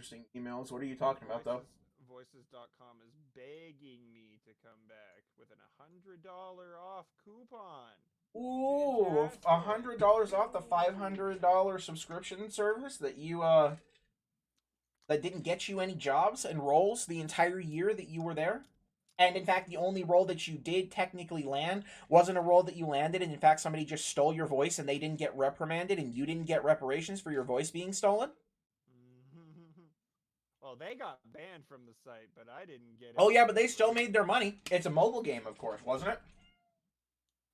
interesting emails. What are you talking about, though? Voices.com is begging me to come back with an $100 off coupon. Ooh, a Fantastic. $100 off the Ooh. $500 subscription service that you that didn't get you any jobs and roles the entire year that you were there. And in fact, the only role that you did technically land wasn't a role that you landed, and in fact, somebody just stole your voice and they didn't get reprimanded, and you didn't get reparations for your voice being stolen. Well, they got banned from the site, but I didn't get Oh any yeah, but they still made their reparations. money. It's a mobile game, of course, wasn't it?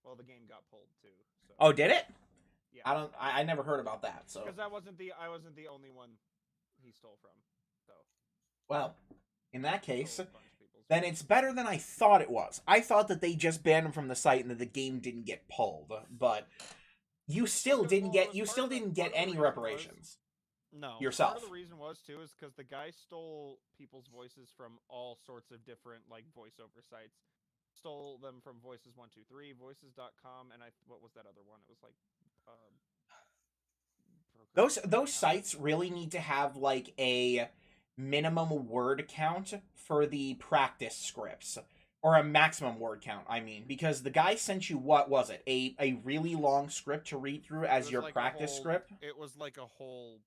Well, the game got pulled too, so Oh, did it? yeah. I don't. I never heard about that. So, Because I wasn't the only one he stole from. So well, in that he case, stole a bunch of people's then it's voices. better than I thought it was. I thought that they just banned him from the site and that the game didn't get pulled, but Because well, it was you part still of the didn't part get of the any reason was reparations no part of the yourself. reason was too is because the guy stole people's voices from all sorts of different like voiceover sites. Stole them from Voices123, Voices.com, and what was that other one? It was like uh, Those Procreate.com. sites really need to have like a minimum word count for the practice scripts, or a maximum word count, I mean, because the guy sent you, what was it, a really long script to read through It as was your like a practice whole. script. It was like a whole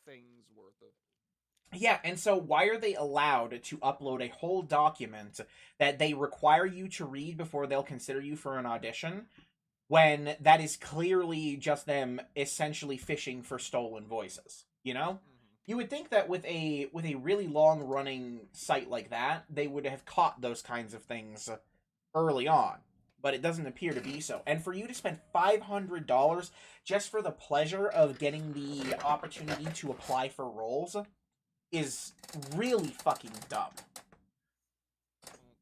thing's worth of. Yeah, and so why are they allowed to upload a whole document that they require you to read before they'll consider you for an audition, when that is clearly just them essentially fishing for stolen voices, you know? Mm-hmm. You would think that with a really long running site like that, they would have caught those kinds of things early on, but it doesn't appear to be so. And for you to spend $500 just for the pleasure of getting the opportunity to apply for roles is really fucking dumb. Mm,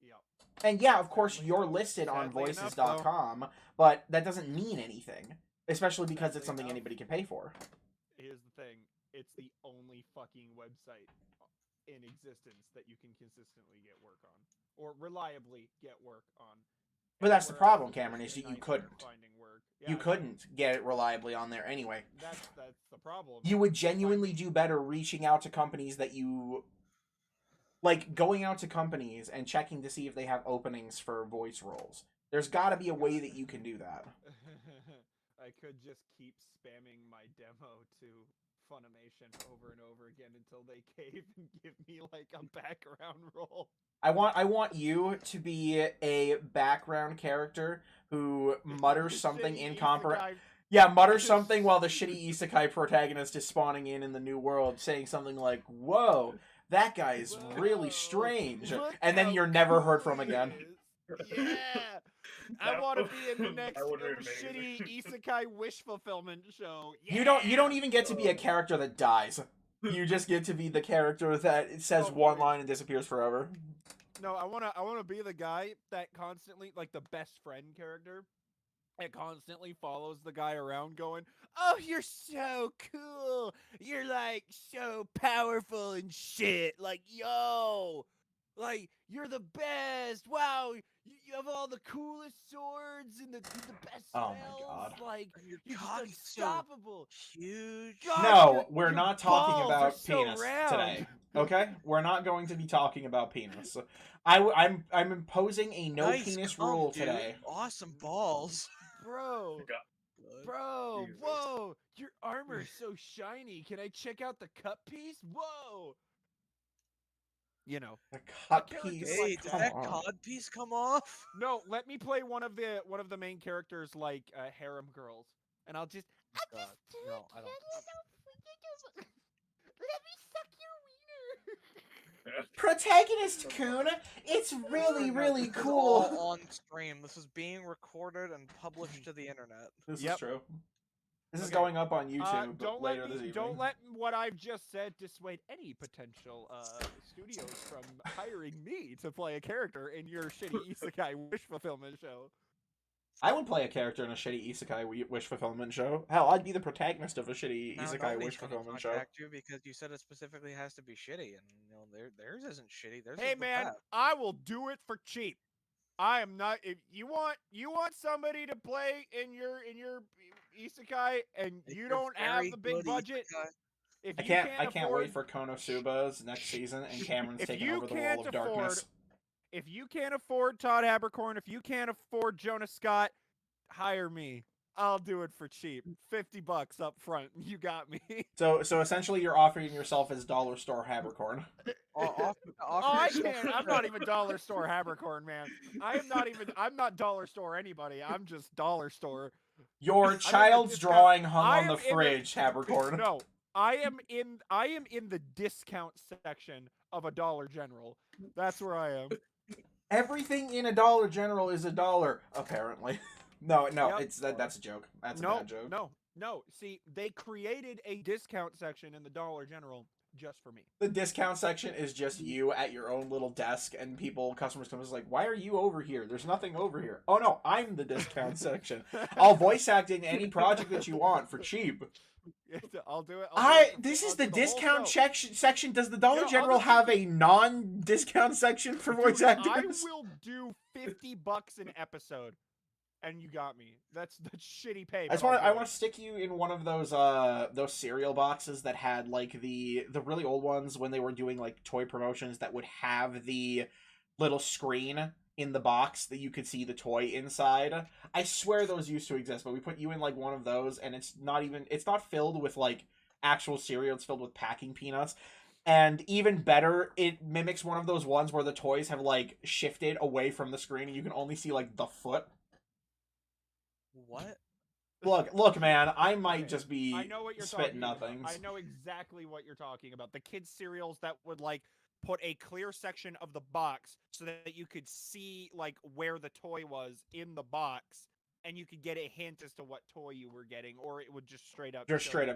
yep. And yeah, of course, Sadly you're enough. listed on Sadly enough, though. voices.com, but that doesn't mean anything, especially because it's Sadly something enough, anybody can pay for. here's the thing: it's the only fucking website in existence that you can consistently get work on, or reliably get work on. But that's the Anywhere else problem, is just Cameron, is a that you nightmare couldn't. finding work. You Yeah, I couldn't. couldn't get it reliably on there anyway. That's the problem. You would Finding genuinely do better reaching out to companies that you like, going out to companies and checking to see if they have openings for voice roles. There's got to be a way God. that you can do that. I could just keep spamming my demo to Funimation over and over again until they cave and give me like a background role. I want you to be a background character who mutters something Shitty incomprehensible. isekai. Yeah, mutters something while the shitty isekai protagonist is spawning in the new world, saying something like, "Whoa, that guy is really Whoa! strange," Look and then how you're never heard cool from he again. is. Yeah. I That want to be in the that next would be shitty amazing. isekai wish fulfillment show. You don't Yeah. even get to be a character that dies. You just get to be the character that says Oh one please. line and disappears forever. No, I wanna be the guy that constantly like the best friend character that constantly follows the guy around going, "Oh, you're so cool. You're like so powerful and shit. Like, yo, like you're the best. Wow, you have all the coolest swords and the best Oh my spells. god. Like, And your you're just cock is so unstoppable. huge. God, No, we're your not talking balls are about so penis round." today. Okay, we're not going to be talking about penis. I'm imposing a no Nice penis cum, rule dude. today. Awesome balls. Bro, God, Good. bro, Jesus. whoa, your armor's so shiny. Can I check out the cut piece? Whoa. You know, The a cut character piece. Hey, like did Come that. that on. cod piece come off? No, let me play one of the main characters like harem girls, and I God, just do no, it. I don't. Let me suck your wiener. Protagonist Kun, it's really, No, really this is cool. all on stream. This is being recorded and published to the internet. This is Yep. true. This is Okay. going up on YouTube later this Don't evening. let what I've just said dissuade any potential studios from hiring me to play a character in your shitty isekai wish fulfillment show. I would play a character in a shitty isekai wish fulfillment show. Hell, I'd be the protagonist of a shitty Now isekai nobody's wish gonna fulfillment show. contact you because you said it specifically has to be shitty, and theirs isn't shitty. Theirs Hey is the man, best. I will do it for cheap. I am not. If you want somebody to play in your isekai and Make you your don't have very the big good budget, isekai. If I you can't afford, wait for Konosuba's next season, and Cameron's if taking you over the can't role of afford, Darkness. if you can't afford Todd Habercorn, if you can't afford Jonas Scott, hire me. I'll do it for cheap. $50 up front. You got me. So essentially, you're offering yourself as dollar store Habercorn. Offer Oh, I yourself can't. I'm not even dollar store Habercorn, man. I'm not dollar store anybody. I'm just dollar store. Your I'm child's discount- drawing hung I on the am in fridge, Habercorn. No, I am in the discount section of a Dollar General. That's where I am. Everything in a Dollar General is a dollar, apparently. No, Yep. that's a joke. That's a No, bad joke. no. See, they created a discount section in the Dollar General just for me. The discount section is just you at your own little desk, and customers come and like, why are you over here? There's nothing over here. Oh no, I'm the discount section. I'll voice act in any project that you want for cheap. I'll do it. This is I'll the do whole discount show. section. Does the Dollar I'll General just have a non-discount section for voice Dude, actors? I will do $50 an episode, and you got me. That's shitty pay. I want to stick you in one of those cereal boxes that had like the really old ones when they were doing like toy promotions that would have the little screen in the box that you could see the toy inside. I swear those used to exist, but we put you in like one of those, and it's not filled with like actual cereal. It's filled with packing peanuts. And even better, it mimics one of those ones where the toys have like shifted away from the screen and you can only see like the foot. What? Look, man, I might Okay, just be I know what you're spitting talking nothings. about. I know exactly what you're talking about. The kids' cereals that would like put a clear section of the box so that you could see like where the toy was in the box, and you could get a hint as to what toy you were getting, or it would just straight up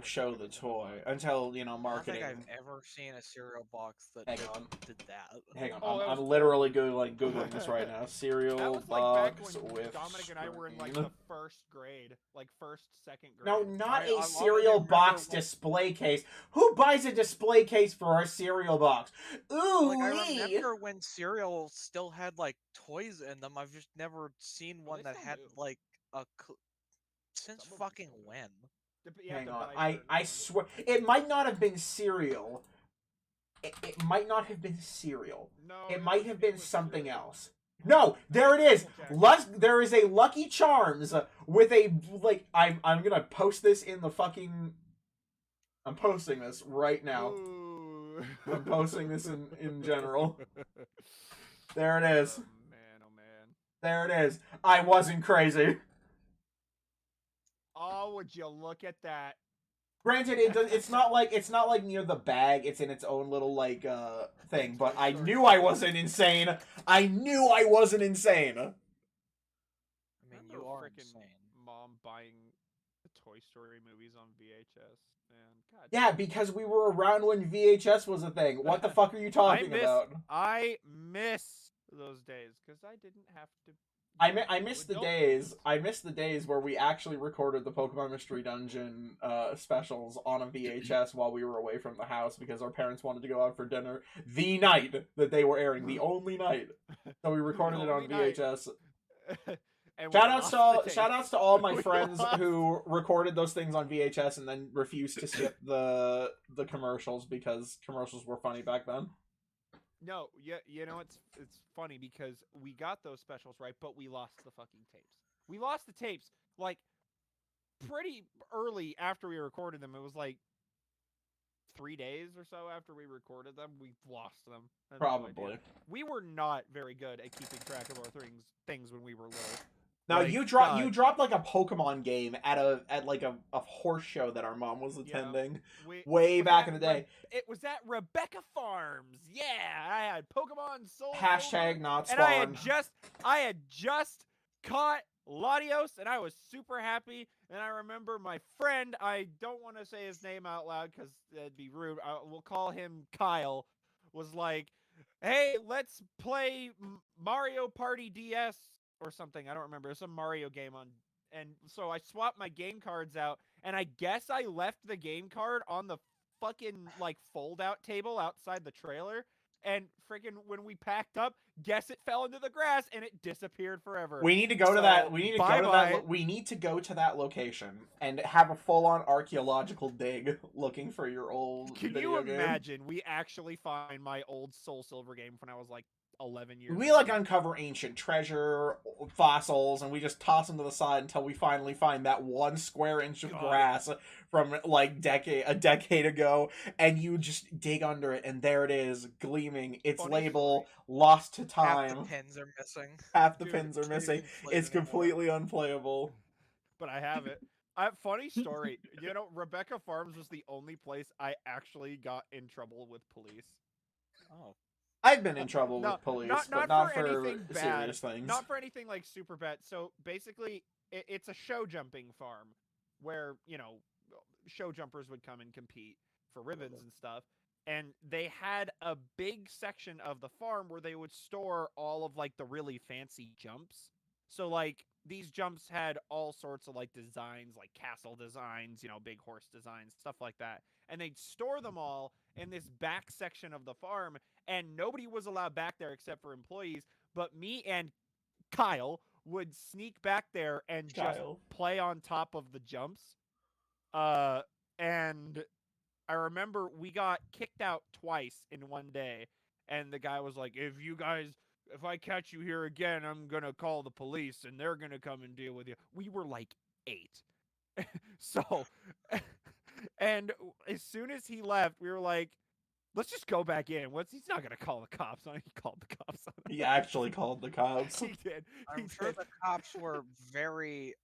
Show the toy until marketing. I don't think I've ever seen a cereal box that Hang on. did that. Hang on, Oh, I'm literally googling this right now. That Cereal was like back box when with Dominic and I were in like screen. the first grade, like second grade. No, not I a honestly cereal remember box when- display case. Who buys a display case for a cereal box? Ooh, Like, I remember when cereal still had like toys in them. I've just never seen one they that still had do. like since Some of them fucking still do. when? You have Hang to on, buy certain I ones. swear it might not have been cereal. It might not have been cereal. No, It might have been was something cereal. else. No, there it is. There is a Lucky Charms with a like. I'm gonna post this in the fucking. I'm posting this right now. Ooh. I'm posting this in general. There it is. Oh man, oh man. There it is. I wasn't crazy. Oh, would you look at that? Granted, it's not like near the bag. It's in its own little like thing. But I knew I wasn't insane. I knew I wasn't insane. I mean, Remember you are frickin' insane. Mom buying the Toy Story movies on VHS. Man, God. Yeah, because we were around when VHS was a thing. What the fuck are you talking about? I miss those days because I didn't have to. I miss the days. I miss the days where we actually recorded the Pokemon Mystery Dungeon specials on a VHS while we were away from the house because our parents wanted to go out for dinner the night that they were airing, the only night. So we recorded it on VHS. Shout outs to all my friends who recorded those things on VHS and then refused to skip the commercials because commercials were funny back then. No, you know it's funny because we got those specials right, but we lost the fucking tapes. We lost the tapes like pretty early after we recorded them. It was like 3 days or so after we recorded them. We lost them. Probably. We were not very good at keeping track of our things when we were little. Now Like, you dropped like a Pokemon game at like a horse show that our mom was attending way back in the day. It was at Rebecca Farms. Yeah, I had Pokemon Soul Hashtag Silver, not and spawn. I had just caught Latios, and I was super happy. And I remember my friend, I don't want to say his name out loud because that'd be rude. We'll call him Kyle. Was like, hey, let's play Mario Party DS or something. I don't remember. It was some Mario game on. And so I swapped my game cards out, and I guess I left the game card on the fucking like fold out table outside the trailer. And freaking when we packed up, guess it fell into the grass and it disappeared forever. We need to go to that. We need to go to that. bye-bye. We need to go to that location and have a full-on archaeological dig looking for your old. Can video you game. imagine we actually find my old Soul Silver game when I was like 11 years We old? like uncover ancient treasure, fossils, and we just toss them to the side until we finally find that 1 square inch of God. grass from like a decade ago, and you just dig under it, and there it is, gleaming. Its Funny label story. lost to Half time. the pins are missing. Half the Dude, pins are Can't missing. even play It's it anymore. completely unplayable. But I have it. Funny story. You know, Rebecca Farms was the only place I actually got in trouble with police. Oh, I've been in trouble No, with police, not but not for for anything bad. serious things. Not for anything like super bad. So basically, it's a show jumping farm where, you know, show jumpers would come and compete for ribbons and stuff. And they had a big section of the farm where they would store all of like the really fancy jumps. So like these jumps had all sorts of like designs, like castle designs, you know, big horse designs, stuff like that. And they'd store them all in this back section of the farm, and nobody was allowed back there except for employees. But me and Kyle would sneak back there and just Kyle. play on top of the jumps. And I remember we got kicked out twice in one day, and the guy was like, if I catch you here again, I'm gonna call the police and they're gonna come and deal with you. We were like 8. So and as soon as he left, we were like, let's just go back in. He's not gonna call the cops on it. He called the cops on it. He actually called the cops. He did. He I'm sure did. the cops were very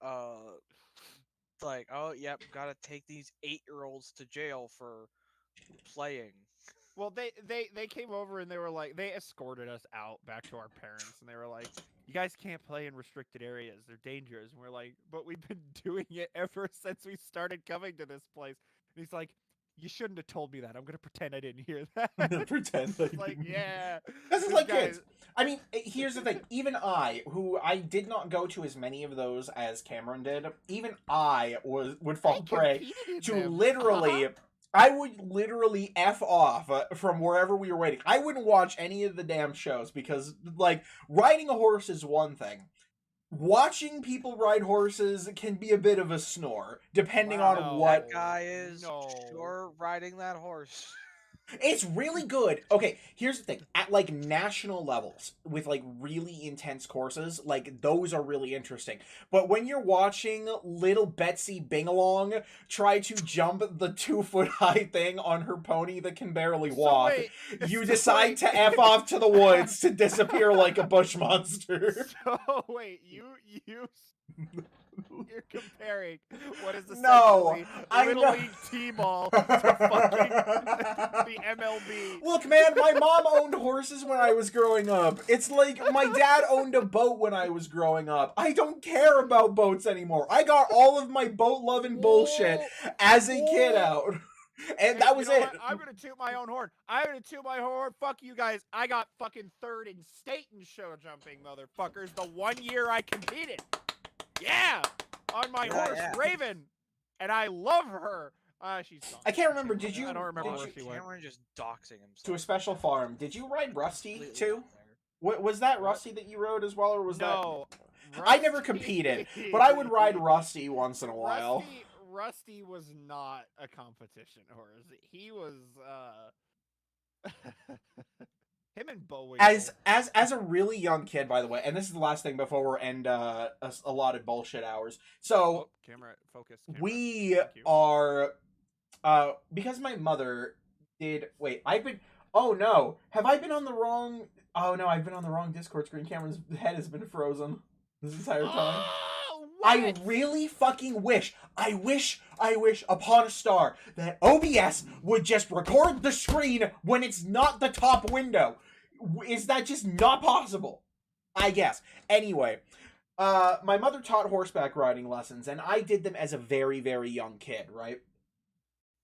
like, oh yep, gotta take these 8-year-olds to jail for playing. Well, they came over and they were like, they escorted us out back to our parents, and they were like, you guys can't play in restricted areas. They're dangerous. And we're like, but we've been doing it ever since we started coming to this place. And he's like, you shouldn't have told me that. I'm gonna pretend I didn't hear that. Pretend It's I like, didn't. yeah. This is this like guy- kids. I mean, here's the thing. Even I, who I did not go to as many of those as Cameron did, even I would fall prey competed in to them. literally. I would literally F off from wherever we were waiting. I wouldn't watch any of the damn shows because, like, riding a horse is one thing. Watching people ride horses can be a bit of a snore, depending Wow. on what. That guy is No. sure riding that horse. It's really good. Okay, here's the thing. At like national levels with like really intense courses, like those are really interesting. But when you're watching little Betsy Bingalong try to jump the 2-foot high thing on her pony that can barely walk, So wait, you so decide wait. to F off to the woods to disappear like a bush monster. So wait, you're comparing what is essentially No, I Little know. League T-ball to fucking the MLB. Look, man, my mom owned horses when I was growing up. It's like my dad owned a boat when I was growing up. I don't care about boats anymore. I got all of my boat loving bullshit as a kid out. And that was You know it. what? I'm gonna toot my own horn. I'm gonna toot my horn. Fuck you guys. I got fucking 3rd in state in show jumping, motherfuckers. The 1 year I competed. Yeah, on my Yeah, horse yeah. Raven, and I love her. She's gone. I can't remember. Did you? I don't remember did where you- she went. Cameron just doxing himself. To a special farm. Did you ride Rusty Completely too? out there. What was that Rusty that you rode as well, or was No, I never competed, that? But I would ride Rusty once in a while. Rusty was not a competition horse. He was him and Bowinkle. As a really young kid, by the way, and this is the last thing before we end allotted bullshit hours. So Oh, camera focus. Camera. we Thank you. are because my mother did oh no, have I been on the wrong I've been on the wrong Discord screen. Cameron's head has been frozen this entire time. Oh, I what? really fucking wish upon a star that OBS would just record the screen when it's not the top window. Is that just not possible? I guess. Anyway, my mother taught horseback riding lessons, and I did them as a very, very young kid, right?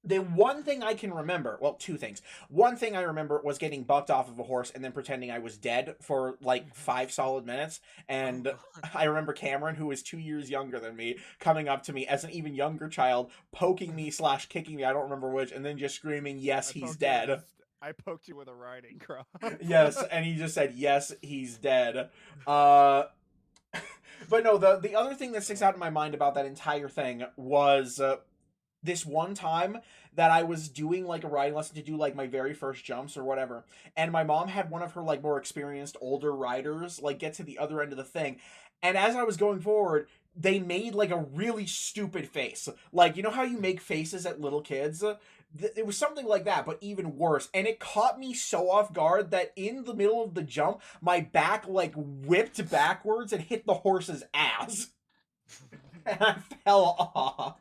The one thing I can remember, well, 2 things. One thing I remember was getting bucked off of a horse and then pretending I was dead for like 5 solid minutes. And Oh, God. I remember Cameron, who is 2 years younger than me, coming up to me as an even younger child, poking me / kicking me, I don't remember which, and then just screaming, yes, I he's poked you in the dead. I poked you with a riding crop. Yes, and he just said, yes, he's dead. But no, the other thing that sticks out in my mind about that entire thing was this one time that I was doing like a riding lesson to do like my very first jumps or whatever, and my mom had one of her like more experienced older riders like get to the other end of the thing, and as I was going forward, they made like a really stupid face. Like, you know how you make faces at little kids? It was something like that, but even worse. And it caught me so off guard that in the middle of the jump, my back like whipped backwards and hit the horse's ass. And I fell off.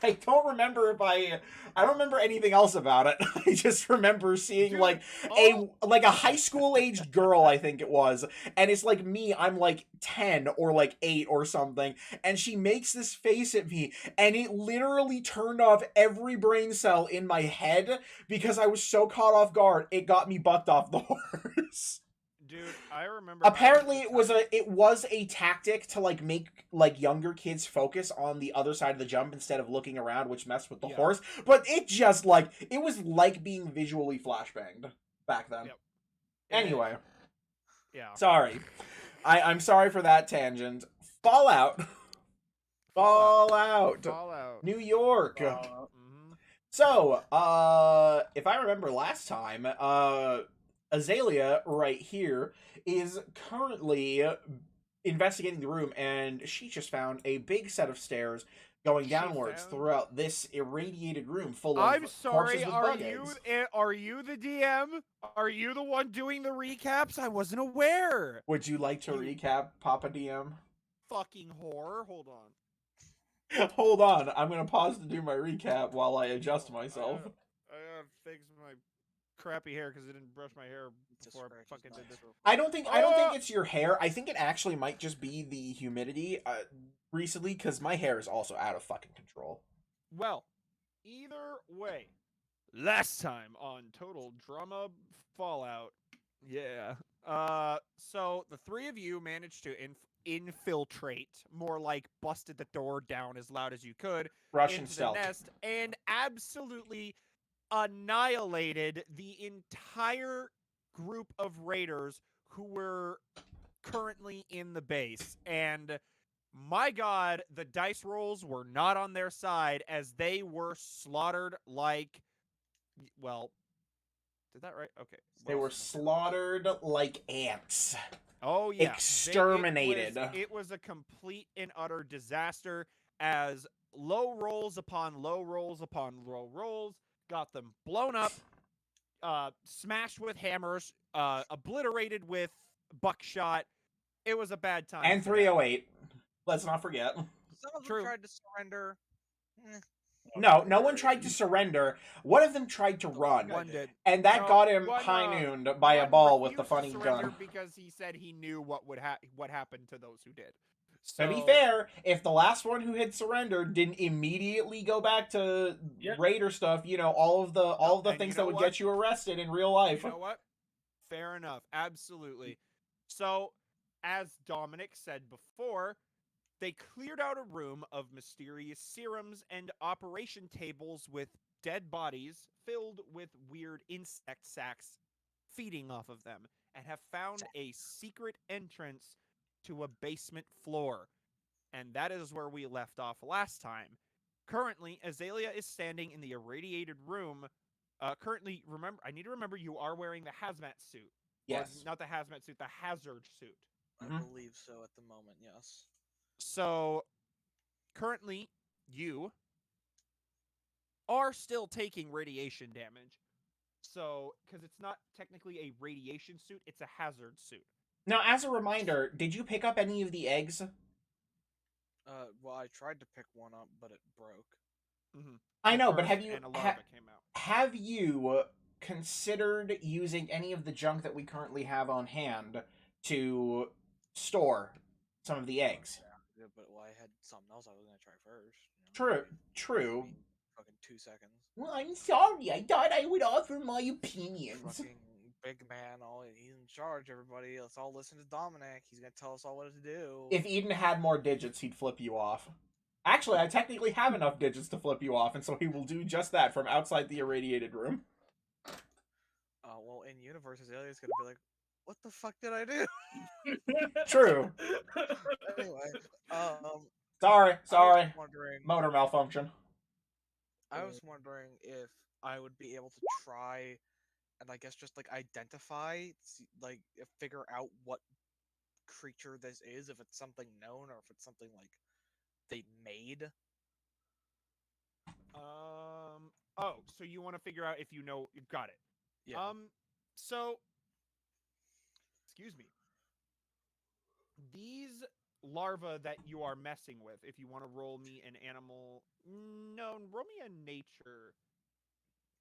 I don't remember I don't remember anything else about it. I just remember seeing Dude, like a high school aged girl, I think it was, and it's like me, I'm like 10 or like 8 or something, and she makes this face at me, and it literally turned off every brain cell in my head because I was so caught off guard. It got me bucked off the horse. Dude, I remember. Apparently, it was a tactic to like make like younger kids focus on the other side of the jump instead of looking around, which messed with the horse. But it just like it was like being visually flashbanged back then. Yep. Anyway, Yeah. sorry, I'm sorry for that tangent. Fallout, Fallout, New York. So, if I remember last time, Azalea right here is currently investigating the room, and she just found a big set of stairs going downwards throughout this irradiated room full of I'm sorry, corpses with are bug you eggs. are you the DM? Are you the one doing the recaps? I wasn't aware. Would you like to recap, Papa DM? Fucking whore. Hold on. Hold on, I'm gonna pause to do my recap while I adjust myself. I gotta fix my crappy hair because I didn't brush my hair before I fucking did this. I don't think it's your hair. I think it actually might just be the humidity recently, because my hair is also out of fucking control. Well, either way, last time on Total Drama Fallout, yeah. So the three of you managed to infiltrate, more like busted the door down as loud as you could, Russian into stealth. the nest, and absolutely annihilated the entire group of raiders who were currently in the base. And my god, the dice rolls were not on their side, as they were slaughtered like, well, did that right? Okay. They were slaughtered like ants. Oh yeah. Exterminated. It was a complete and utter disaster, as low rolls upon low rolls upon low rolls got them blown up, smashed with hammers, obliterated with buckshot. It was a bad time. And 308. Let's not forget. Some of them tried to surrender. No one tried to surrender. One of them tried to run. One did. And that got him high-nooned by a ball with the funny gun. Because he said he knew what happened to those who did. So, to be fair, if the last one who had surrendered didn't immediately go back to raider stuff, all of the things that would get you arrested in real life. You know what? Fair enough. Absolutely. So, as Dominic said before, they cleared out a room of mysterious serums and operation tables with dead bodies filled with weird insect sacs feeding off of them, and have found a secret entrance to a basement floor. And that is where we left off last time. Currently, Azalea is standing in the irradiated room. Currently, I need to remember you are wearing the hazmat suit. Yes. Not the hazmat suit, the hazard suit. I believe so at the moment, yes. So, currently, you are still taking radiation damage. So, because it's not technically a radiation suit, it's a hazard suit. Now, as a reminder, did you pick up any of the eggs? Well, I tried to pick one up, but it broke. Mm-hmm. I know, but have you considered using any of the junk that we currently have on hand to store some of the eggs? Yeah, but I had something else I was gonna try first. True. Fucking 2 seconds. Well, I'm sorry. I thought I would offer my opinions. Fucking big man, he's in charge. Everybody, let's all listen to Dominic. He's gonna tell us all what to do. If Eden had more digits, he'd flip you off. Actually, I technically have enough digits to flip you off, and so he will do just that from outside the irradiated room. universe, Azalea's gonna be like, "What the fuck did I do?" True. Anyway, Sorry, I was sorry. wondering, Motor malfunction. I was wondering if I would be able to try and I guess just like identify, figure out what creature this is, if it's something known or if it's something like they made. Oh, so you want to figure out if you know? You've got it. Yeah. So, excuse me. These larvae that you are messing with, if you want to roll me an animal, no, roll me a nature.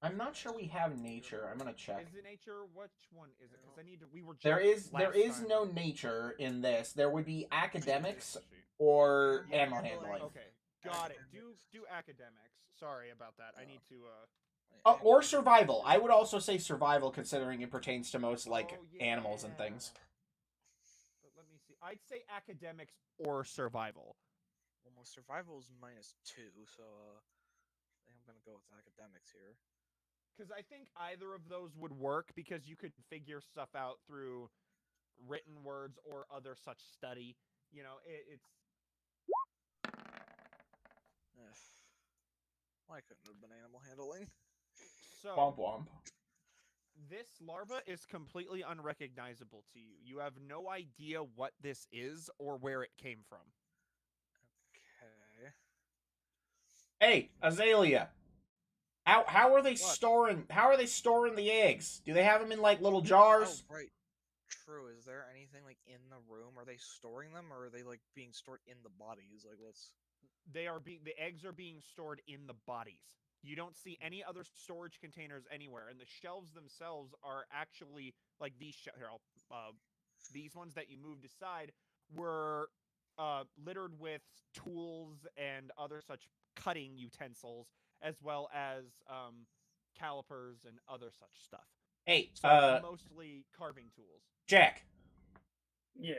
I'm not sure we have nature. I'm gonna check. Is it nature? Which one is it? Because I need to. We were just There is last time. no nature in this. There would be academics Sheet. or Animal animal handling. handling. Okay, got it. Academics. Do academics. Sorry about that. I need to. Or survival. I would also say survival, considering it pertains to most like Oh, animals and things. But let me see. I'd say academics or survival. Well, my survival is -2, so I think I'm gonna go with academics here. Because I think either of those would work because you could figure stuff out through written words or other such study. You know, it's. Why couldn't it have been animal handling? So, Womp womp. this larva is completely unrecognizable to you. You have no idea what this is or where it came from. Okay. Hey, Azalea. How are they storing? How are they storing the eggs? Do they have them in like little jars? Oh, right. True. Is there anything like in the room? Are they storing them, or are they like being stored in the bodies? Like, let's. The eggs are being stored in the bodies. You don't see any other storage containers anywhere, and the shelves themselves are actually like these. These ones that you moved aside were littered with tools and other such cutting utensils, as well as calipers and other such stuff. Hey, So mostly carving tools. Jack. Yeah.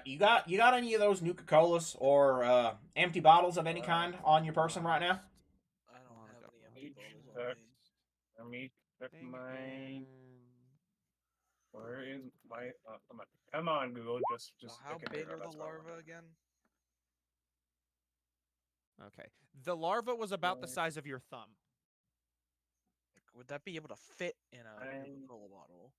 You got any of those Nuka Colas or empty bottles of any kind on your person right now? I don't Wanna have go any empty each bottles on sec. me. Let me check Thing my. and- Where is my? Come on, Google. Just How stick it big here. are the That's what I larvae want. again? Okay. The larva was about the Right. size of your thumb. Like, would that be able to fit in a I'm- Coca-Cola bottle?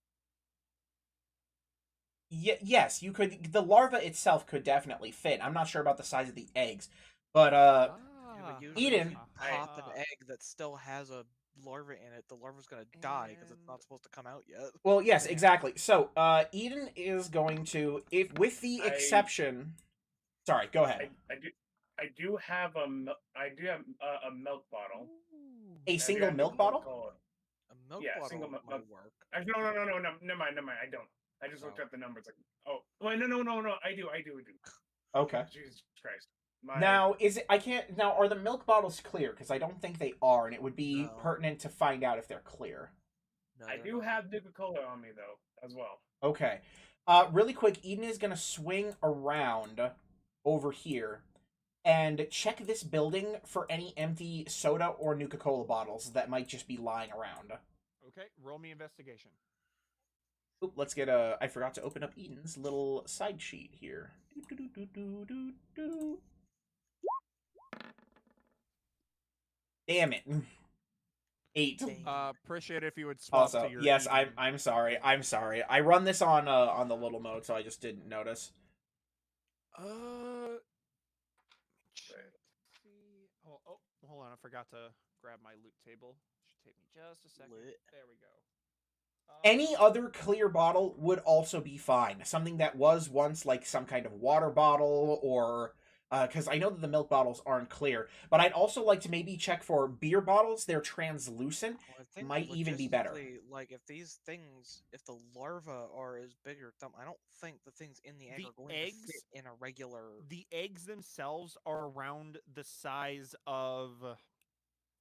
Yes, you could. The larva itself could definitely fit. I'm not sure about the size of the eggs, but Yeah, but usually if Eden- you pop an egg that still has a larva in it, the larva's gonna die because it's not supposed to come out yet. Well, yes, Yeah. exactly. So, Eden is going to, if with the exception. Sorry, go ahead. I do have a milk bottle. A I do single have milk Coca-Cola. bottle? A milk Yeah, bottle single might milk- work. No, never mind. I don't. I just looked Oh. up the numbers. Like, oh, wait, no. I do. Okay. Jesus Christ. Now, is it? I can't. Now, are the milk bottles clear? Because I don't think they are, and it would be No. pertinent to find out if they're clear. No, I they're do not. have Nuka-Cola on me though, as well. Okay. Really quick, Eden is gonna swing around over here and check this building for any empty soda or Nuka-Cola bottles that might just be lying around. Okay, roll me investigation. Oop, let's get a. I forgot to open up Eden's little side sheet here. Damn it. 8. Dang. Appreciate it if you would swap Also, to your yes, Eden. I'm sorry. I'm sorry. I run this on the little mode, so I just didn't notice. See. Oh, hold on. I forgot to grab my loot table. Should take me just a second. Lit. There we go. Any other clear bottle would also be fine. Something that was once like some kind of water bottle or because I know that the milk bottles aren't clear, but I'd also like to maybe check for beer bottles. They're translucent. Well, I think Might even be better. logistically, like if these things, if the larvae are as big or thumb, I don't think the things in the egg The are going to eggs- fit in a regular. The eggs themselves are around the size of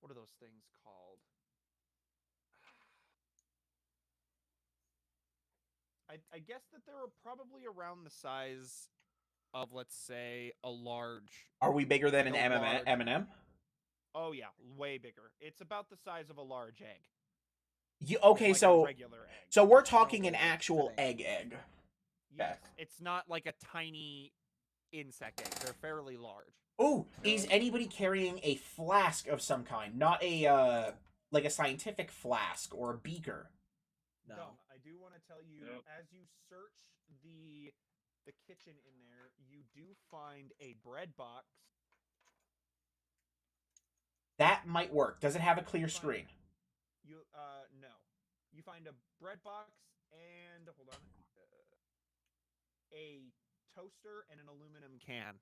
what are those things called? I guess that they're probably around the size of, let's say, a large. Are we bigger than Like an a large- M&M? Oh yeah, way bigger. It's about the size of a large egg. Okay, Like a so regular egg. So we're talking an way, actual kidding. egg. Yes, it's not like a tiny insect egg. They're fairly large. Oh, is anybody carrying a flask of some kind? Not a like a scientific flask or a beaker. No. I do want to tell you, Yep. as you search the kitchen in there, you do find a bread box. That might work. Does it have a clear screen? You no. You find a bread box and hold on, a toaster and an aluminum can.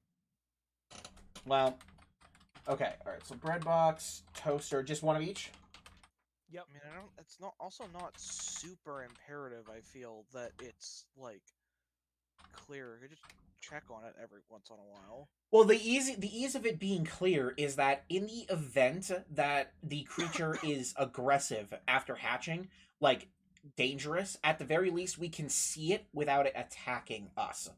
Well, okay, all right. So bread box, toaster, just one of each. Yep. I mean, I don't. It's not also not super imperative. I feel that it's like clear. You could just check on it every once in a while. Well, the ease of it being clear is that in the event that the creature is aggressive after hatching, like dangerous, at the very least we can see it without it attacking us.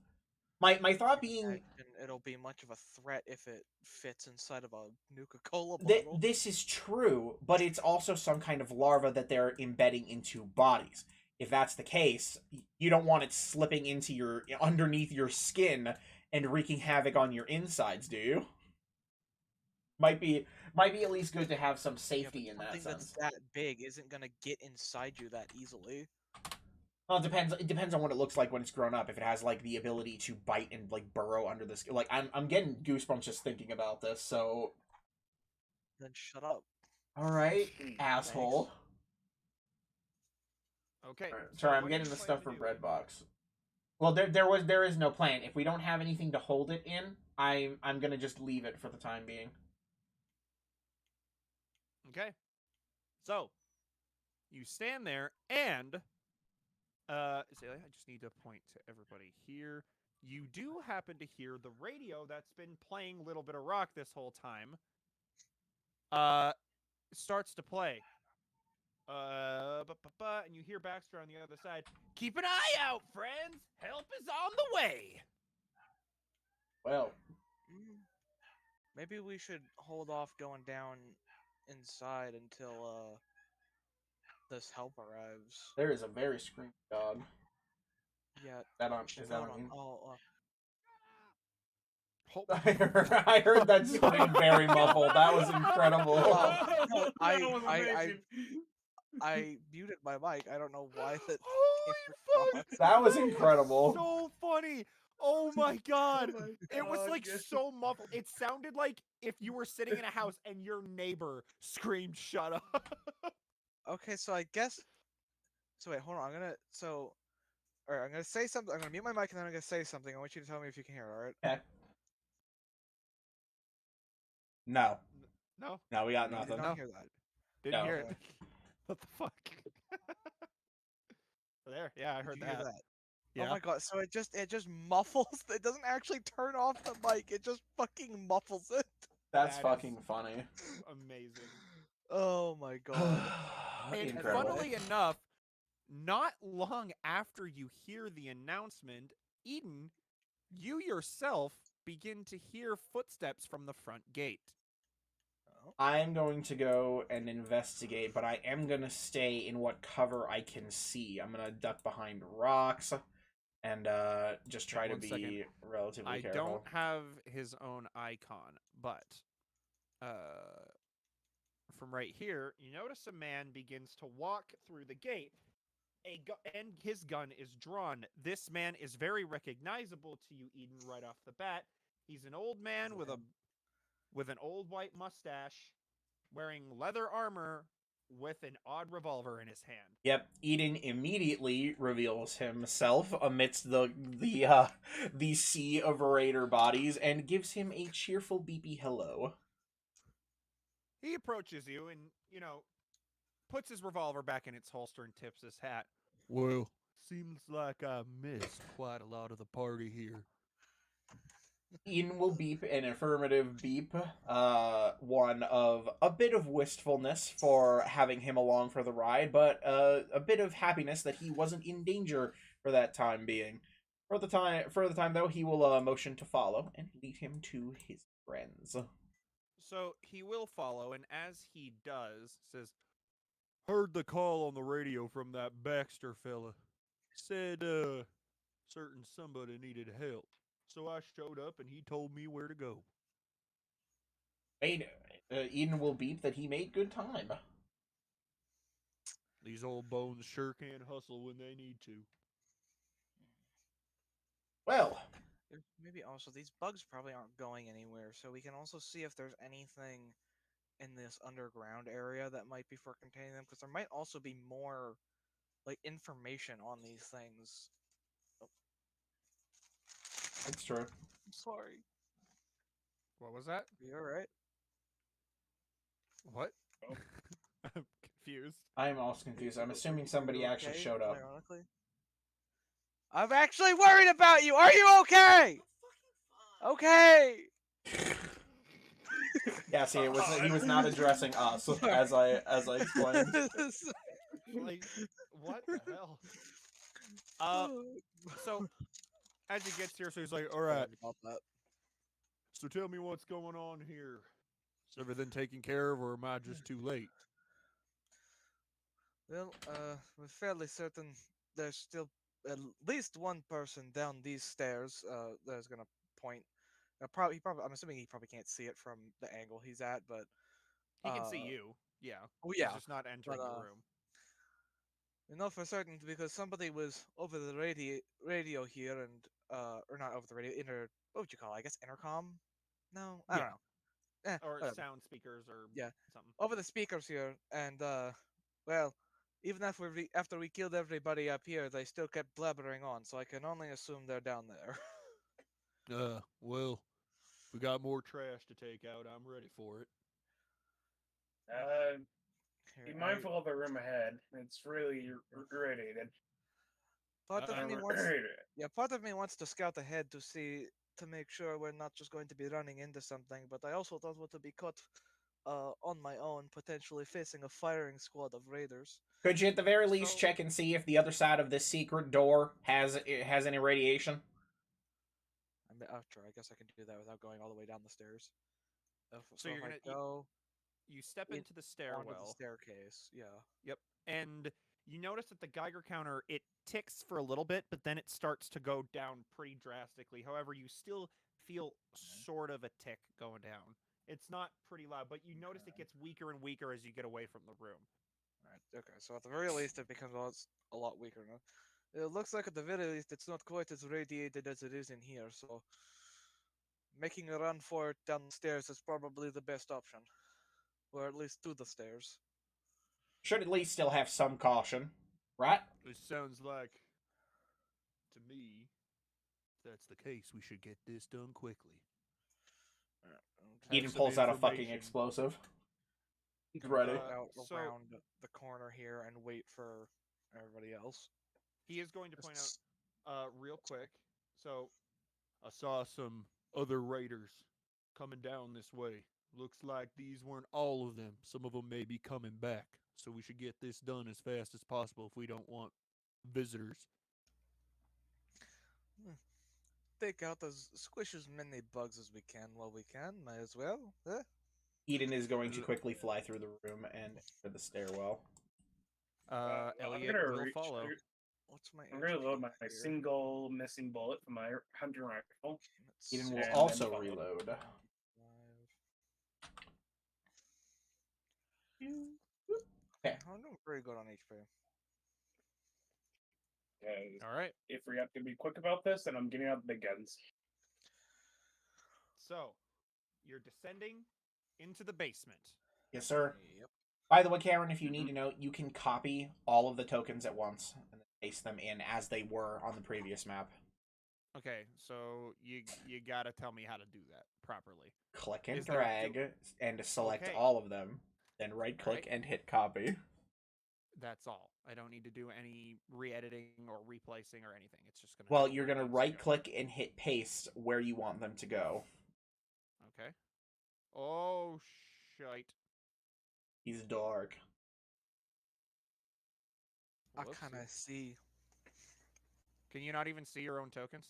My thought being Imagine it'll be much of a threat if it fits inside of a Nuka-Cola that bottle. this is true, but it's also some kind of larva that they're embedding into bodies. If that's the case, you don't want it slipping into your underneath your skin and wreaking havoc on your insides, do you? Might be at least good to have some safety in that Something that's sense. that big isn't gonna get inside you that easily. Well, it depends on what it looks like when it's grown up. If it has like the ability to bite and like burrow under the skin, like I'm getting goosebumps just thinking about this. So, Then shut up. all right, asshole. Okay. All right, so sorry, I'm what do you getting the plan stuff to for do? Breadbox. Well, there is no plan. If we don't have anything to hold it in, I'm gonna just leave it for the time being. Okay. So, you stand there and see, I just need to point to everybody here. You do happen to hear the radio that's been playing Little Bit of Rock this whole time. Starts to play. And you hear Baxter on the other side. Keep an eye out, friends. Help is on the way. Well, Maybe we should hold off going down inside until this help arrives. there is a very screaming dog. Yeah. Is that Hold on on. you? Hope. I heard that scream very muffled. That was incredible. No, That was amazing. I muted my mic. I don't know why that. Holy fuck! That was incredible. So funny. Oh my god. Oh my It was God, like yes. so muffled. It sounded like if you were sitting in a house and your neighbor screamed, "Shut up!" Okay, so I guess. So wait, hold on. Alright, I'm gonna say something. I'm gonna mute my mic and then I'm gonna say something. I want you to tell me if you can hear it. All right. Okay. No, No, we got You did nothing. not No. hear that. didn't No. hear it. What the fuck? There, yeah, I Did heard you hear that. that? Yeah. Oh my god! So it just muffles. It doesn't actually turn off the mic. It just fucking muffles it. That's That is- fucking funny. Amazing. Oh my god. And Incredible. funnily enough, not long after you hear the announcement, Eden, you yourself begin to hear footsteps from the front gate. I'm going to go and investigate, but I am going to stay in what cover I can see. I'm going to duck behind rocks and just try to one second. be relatively I careful. don't have his own icon, but from right here, you notice a man begins to walk through the gate. And his gun is drawn. This man is very recognizable to you, Eden, right off the bat. He's an old man with an old white mustache, wearing leather armor with an odd revolver in his hand. Yep, Eden immediately reveals himself amidst the sea of raider bodies and gives him a cheerful beepy hello. He approaches you and, puts his revolver back in its holster and tips his hat. Well, seems like I missed quite a lot of the party here. Eden will beep an affirmative beep, one of a bit of wistfulness for having him along for the ride, but a bit of happiness that he wasn't in danger for that time being. For the time though, he will motion to follow and lead him to his friends. So he will follow, and as he does, says, Heard the call on the radio from that Baxter fella. Said, certain somebody needed help. So I showed up and he told me where to go. Wait, Eden will beep that he made good time. These old bones sure can hustle when they need to. Well, Maybe also these bugs probably aren't going anywhere, so we can also see if there's anything in this underground area that might be for containing them, because there might also be more like information on these things. Oh, it's true. I'm sorry. What was that? You alright? What? Oh. I'm confused. I'm also confused. I'm assuming somebody You actually okay, showed up. Ironically. I'm actually worried about you. Are you okay? Okay. Yeah, see, he was not addressing us as I explained. Like, what the hell? So as he gets here, so he's like, "All right, About that. so tell me what's going on here. Is everything taken care of, or am I just too late?" Well, we're fairly certain there's still at least one person down these stairs. That's gonna point. I'm assuming he probably can't see it from the angle he's at, but He can see uh, you. Yeah. Oh He's yeah, just not entering but the room. we know for certain because somebody was over the radio here, and or not over the radio, what would you call it? I guess intercom. No, I don't Yeah. know. Or Whatever. sound speakers or Yeah. something. Over the speakers here, and well, even after we killed everybody up here, they still kept blabbering on, so I can only assume they're down there. Well, we got more trash to take out. I'm ready for it. Be Here, mindful of the room ahead. It's really irradiated. part of me wants, Irradiated. yeah, part of me wants to scout ahead to make sure we're not just going to be running into something, but I also don't want to be caught on my own, potentially facing a firing squad of raiders. Could you at the very least So- check and see if the other side of this secret door has any radiation? After, I guess I can do that without going all the way down the stairs. So you're if I gonna- go You step In- into the onto the stairwell. staircase, yeah. Yep. And you notice that the Geiger counter, it ticks for a little bit, but then it starts to go down pretty drastically. However, you still feel sort of a tick going down. It's not pretty loud, but you notice it gets weaker and weaker as you get away from the room. Alright, okay, so at the very least it becomes a lot weaker now. It looks like at the very least it's not quite as radiated as it is in here, so making a run for it down the stairs is probably the best option. Or at least to the stairs. Should at least still have some caution, right? It sounds like, to me, if that's the case, we should get this done quickly. Eden some pulls out a fucking information. explosive. He's Gonna ready. go out So- around the corner here and wait for everybody else. He is going to point out real quick. So I saw some other raiders coming down this way. Looks like these weren't all of them. Some of them may be coming back. So we should get this done as fast as possible if we don't want visitors. Take out squish as many bugs as we can while we can. Might as well. Eh? Eden is going to quickly fly through the room and enter the stairwell. I'm Elliot gonna will reach. follow. What's my? I'm gonna load HP my here? single missing bullet from my hunting rifle. Let's Eden see. will And also then follow. reload. Five. Okay. I'm doing pretty good on HP. Yeah, All right. if we have to be quick about this, then I'm getting out the big guns. So you're descending into the basement. Yes, sir. Yep. By the way, Karen, if you need to know, you can copy all of the tokens at once and then paste them in as they were on the previous map. Okay, so you gotta tell me how to do that properly. Click and Is there a drag and select Okay. all of them. Then right click Right. and hit copy. That's all. I don't need to do any re-editing or replacing or anything. It's just gonna. Well, go you're where gonna it needs to right go. click and hit paste where you want them to go. Okay. Oh shite! He's dark. I Whoopsie. kind of see. Can you not even see your own tokens?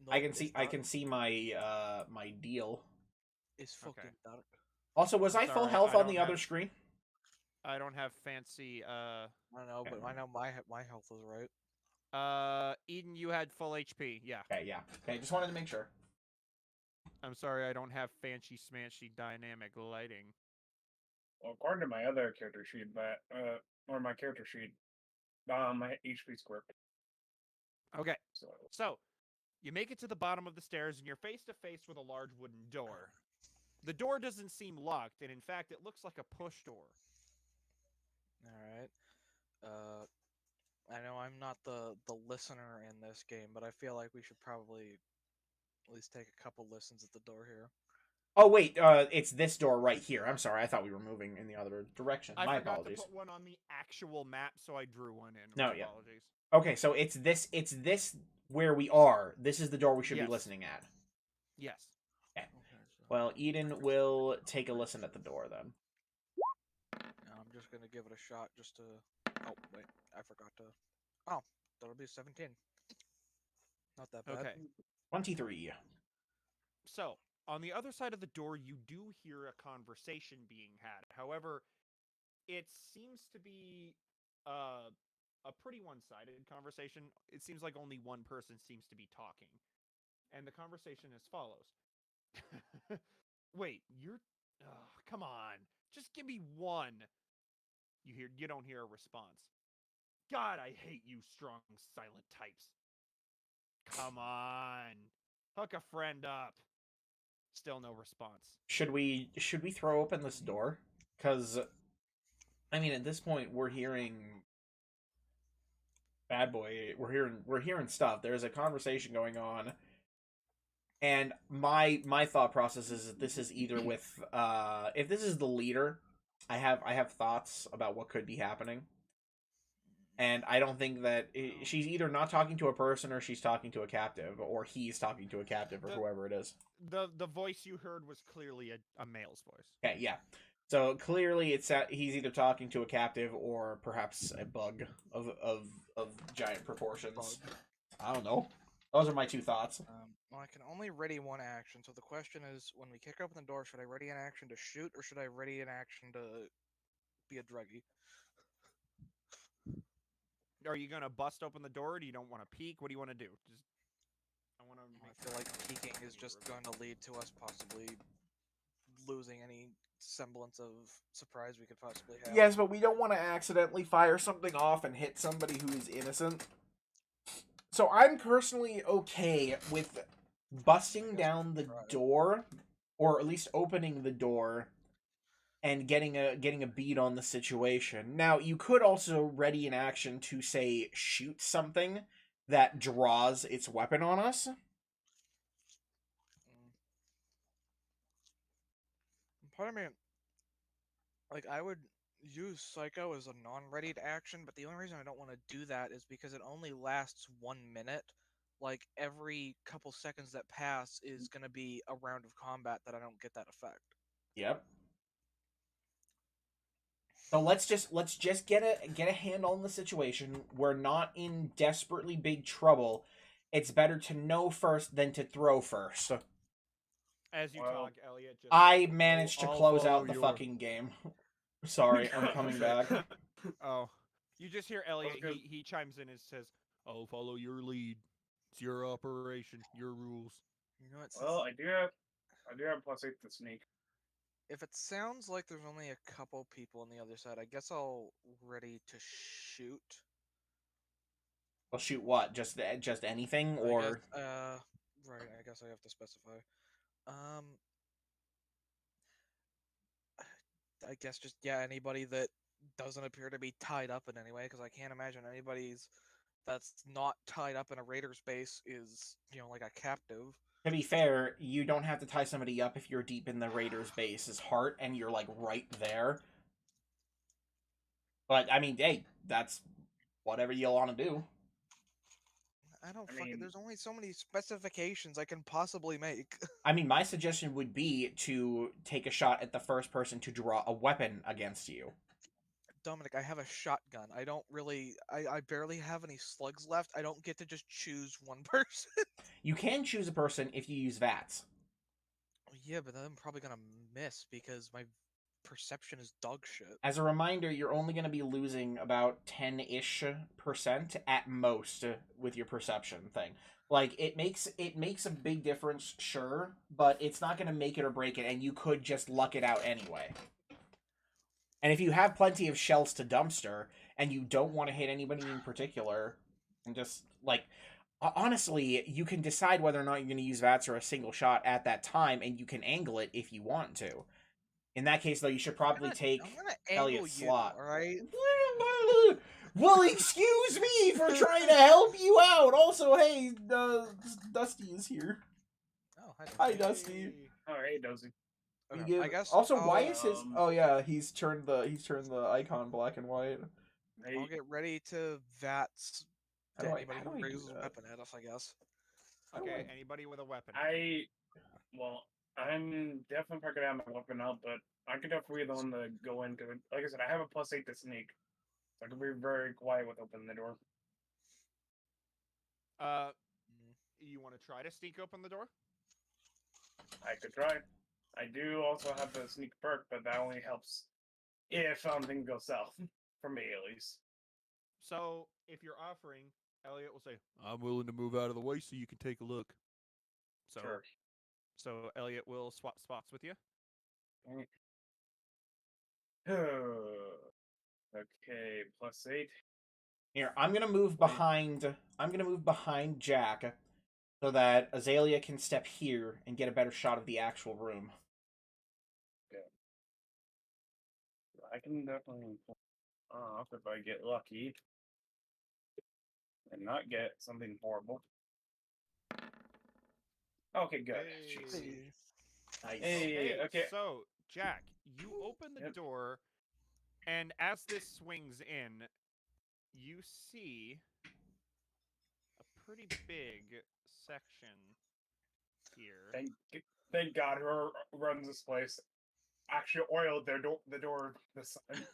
No, I can it's see I dark. can see my my deal. It's Okay. fucking dark. Also, was I'm I full sorry, health I on the don't other have- screen? I don't have fancy. I don't know, but I know my health is right. Eden, you had full HP. Yeah. Okay, yeah. Okay, just wanted to make sure. I'm sorry, I don't have fancy smanchy dynamic lighting. Well, according to my other character sheet, or my character sheet, my HP square. Okay. So So, you make it to the bottom of the stairs and you're face to face with a large wooden door. The door doesn't seem locked, and in fact, it looks like a push door. All right. I know I'm not the listener in this game, but I feel like we should probably at least take a couple listens at the door here. Oh wait, it's this door right here. I'm sorry, I thought we were moving in the other direction. I My forgot apologies. to put one on the actual map, so I drew one in. No, My yeah. apologies. Okay, so it's this where we are. This is the door we should Yes. be listening at. Yes. Okay. So Well, Eden will take a listen at the door then. I'm just gonna give it a shot just to. Oh wait, I forgot to. Oh, that'll be 17. Not that bad. Okay. 23. So, on the other side of the door, you do hear a conversation being had. However, it seems to be a pretty one-sided conversation. It seems like only one person seems to be talking. And the conversation as follows. Wait, you're come on. Just give me one. You don't hear a response. God, I hate you strong silent types. Come on. Hook a friend up. Still no response. Should we throw open this door? Cuz I mean, at this point we're hearing Bad Boy. We're hearing stuff. There's a conversation going on. And my thought process is that this is either with if this is the leader, I have thoughts about what could be happening. And I don't think that she's either not talking to a person or she's talking to a captive, or he's talking to a captive, or whoever it is. The voice you heard was clearly a male's voice. Okay, yeah. So clearly, he's either talking to a captive or perhaps a bug of giant proportions. I don't know. Those are my two thoughts. Well, I can only ready one action, so the question is, when we kick open the door, should I ready an action to shoot, or should I ready an action to be a druggie? Are you gonna bust open the door? Or do you don't want to peek? What do you want to do? Just I want to. I feel like peeking is just going to lead to us possibly losing any semblance of surprise we could possibly have. Yes, but we don't want to accidentally fire something off and hit somebody who is innocent. So I'm personally okay with busting down the door, or at least opening the door, and getting a beat on the situation. Now, you could also ready an action to, say, shoot something that draws its weapon on us. Part of me, like, I would use Psycho as a non-readied action, but the only reason I don't want to do that is because it only lasts 1 minute. Like, every couple seconds that pass is going to be a round of combat that I don't get that effect. Yep. So let's just get a handle on the situation. We're not in desperately big trouble. It's better to know first than to throw first. As you Well, talk, Elliot. Just I managed to I'll close follow out the your- fucking game. Sorry, I'm coming back. Oh, you just hear Elliot. good. He chimes in and says, "I'll follow your lead. It's your operation, your rules." You know, it's well, I do have +8 to sneak. if it sounds like there's only a couple people on the other side, I guess I'll ready to shoot. Well, shoot what? Just anything, I or guess, right, I guess I have to specify. I guess just, yeah, anybody that doesn't appear to be tied up in any way, because I can't imagine anybody's that's not tied up in a raider's base is, like a captive. to be fair, you don't have to tie somebody up if you're deep in the Raiders' base's heart and you're like right there. But I mean, hey, that's whatever you want to do. I don't I fucking. mean- There's only so many specifications I can possibly make. I mean, my suggestion would be to take a shot at the first person to draw a weapon against you. Dominic, I have a shotgun. I don't really. I barely have any slugs left. I don't get to just choose one person. You can choose a person if you use VATS. Yeah, but then I'm probably gonna miss because my perception is dog shit. As a reminder, you're only going to be losing about 10-ish% at most with your perception thing. Like it makes a big difference, sure, but it's not going to make it or break it, and you could just luck it out anyway. And if you have plenty of shells to dumpster, and you don't want to hit anybody in particular, and just like honestly, you can decide whether or not you're going to use VATS or a single shot at that time, and you can angle it if you want to. In that case, though, you should probably take I'm gonna angle Elliot's you, slot. all right? Well, excuse me for trying to help you out. Also, hey, Dusty is here. Oh, Hi, Dusty. Oh, hey, Dozy. You Okay, give- I guess Also, I'll, why is his? um, Oh yeah, he's turned the icon black and white. Hey, I'll get ready to VATS How to do I- anybody how do who I do raises a that? weapon at us, I guess. How do Okay, I- anybody with a weapon. I'm definitely probably gonna have my weapon out, but I could definitely be the one to go into it. Like I said, I have a +8 to sneak, so I can be very quiet with opening the door. You want to try to sneak open the door? I could try. I do also have the sneak perk, but that only helps if something goes south. For me, at least. So, if you're offering, Elliot will say, "I'm willing to move out of the way so you can take a look." So, Sure. so Elliot will swap spots with you. Okay, +8. Here, I'm gonna move behind. I'm gonna move behind Jack, so that Azalea can step here and get a better shot of the actual room. I can definitely pull off if I get lucky and not get something horrible. Okay, good. Jeez. Hey. Nice. Hey, okay. So, Jack, you open the Yep. door, and as this swings in, you see a pretty big section here. Thank God whoever runs this place actually oiled the door this time.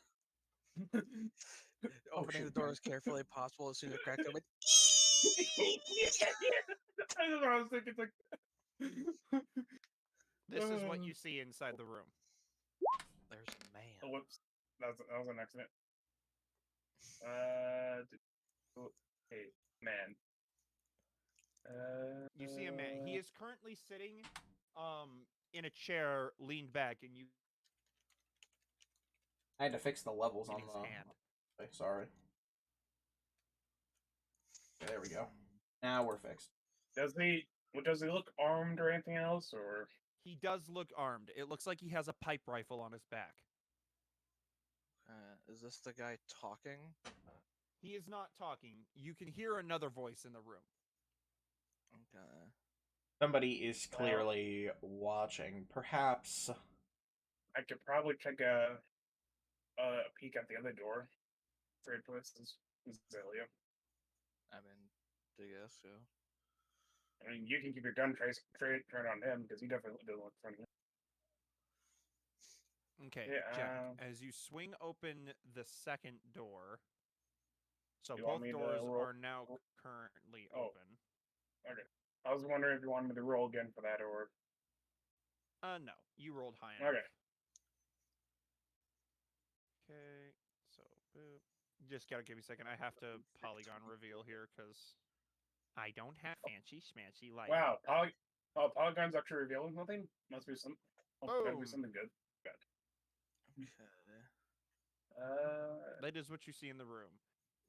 Opening the door as carefully as possible as soon as it cracks open. That's what I was thinking. It's like... This is what you see inside the room. There's a man. Oh, whoops. That was an accident. Hey, man. You see a man. He is currently sitting in a chair, leaned back, and you I had to fix the levels in on his the. hand. Okay, sorry. Okay, there we go. Now we're fixed. Does he look armed or anything else, or? He does look armed. It looks like he has a pipe rifle on his back. Is this the guy talking? He is not talking. You can hear another voice in the room. Okay. Somebody is clearly watching. Perhaps. I could probably take a peek at the other door. Third place is Azalea. I mean, I guess so. I mean, you can keep your gun trained on him because he definitely doesn't look friendly. Okay, Yeah, Jack, as you swing open the second door, so You want both me to doors roll- are now currently Oh. open. Okay. I was wondering if you wanted me to roll again for that, or No, you rolled high enough. okay. Okay, so boop. Just gotta give me a second. I have to polygon reveal here because I don't have fancy schmancy lighting. Wow, Polygon's actually revealing something. Must be some. Must be Boom. something good. Okay. That is what you see in the room.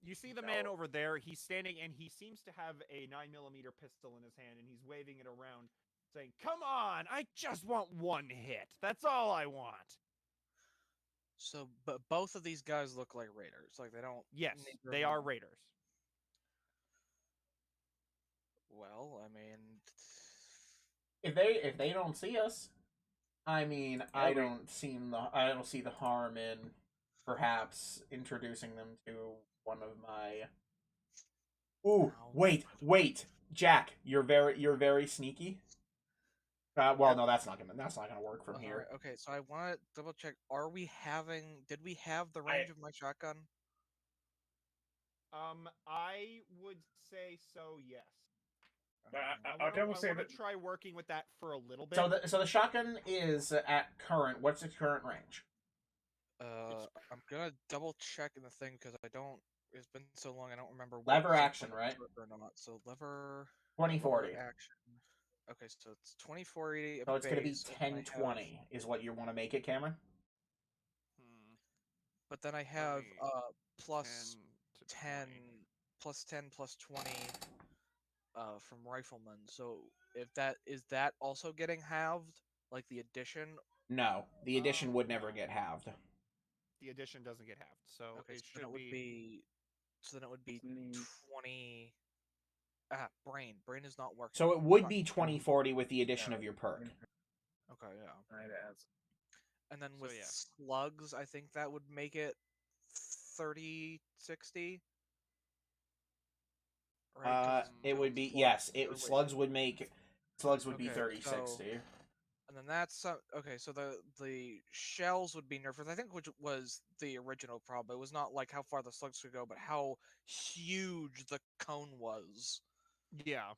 You see the man No. over there. He's standing and he seems to have a 9mm pistol in his hand and he's waving it around, saying, "Come on! I just want one hit. That's all I want." So, but both of these guys look like raiders. Like they don't. Yes, neither they of are them- raiders. Well, I mean, If they don't see us, I mean, I we- don't see the harm in perhaps introducing them to one of my. Ooh, No. wait, Jack, you're very sneaky. Well, no, that's not gonna work from here. alright, okay. So I want to double check. Did we have the range of my shotgun? I would say so. Yes. But I I'll wanna- definitely I say wanna that. try working with that for a little bit. So the shotgun is at current. What's its current range? I'm gonna double check in the thing because I don't. It's been so long, I don't remember what Lever it's action, on right? perk or not. So lever 2040. action. Okay, so it's 2040 a So it's going to be base, and then I have, 1020 is what you want to make it, Cameron? Hmm. but then I Let have me plus 10 to 10, 20. plus 10, plus 20 from rifleman. So if that is that also getting halved, like the addition. No, the addition would never No. get halved. The addition doesn't get halved, so Okay, it so then it should would be. be. So then it would be Sneak. 20. Brain is not working. So it would Fuck. be 2040 with the addition Yeah. of your perk. Okay, yeah. I'd ask. And then So, with yeah. slugs, I think that would make it 3060. Right? Because It would be yes. It slugs would make slugs would be Okay, 3060. and then that's okay. So the shells would be nerfed, I think, which was the original problem. It was not like how far the slugs could go, but how huge the cone was. Yeah.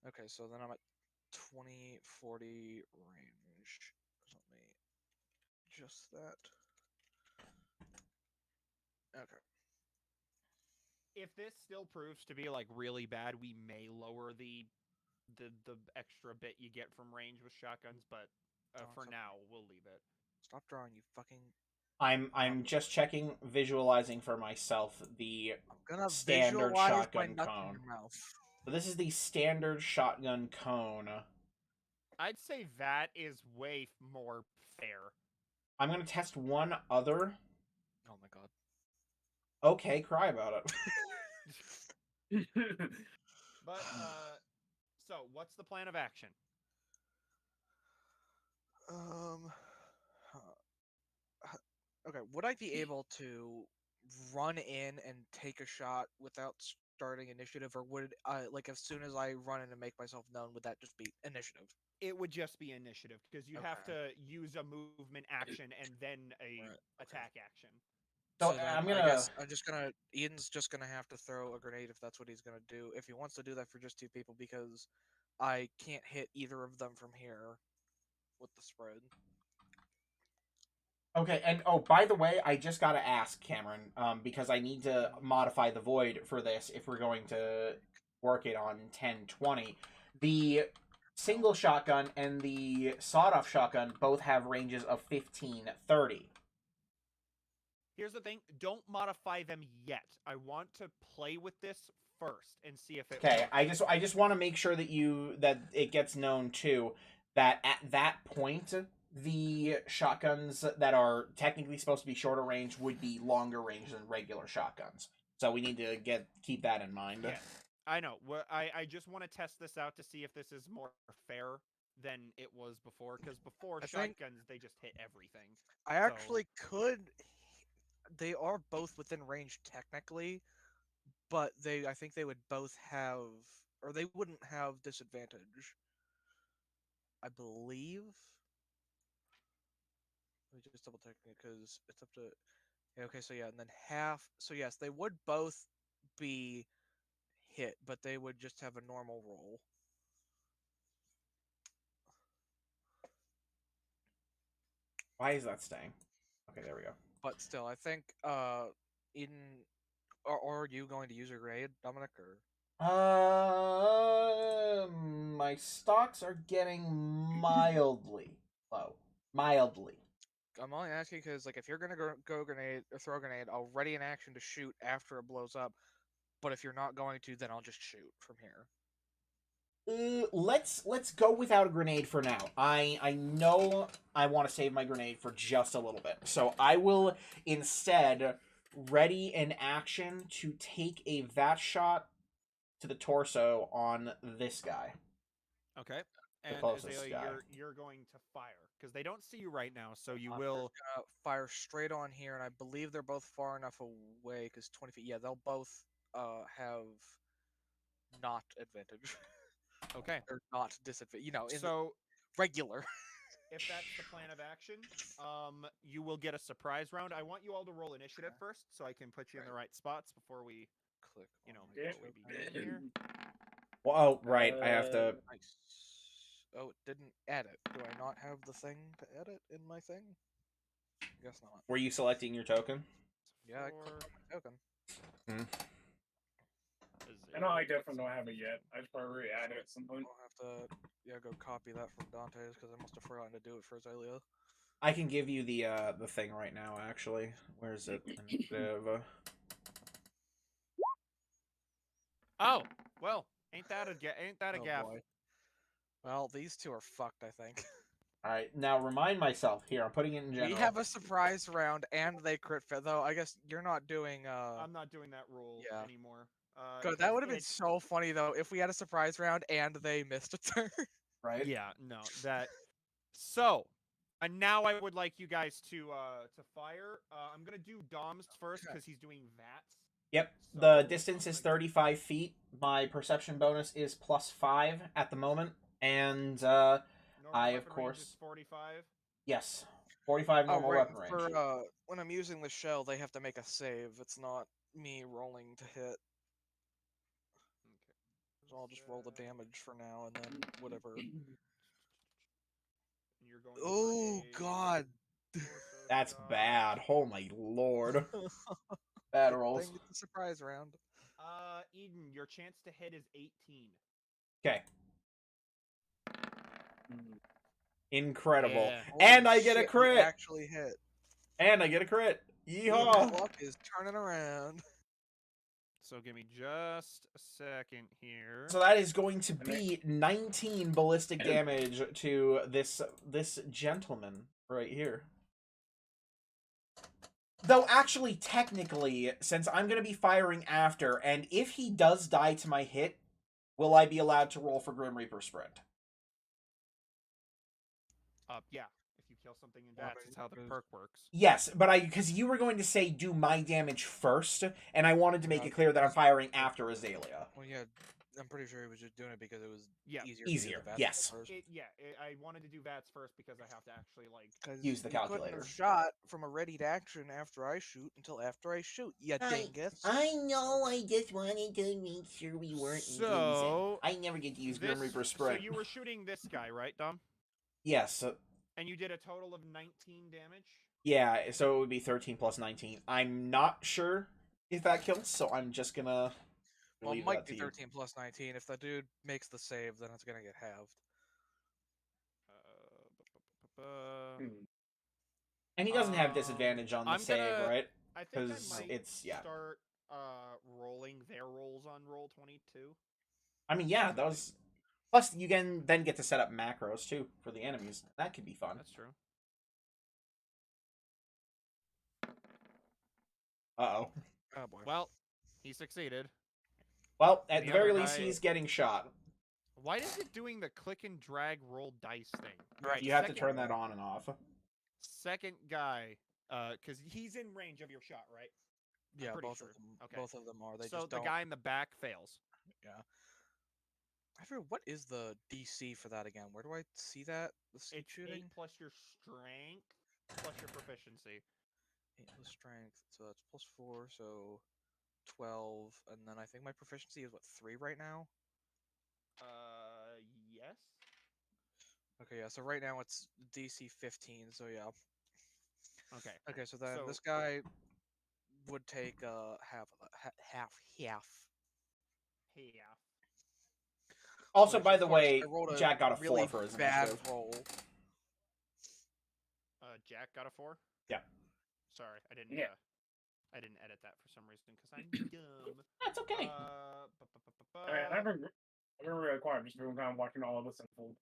Okay, so then I'm at 2040 range. Let me adjust that. Okay. If this still proves to be like really bad, we may lower the extra bit you get from range with shotguns, but for Stop. now we'll leave it. Stop drawing, you fucking. I'm just checking, visualizing for myself the I'm gonna standard visualize my shotgun nuts in cone. your mouth. So this is the standard shotgun cone. I'd say that is way more fair. I'm gonna test one other. Oh my god. Okay, cry about it. But so what's the plan of action? Okay, would I be able to run in and take a shot without starting initiative, or would I, like, as soon as I run in and make myself known, would that just be initiative? It would just be initiative because you'd have Okay. to use a movement action and then a Right, okay. attack action. So So then I'm I gonna. guess I'm just gonna. Ian's just gonna have to throw a grenade if that's what he's gonna do. If he wants to do that for just two people, because I can't hit either of them from here with the spread. Okay, and oh, by the way, I just gotta ask Cameron, because I need to modify the void for this if we're going to work it on 1020. The single shotgun and the sawed-off shotgun both have ranges of 15-30. Here's the thing, don't modify them yet. I want to play with this first and see if it Okay, works. I just want to make sure that it gets known too that at that point the shotguns that are technically supposed to be shorter range would be longer range than regular shotguns. So we need to keep that in mind. Yes, I know. I just want to test this out to see if this is more fair than it was before. Because before I think shotguns, they just hit everything. I actually could. They are both within range technically, but I think they would both have, or they wouldn't have disadvantage. I believe. Let me just double check it because it's up to. Yeah, okay, so yeah, and then half. So yes, they would both be hit, but they would just have a normal roll. Why is that staying? Okay, there we go. But still, I think in. Or are you going to use a grenade, Dominic, or? My stocks are getting mildly low. Mildly. I'm only asking because, like, if you're gonna go grenade or throw a grenade, I'll ready an action to shoot after it blows up. But if you're not going to, then I'll just shoot from here. Let's go without a grenade for now. I know I want to save my grenade for just a little bit, so I will instead ready an action to take a vat shot to the torso on this guy. Okay. The And closest Azalea, guy. you're going to fire because they don't see you right now, so you I'm will. just gonna fire straight on here, and I believe they're both far enough away because 20 feet. Yeah, they'll both have not advantage. Okay. Or not disadvantage. You know, in So regular. if that's the plan of action, you will get a surprise round. I want you all to roll initiative first, so I can put you in the right spots before we, Click. you know, on Yeah. before we begin here. Well, oh, right. I have to. Nice. Oh, it didn't edit. Do I not have the thing to edit in my thing? Guess not. Were you selecting your token? Yeah, I Four. clicked on my token. I know I definitely don't have it yet. I should probably re-add it at some point. I'll have to go copy that from Dante's because I must have forgotten to do it for Azalea. I can give you the thing right now. Actually, where is it? Initiative. Oh, well, ain't that a Oh gaff? boy. Well, these two are fucked, I think. All right, now remind myself here. I'm putting it in general. We have a surprise round and they crit fit though. I guess you're not doing I'm not doing that rule yeah. anymore. God, that because would have been it's- so funny though if we had a surprise round and they missed a turn. right. Yeah, no, that. So, and now I would like you guys to fire. I'm gonna do Dom's first Okay. because he's doing VATS. Yep. The So, distance I'm is gonna- 35 feet. My perception bonus is +5 at the moment, and Normal I, of weapon range course- is 45. yes, 45 Oh normal right, weapon range. for when I'm using the shell, they have to make a save. It's not me rolling to hit. Okay. So I'll just roll the damage for now and then whatever. And you're going. Oh for a god. torso That's shot. bad. Oh my lord. Bad Good rolls. thing it's a surprise round. Eden, your chance to hit is 18. Okay. Mm. Incredible. Yeah. And Holy I get a shit, we crit. actually hit. And I get a crit. Your Yeehaw. luck is turning around. So give me just a second here. So that is going to be 19 ballistic damage to this gentleman right here. Though actually, technically, since I'm going to be firing after, and if he does die to my hit, will I be allowed to roll for Grim Reaper Sprint? Yeah. If you kill something in Yeah, VATS, but it's how the it perk works. Yes, but because you were going to say do my damage first, and I wanted to make it clear that I'm firing after Azalea. Well, yeah, I'm pretty sure he was just doing it because it was Yeah. easier. To do Easier, the yes. first. I wanted to do VATS first because I have to actually like. 'Cause Use the you couldn't calculator. have shot from a readied action after I shoot until after I shoot. You dingus. I know, I just wanted to make sure we weren't So, losing. I never get to use Grim Reaper Sprint. So you were shooting this guy, right, Dom? Yes, And you did a total of 19 damage. yeah, so it would be 13 plus 19. I'm not sure if that kills, so I'm just gonna Well, it leave might that be to you. 13 plus 19. If the dude makes the save, then it's gonna get halved. Hmm. And he doesn't have disadvantage on the I'm save, gonna- right? I think I 'Cause might it's- yeah. start rolling their rolls on roll 22. I mean, yeah, that was... Plus, you can then get to set up macros, too, for the enemies. That could be fun. That's true. Uh-oh. Oh boy. Well, he succeeded. Well, at The the very other least, guy- he's getting shot. Why is it doing the click and drag roll dice thing? Right, You have to second- turn that on and off. Second guy, because he's in range of your shot, right? yeah, pretty both sure. of them. Okay. Both of them are. They So just the don't. guy in the back fails. I forget what is the DC for that again. Where do I see that? The skeet It's shooting. 8 plus your strength plus your proficiency. 8 plus strength, so that's plus 4, so 12, and then I think my proficiency is what 3 right now. Yes. Okay, yeah. So right now it's DC 15. So yeah. Okay. Okay, so then So- this guy would take half. Hey, yeah. Also, Which, by of the course, way, I rolled a Jack got a really 4 for his bad initiative. roll. Jack got a 4. Yeah. Sorry, I didn't. Yeah. I didn't edit that for some reason because I'm dumb. That's okay. I mean, I've been really quiet, just been kind of watching all of this unfold.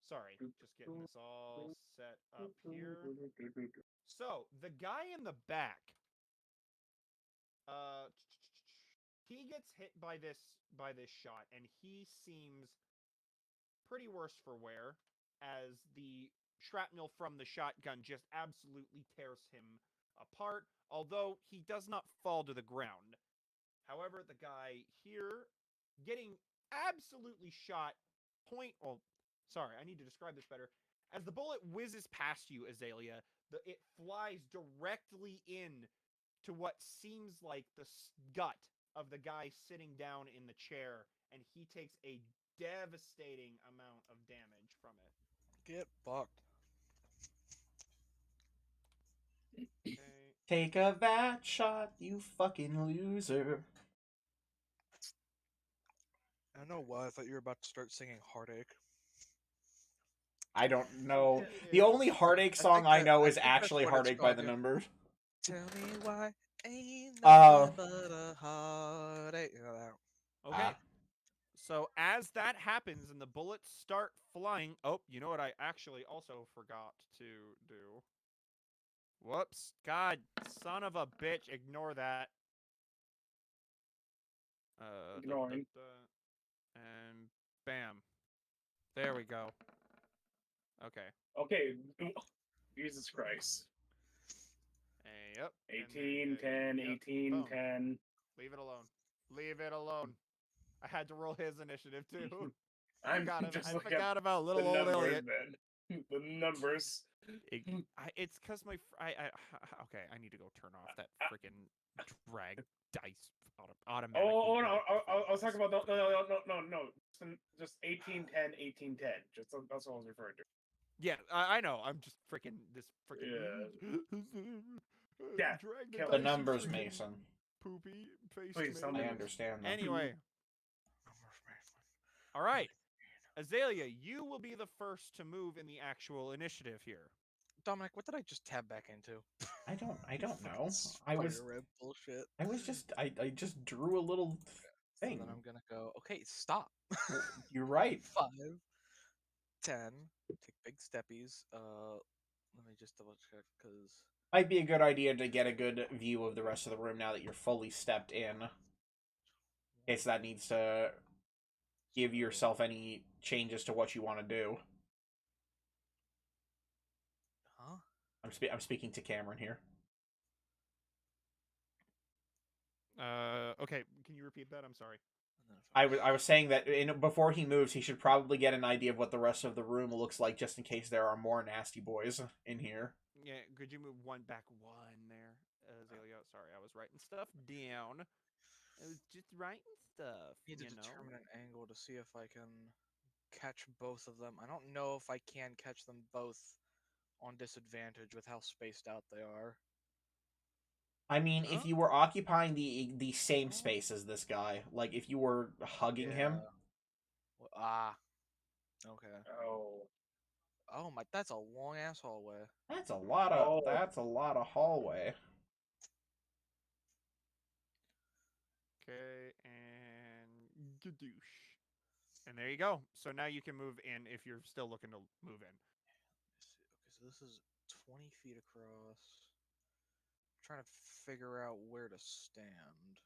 Sorry, just getting this all set up here. So the guy in the back, he gets hit by this shot, and he seems pretty worse for wear, as the shrapnel from the shotgun just absolutely tears him apart. Although he does not fall to the ground. However, the guy here getting absolutely shot sorry, I need to describe this better. As the bullet whizzes past you, Azalea, it flies directly in to what seems like the gut of the guy sitting down in the chair, and he takes a devastating amount of damage from it. Get fucked. Okay. Take a that shot, you fucking loser. I don't know why I thought you were about to start singing Heartache. I don't know. It The only is. Heartache I song think I that- know I is think that's actually what it's Heartache by called, the yeah. Numbers. Tell me why ain't Oh. nothing but a heartache. You know that. Okay. Ah. So as that happens and the bullets start flying, oh, you know what I actually also forgot to do? Whoops. God, son of a bitch, ignore that. Ignoring. And bam. There we go. Okay. Okay. Jesus Christ. Yep. and then, 18, 10, yep, 18, boom. 10. Leave it alone. Leave it alone. I had to roll his initiative too. I'm I just looking forgot about at little the old numbers, Elliot. man. The numbers. It's because okay. I need to go turn off that freaking drag dice automatically. Oh, no, drag I was things. talking about no. Just 18, 10, 18, 10. Just that's what I was referring to. Yeah, I know. I'm just freaking this freaking. Yeah, Drag the kill The it. dice, you numbers, freaking Mason. poopy face Please tell tomato. me. I understand them. Anyway, all right, Azalea, you will be the first to move in the actual initiative here. Dominic, what did I just tab back into? I don't know. Fucking I was Spider-Red bullshit. I just drew a little So thing. then I'm gonna go. Okay, stop. You're right. 5, 10. Take big steppies. Let me just double check because Might be a good idea to get a good view of the rest of the room now that you're fully stepped in. In case that needs to give yourself any changes to what you want to do. Huh? I'm speaking to Cameron here. Okay, can you repeat that? I'm sorry. And then if I was saying that before he moves, he should probably get an idea of what the rest of the room looks like, just in case there are more nasty boys in here. Yeah, could you move one back one there, Azalea? Sorry, I was writing stuff down. I was just writing stuff. need to you know. determine an angle to see if I can catch both of them. I don't know if I can catch them both on disadvantage with how spaced out they are. I mean, if Huh? you were occupying the same space as this guy, like if you were hugging him, Okay. Oh. Oh my, that's a long ass hallway. that's a Oh. lot of hallway. Okay, and gadoosh. And there you go. So now you can move in if you're still looking to move in. Okay, so this is 20 feet across. Trying to figure out where to stand.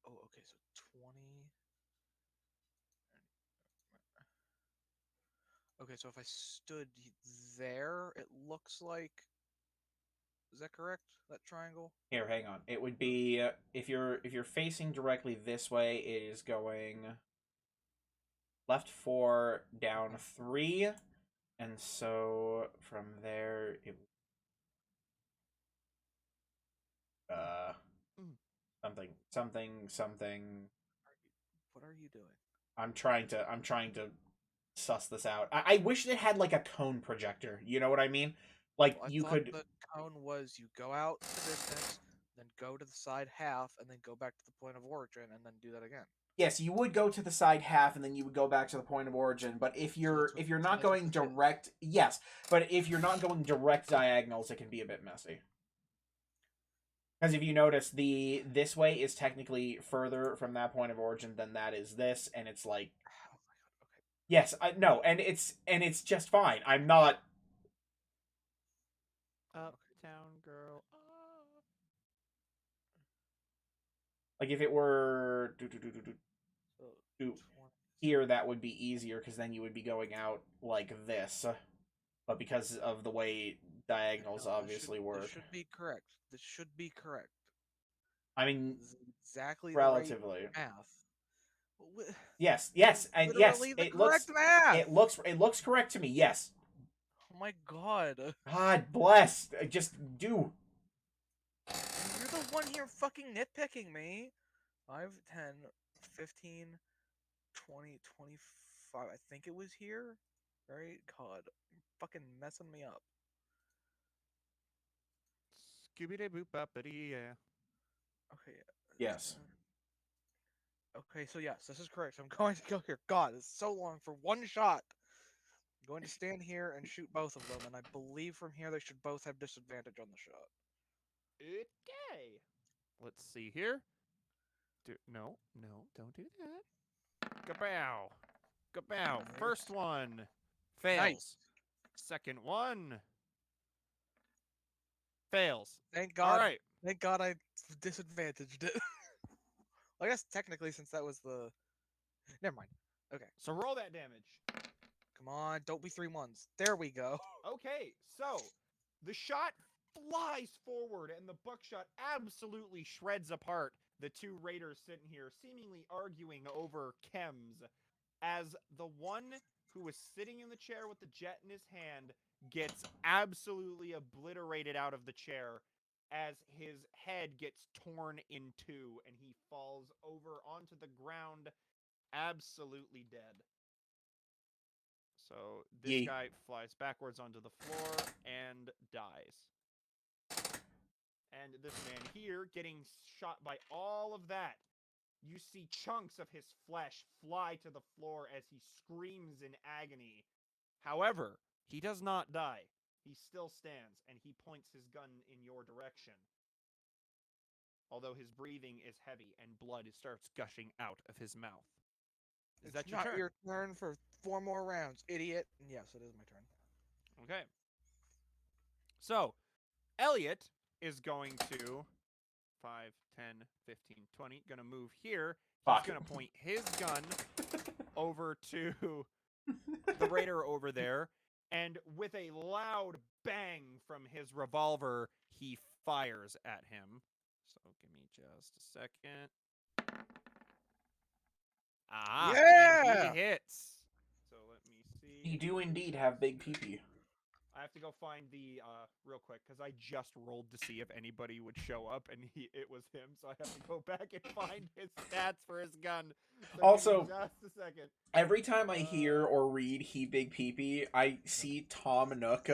Oh, okay, so 20. Okay, so if I stood there, it looks like. Is that correct? That triangle? Here, hang on. It would be if you're facing directly this way, it is going left 4, down 3, and so from there it Mm. something. What are you doing? I'm trying to suss this out. I wish it had like a cone projector. You know what I mean? Like Well, I you thought could. the cone was you go out the distance, then go to the side half, and then go back to the point of origin, and then do that again. Yes, you would go to the side half, and then you would go back to the point of origin. But if you're that's not what I going just did. direct, yes. But if you're not going direct diagonals, it can be a bit messy. Because if you notice, this way is technically further from that point of origin than that is this, and it's like, Oh my god. Okay. yes, I no, and it's just fine. I'm not. Uptown girl. Like if it were So do 20. here, that would be easier because then you would be going out like this. But because of the way diagonals No, obviously work, This should be correct. This should be correct. I mean, This is exactly relatively. the right math. Yes, and yes, Literally the it correct math. it looks correct to me. Yes. Oh my god. God bless. Just do. You're the one here fucking nitpicking me. 5, 10, 15, 20, 25. I think it was here. Right? God, you're fucking messing me up. Scooby Doo boop boppity yeah. Okay. Yes. Okay, so yes, this is correct. I'm going to go here. God, it's so long for one shot. I'm going to stand here and shoot both of them, and I believe from here they should both have disadvantage on the shot. Okay. Let's see here. No, don't do that. Kabow. Kabow. Nice. First one fails. Nice. Second one fails. Thank All God. right. Thank God I disadvantaged it. I guess technically, since that was the. Never mind. Okay. So roll that damage. Come on, don't be 3 ones. There we go. Okay, so the shot flies forward and the buckshot absolutely shreds apart the two raiders sitting here, seemingly arguing over chems, as the one who was sitting in the chair with the jet in his hand gets absolutely obliterated out of the chair as his head gets torn in two and he falls over onto the ground absolutely dead. So this Yeet. guy flies backwards onto the floor and dies. And this man here getting shot by all of that. You see chunks of his flesh fly to the floor as he screams in agony. However, he does not die. He still stands and he points his gun in your direction. Although his breathing is heavy and blood starts gushing out of his mouth. Is that It's your not turn? your turn for 4 more rounds, idiot. Yes, it is my turn. Okay. So, Elliot is going to 5, 10, 15, 20. Gonna move here. He's Fuck. gonna point his gun over to the raider over there, and with a loud bang from his revolver, he fires at him. So give me just a second. Ah, and Yeah! he hits. So let me see. You do indeed have big pee-pee. I have to go find the real quick because I just rolled to see if anybody would show up, and it was him. So I have to go back and find his stats for his gun. So give me Also, just a second. Every time I hear or read "he big pee-pee," I see Tom Nook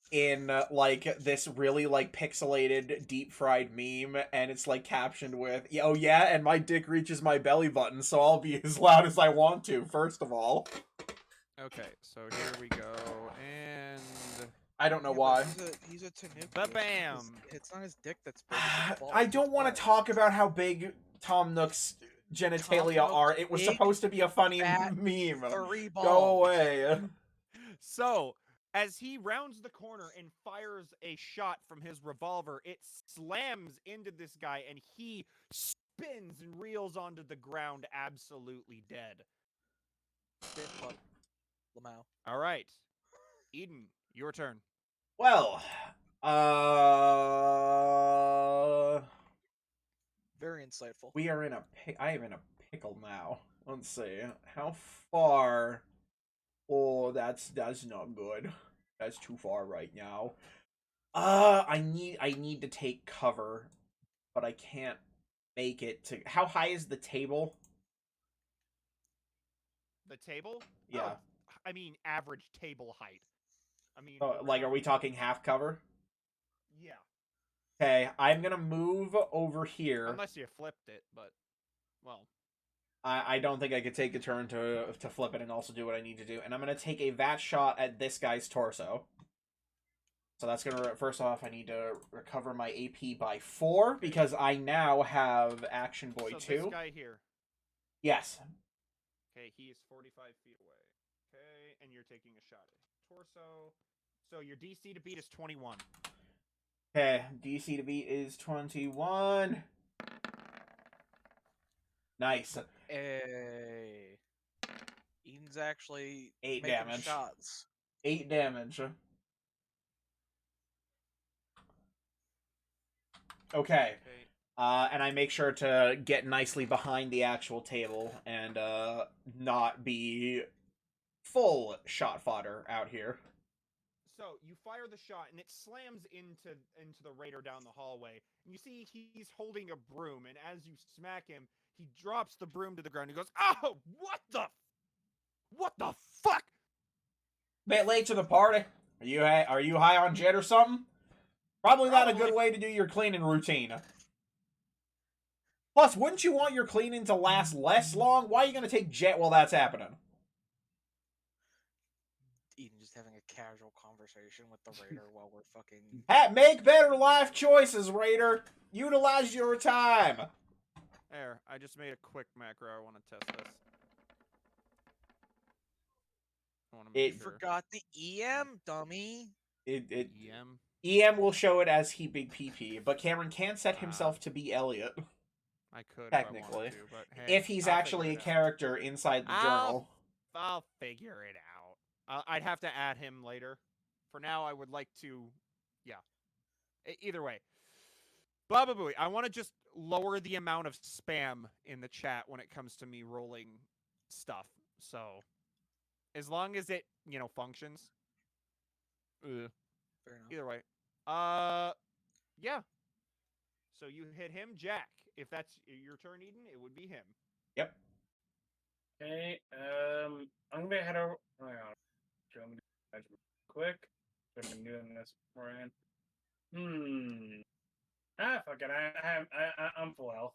in like this really like pixelated deep fried meme, and it's like captioned with "Oh yeah, and my dick reaches my belly button, so I'll be as loud as I want to." First of all, Okay, so here we go, and I don't know Yeah, why. but he's a Tanuki. Ba-bam! It's not his dick that's big. It's his balls. I don't want Balls. to talk about how big Tom Nook's genitalia Tom are. Nook's It was big, supposed to be a funny fat, meme. Furry balls. Go away. so as he rounds the corner and fires a shot from his revolver, it slams into this guy, and he spins and reels onto the ground, absolutely dead. Spit fuck. Lamau. All right, Eden, your turn. Well, Very insightful. we are in a I am in a pickle now. Let's see. How far? Oh, that's not good. That's too far right now. I need to take cover, but I can't make it to. How high is the table? The table? Yeah. Oh, I mean, average table height. I mean, Like, are we talking half cover? Yeah. Okay, I'm gonna move over here. Unless you flipped it, but well. I don't think I could take a turn to flip it and also do what I need to do. And I'm gonna take a vat shot at this guy's torso. So that's gonna first off, I need to recover my AP by 4 because I now have Action Boy So 2. this guy here. Yes. Okay, he is 45 feet away. Okay, and you're taking a shot at his torso. So your DC to beat is 21. Okay, DC to beat is 21. Nice. Hey. Eden's actually 8 making damage. shots. 8 damage. Okay. And I make sure to get nicely behind the actual table and not be full shot fodder out here. So you fire the shot, and it slams into the raider down the hallway. And you see he's holding a broom, and as you smack him, he drops the broom to the ground. He goes, "Oh, what the fuck?" Bit late to the party. Are you high on jet or something? Probably not a good Probably. way to do your cleaning routine. Plus, wouldn't you want your cleaning to last less long? Why are you gonna take jet while that's happening? Eden just having a casual conversation with the raider while we're fucking. Make better life choices, Raider. Utilize your time. There, I just made a quick macro. I want to test this. I want to make It- sure. Forgot the EM, dummy. EM. EM will show it as heaping PP, but Cameron can set himself to be Elliot I could technically, if I wanted to, but hey, if he's I'll actually a figure it out. character inside the journal. I'll figure it out. I'd have to add him later. For now, I would like to, yeah. Either way, Baba Booey, I want to just lower the amount of spam in the chat when it comes to me rolling stuff. So, as long as it, functions. Fair enough. Either way. Yeah. So you hit him, Jack. If that's your turn, Eden, it would be him. Yep. Okay, I'm gonna head over. Hang on. Show me the judgment quick. I've been doing this beforehand. Fuck it. I'm full health.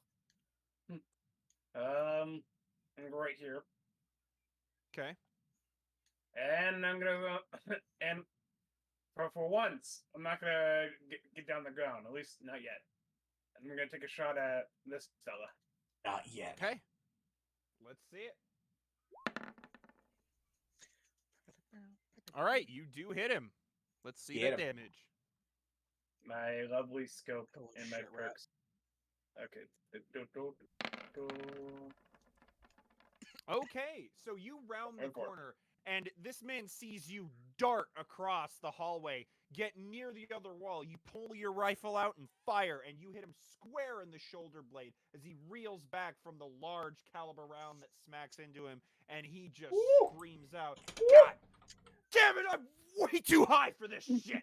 I'm gonna go right here, Okay. and I'm gonna go. And for once, I'm not gonna get down the ground. At least not yet. I'm gonna take a shot at this fella. Not yet. Okay. Let's see it. All right, you do hit him. Let's see Hit the him. damage. My lovely scope Holy and my shit, rat. perks. Okay. Okay, so you round the Go for it. corner, and this man sees you dart across the hallway, get near the other wall. You pull your rifle out and fire, and you hit him square in the shoulder blade as he reels back from the large caliber round that smacks into him, and he just Woo! screams out, "God damn it, I'm way too high for this shit!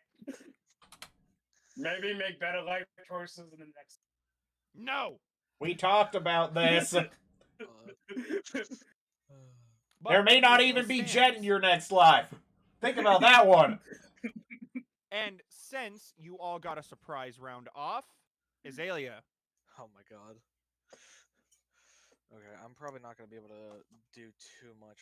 Maybe make better life choices in the next. No!" We talked about this. But There may not it even still be jet stands. in your next life. Think about that one. And since you all got a surprise round off, Azalea. Oh my god. Okay, I'm probably not gonna be able to do too much.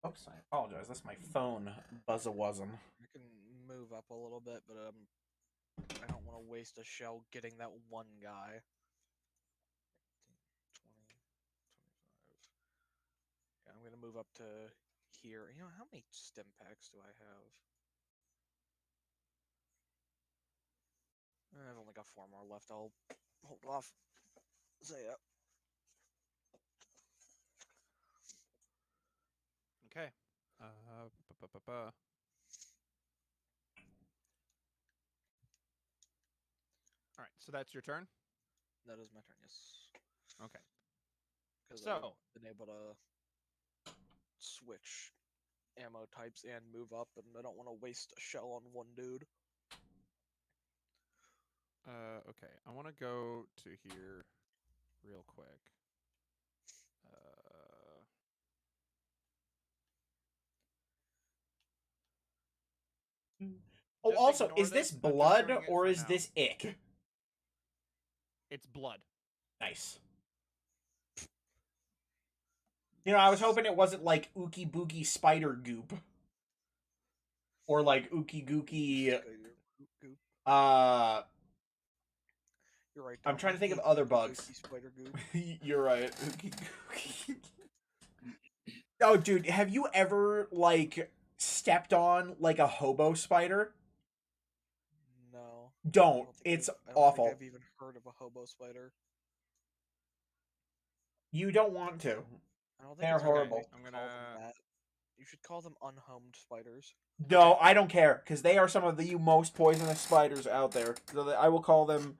Oops, I apologize. That's my phone buzz-a-wuzzin'. I can move up a little bit, but I don't want to waste a shell getting that one guy. 20, 25. Yeah, I'm gonna move up to here. You know, how many stim packs do I have? I've only got 4 more left. I'll hold off. So yeah. Okay. All right, so that's your turn. That is my turn, yes. Okay. Because So- I've been able to switch ammo types and move up, and I don't want to waste a shell on one dude. Okay. I want to go to here real quick. Oh, Just also, ignore is this this. I'm just blood doing it or for is now. this ick? It's blood. Nice. You know, I was hoping it wasn't like ookie bookie spider goop. Or like ookie gookie, Goop. You're right. I'm Dom, trying I to think of hate other ookie bugs. gookie Spider goop. You're right. Ookie gookie. Oh, dude, have you ever, like, stepped on, like, a hobo spider? No. Don't. think It's I don't awful. think I've even heard of a hobo spider. You don't want to. I don't think They're it's horrible. okay to I'm call gonna- them that. You should call them unhomed spiders. No, I don't care, because they are some of the most poisonous spiders out there. So that I will call them,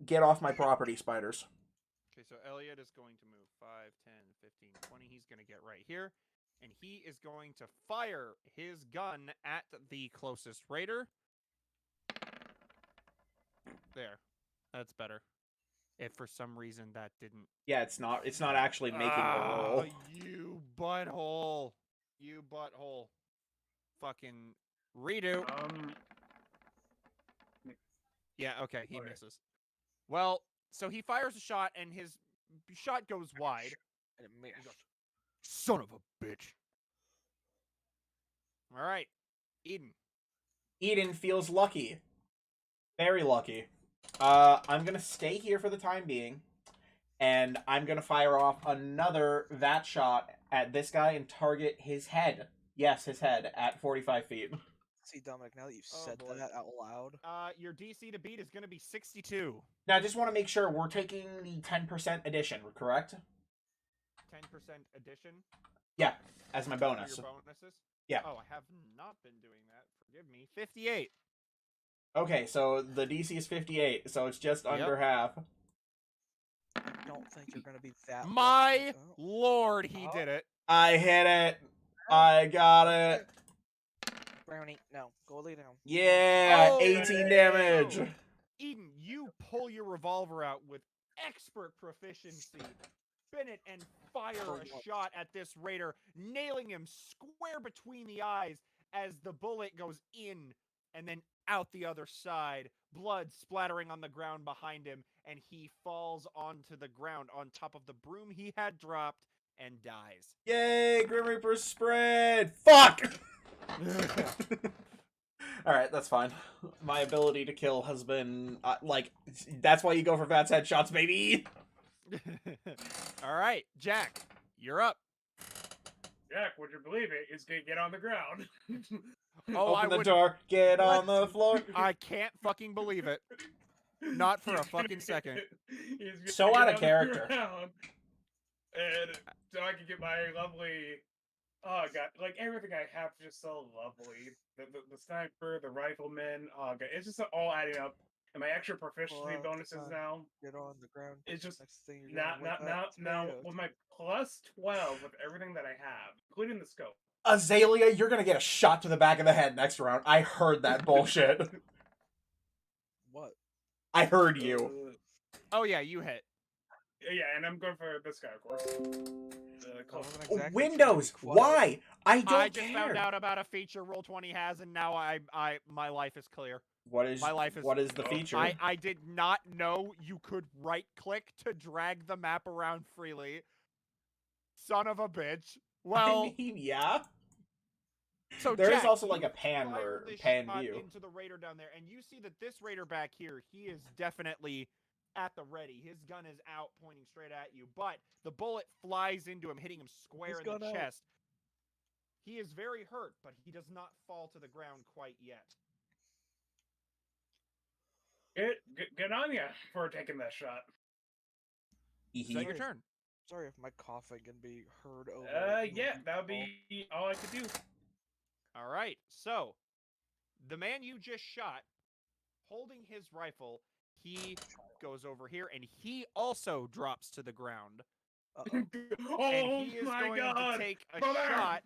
get off my property spiders. Okay, so Elliot is going to move 5, 10, 15, 20. He's going to get right here. And he is going to fire his gun at the closest raider. There. That's better. If for some reason that didn't. Yeah, it's not actually making the roll. You butthole. You butthole. Fucking redo. Yeah, okay, he Okay. misses. Well, so he fires a shot, and his shot goes wide. And it made, he goes, Son of a bitch. All right, Eden. Eden feels lucky. Very lucky. I'm gonna stay here for the time being, and I'm gonna fire off another VAT shot at this guy and target his head. Yes, his head at 45 feet. see, Dominic, now that you've Oh, said boy. that out loud, Your DC to beat is going to be 62. Now, I just want to make sure we're taking the 10% addition, correct? 10% addition Yeah, as my for bonus. your bonuses. Yeah. Oh, I have not been doing that. Forgive me. 58. Okay, so the DC is 58, so it's just Yep. under half. I don't think you're going to be that My lucky. Oh, lord, he Oh. did it. I hit it. I got it. Brownie, no, go lay down. Yeah, Oh, 18 damage. oh. Eden, you pull your revolver out with expert proficiency. Spin it and fire For a what? shot at this raider, nailing him square between the eyes as the bullet goes in and then out the other side, blood splattering on the ground behind him, and he falls onto the ground on top of the broom he had dropped and dies. Yay, Grim Reaper spread. Fuck! Alright, that's fine. My ability to kill has been, that's why you go for VATS headshots, baby! All right, Jack, you're up. Jack, would you believe it? He's gonna get on the ground. Oh, I Open the would. door, get on the floor. I can't fucking believe it. Not for a fucking second. He's gonna So get out of on the character. ground, and so I can get my lovely. Oh god, like everything I have is just so lovely. The sniper, the rifleman. Oh god, it's just all adding up. And my extra proficiency Well, bonuses fine. now. Get on the ground. It's just Next thing you're now, gonna now, wake now, up, now with my plus 12 with everything that I have, including the scope. Azalea, you're gonna get a shot to the back of the head next round. I heard that bullshit. What? I heard you. Oh yeah, you hit. Yeah, and I'm going for this guy, of course. I wasn't exactly trying to be Windows, quiet. why? I don't I just care. found out about a feature Roll20 has, and now my life is clear. What is My life is- what is the Oh, feature? I did not know you could right click to drag the map around freely. Son of a bitch. Well, I mean, yeah. so There is Jack, also like you a pan fire or this pan shot view. into the raider down there, and you see that this raider back here, he is definitely at the ready. His gun is out, pointing straight at you, but the bullet flies into him, hitting him square His in the gun out. chest. He is very hurt, but he does not fall to the ground quite yet. Good on ya for taking that shot. Is that your turn? Sorry if my coughing can be heard over. Yeah, that would be all I could do. All right, so the man you just shot, holding his rifle, he goes over here, and he also drops to the ground. Uh-oh. Oh And he is my going god! to take a brother! shot.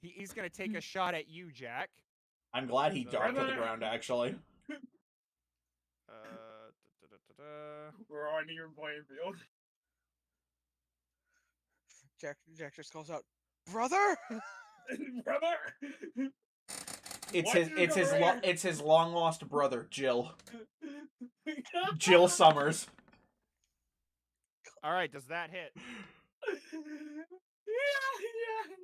He's going to take a shot at you, Jack. I'm glad he dropped to the Brother. ground, actually. We're on your playing field. Jack just calls out, "Brother!" Brother! It's What his you it's his doing? it's his long lost brother, Jill. Jill Summers. All right, does that hit? Yeah,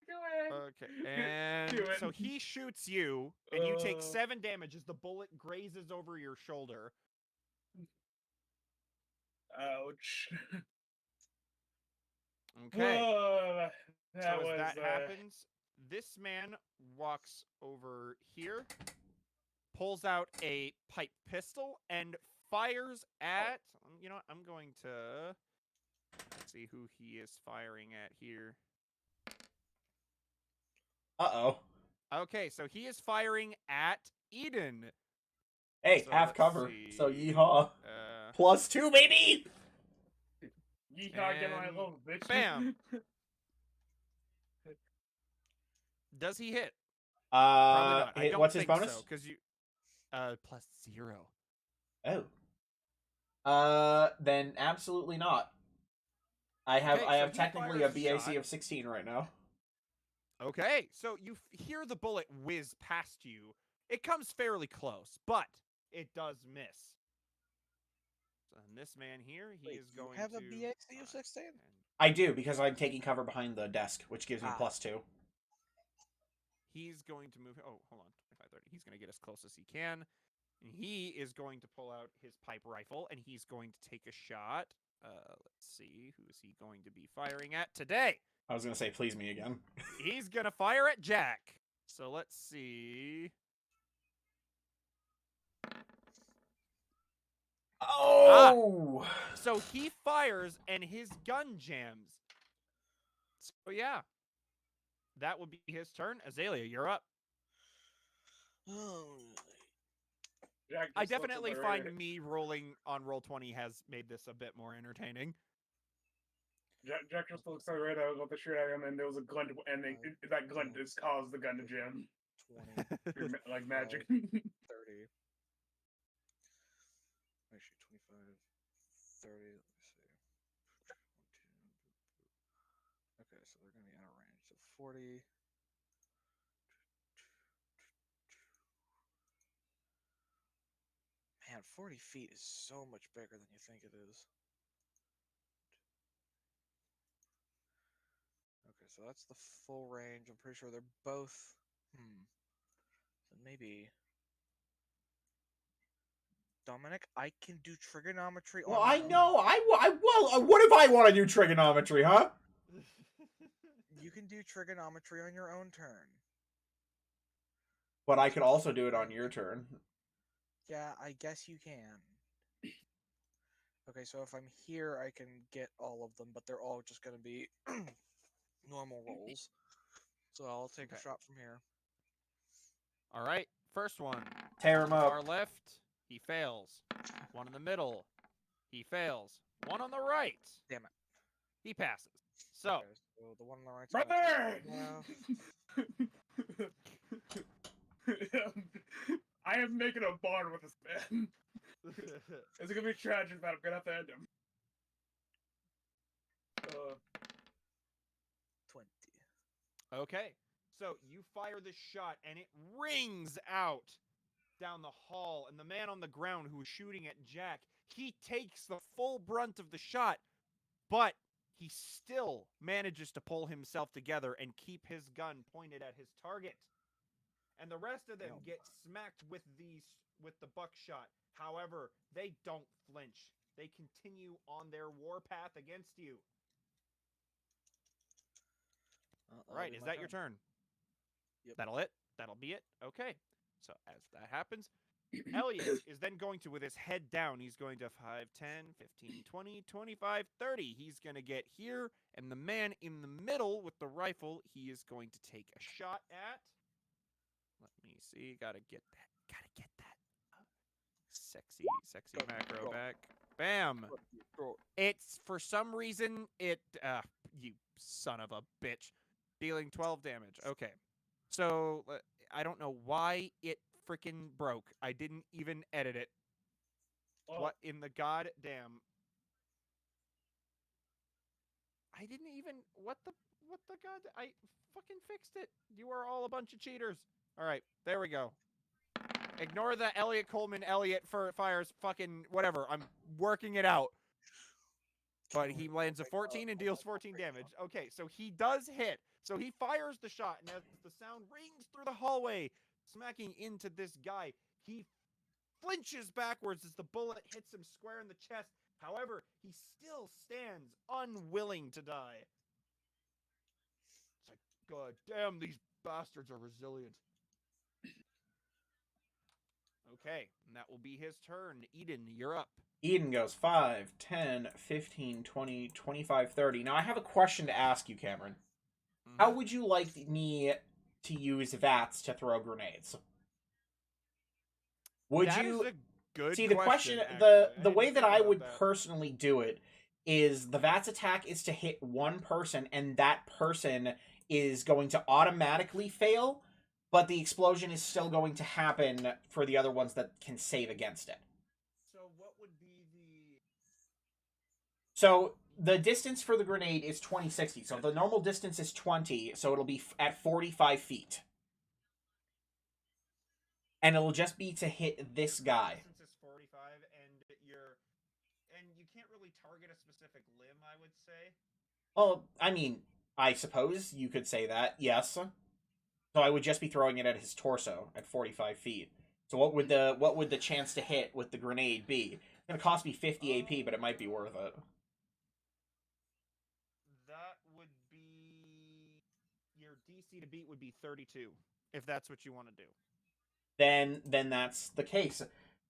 go ahead. Okay, and Do it. so he shoots you, and you take Uh. 7 damage as the bullet grazes over your shoulder. Ouch. Okay, Whoa, that so was, as that happens, this man walks over here, pulls out a pipe pistol, and fires at. You know what? I'm going to see who he is firing at here. Uh-oh. Okay, so he is firing at Eden. Hey, So half let's cover. see. So yeehaw. +2, baby! Yeehaw, get my And little bitch. bam. Does he hit? Probably not. I don't what's his think bonus? so, because you +0. Oh. Then absolutely not. I Okay, have so he technically a fires a BAC shot. of 16 right now. Okay, so you hear the bullet whiz past you. It comes fairly close, but it does miss. So, and this man here, he Wait, is you going have to a BAC of 16? I do, because I'm taking cover behind the desk, which gives me Ah. +2. He's going to move. Oh, hold on, 25, 30. He's going to get as close as he can. And he is going to pull out his pipe rifle, and he's going to take a shot. Let's see, who is he going to be firing at today? I was gonna say, please me again. He's going to fire at Jack. So let's see. Oh! So he fires, and his gun jams. So yeah, that would be his turn. Azalea, you're up. Oh, Jack I just looks at definitely the find radar. me rolling on Roll20 has made this a bit more entertaining. Jack just looks at the radar, got the shit at him, and there was a glint, and that glint just caused the gun to jam. 20, Like magic. 30. Actually, 25, 30. Let me see. Okay, so they're going to be out of range. So 40. Man, 40 feet is so much bigger than you think it is. Okay, so that's the full range. I'm pretty sure they're both. So maybe. Dominic, I can do trigonometry Well, on my I own. know. What if I want to do trigonometry, huh? You can do trigonometry on your own turn. But I could also do it on your turn. Yeah, I guess you can. Okay, so if I'm here, I can get all of them, but they're all just going to be normal rolls. So I'll take a Okay. shot from here. All right, first one. Tear him Far up. left, he fails. One in the middle, he fails. One on the right, Damn it. he passes. So, Okay, so the one on the right's gonna Brother! I am making a bond with this man. It's gonna be tragic, but I'm gonna have to end him. 20. okay. So you fire the shot, and it rings out down the hall. And the man on the ground who was shooting at Jack, he takes the full brunt of the shot, but he still manages to pull himself together and keep his gun pointed at his target. And the rest of them get smacked with the buckshot. However, they don't flinch. They continue on their warpath against you. All right, is that your turn? Yep. That'll be it. Okay. So as that happens, Elliot is then going to, with his head down, he's going to 5, 10, 15, 20, 25, 30. He's going to get here, and the man in the middle with the rifle, he is going to take a shot at. Let me see. Gotta get that. Sexy Go, macro go. back. Bam. It's, for some reason, you son of a bitch. Dealing 12 damage. Okay. So, I don't know why it freaking broke. I didn't even edit it. Oh, What in the goddamn? I didn't even, what the god? I fucking fixed it. You are all a bunch of cheaters. All right, there we go. Ignore the Elliot Coleman fires fucking whatever. I'm working it out. But he lands a 14 and deals 14 damage. Okay, so he does hit. So he fires the shot, and as the sound rings through the hallway, smacking into this guy, he flinches backwards as the bullet hits him square in the chest. However, he still stands unwilling to die. It's like, God damn, these bastards are resilient. Okay, and that will be his turn. Eden, you're up. Eden goes 5, 10, 15, 20, 25, 30. Now, I have a question to ask you, Cameron. How would you like me to use VATS to throw grenades? Would That you... is a good See, the question, actually. the way didn't that think I about would that. personally do it is the VATS attack is to hit one person, and that person is going to automatically fail, but the explosion is still going to happen for the other ones that can save against it. So what would be the So the distance for the grenade is 2060. So the normal distance is 20, so it'll be at 45 feet. And it'll just be to hit this guy. Distance is 45, and you can't really target a specific limb, I would say. Well, I mean, I suppose you could say that, yes. So I would just be throwing it at his torso at 45 feet. So what would the chance to hit with the grenade be? It's gonna cost me 50 AP, but it might be worth it. That would be your DC to beat would be 32, if that's what you want to do. Then that's the case.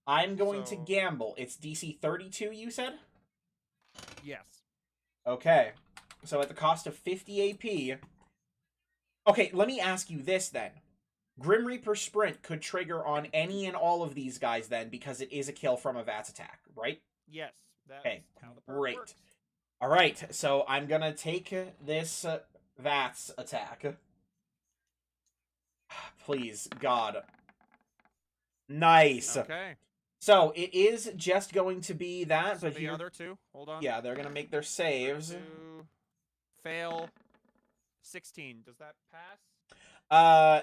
I'm going to So- gamble. It's DC 32, you said? Yes. Okay. So at the cost of 50 AP... Okay, let me ask you this then. Grim Reaper Sprint could trigger on any and all of these guys then, because it is a kill from a VATS attack, right? Yes. That's Okay, how the perk great. works. Alright, so I'm gonna take this VATS attack. Please, God. Nice. Okay. So it is just going to be that, So but the here... other two, hold on. Yeah, they're gonna make their saves. 2, fail. 16. Does that pass?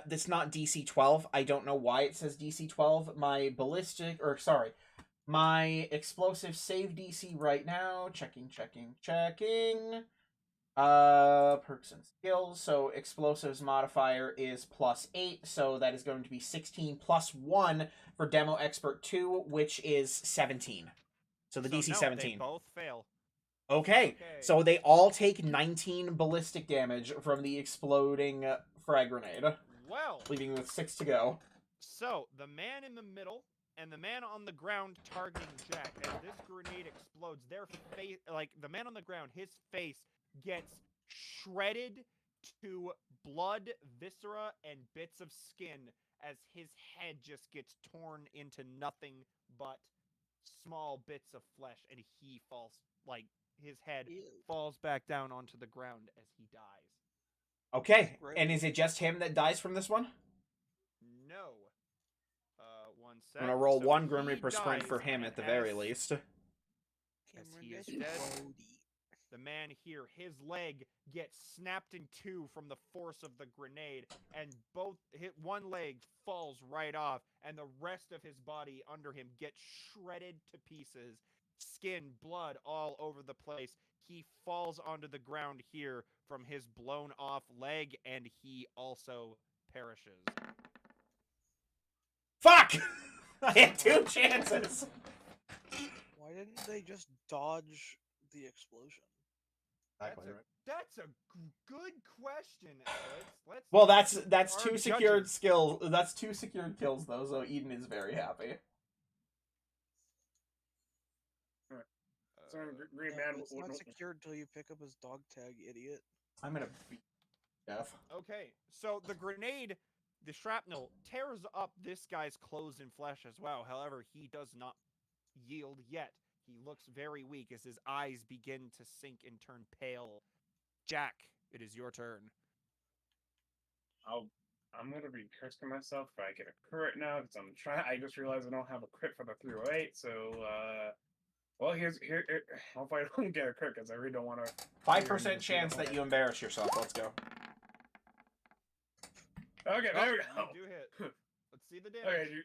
That's not DC 12. I don't know why it says DC 12. My my explosive save DC right now. Checking. Perks and skills. So explosives modifier is +8, so that is going to be 16 plus 1 for Demo Expert 2, which is 17. So the DC no, 17. They both fail. Okay, so they all take 19 ballistic damage from the exploding frag grenade, Well, leaving with 6 to go. so the man in the middle and the man on the ground targeting Jack, as this grenade explodes, their face, like the man on the ground, his face gets shredded to blood, viscera, and bits of skin as his head just gets torn into nothing but small bits of flesh, and he falls, like, his head Ew. falls back down onto the ground as he dies. Okay, Great. and is it just him that dies from this one? No. One sec. I'm gonna roll So one Grim he Reaper Sprint dies, for him and at the very as least. As Cameron he is gets dead. Brody. the man here, his leg gets snapped in two from the force of the grenade, and one leg falls right off, and the rest of his body under him gets shredded to pieces. Skin, blood all over the place. He falls onto the ground here from his blown off leg, and he also perishes. Fuck! I had 2 chances! Why didn't they just dodge the explosion? That's a good question, Alex. Well, that's Our 2 judges. secured skills. That's 2 secured kills though, so Eden is very happy. So Green Yeah, Man it's not secured till you pick up his dog tag, idiot. I'm gonna beat death. Okay, so the grenade, the shrapnel, tears up this guy's clothes and flesh as well. However, he does not yield yet. He looks very weak as his eyes begin to sink and turn pale. Jack, it is your turn. I'm gonna be cursing myself if I get a crit now because I'm trying. I just realized I don't have a crit for the 308. So, well, here. Hopefully, I don't get a crit because I really don't want to. 5% chance that you embarrass yourself. Let's go. Okay, there we go. You do hit. Let's see the damage.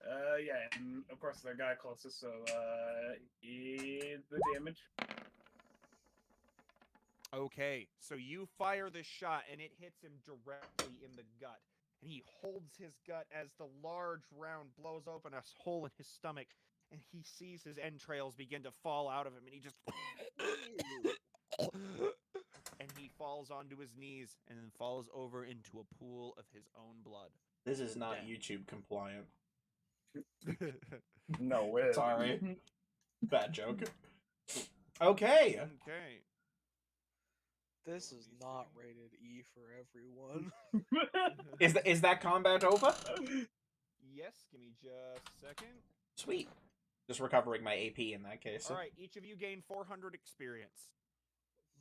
Okay, yeah, and of course the guy closest. So, is the damage. Okay, so you fire this shot and it hits him directly in the gut. And he holds his gut as the large round blows open a hole in his stomach, and he sees his entrails begin to fall out of him, and he just and he falls onto his knees and then falls over into a pool of his own blood. This is not Yeah. YouTube compliant. No way. Sorry. Bad joke. Okay. Okay. This is not rated E for everyone. Is that combat over? Yes, give me just a second. Sweet. Just recovering my AP in that case. All right, each of you gain 400 experience.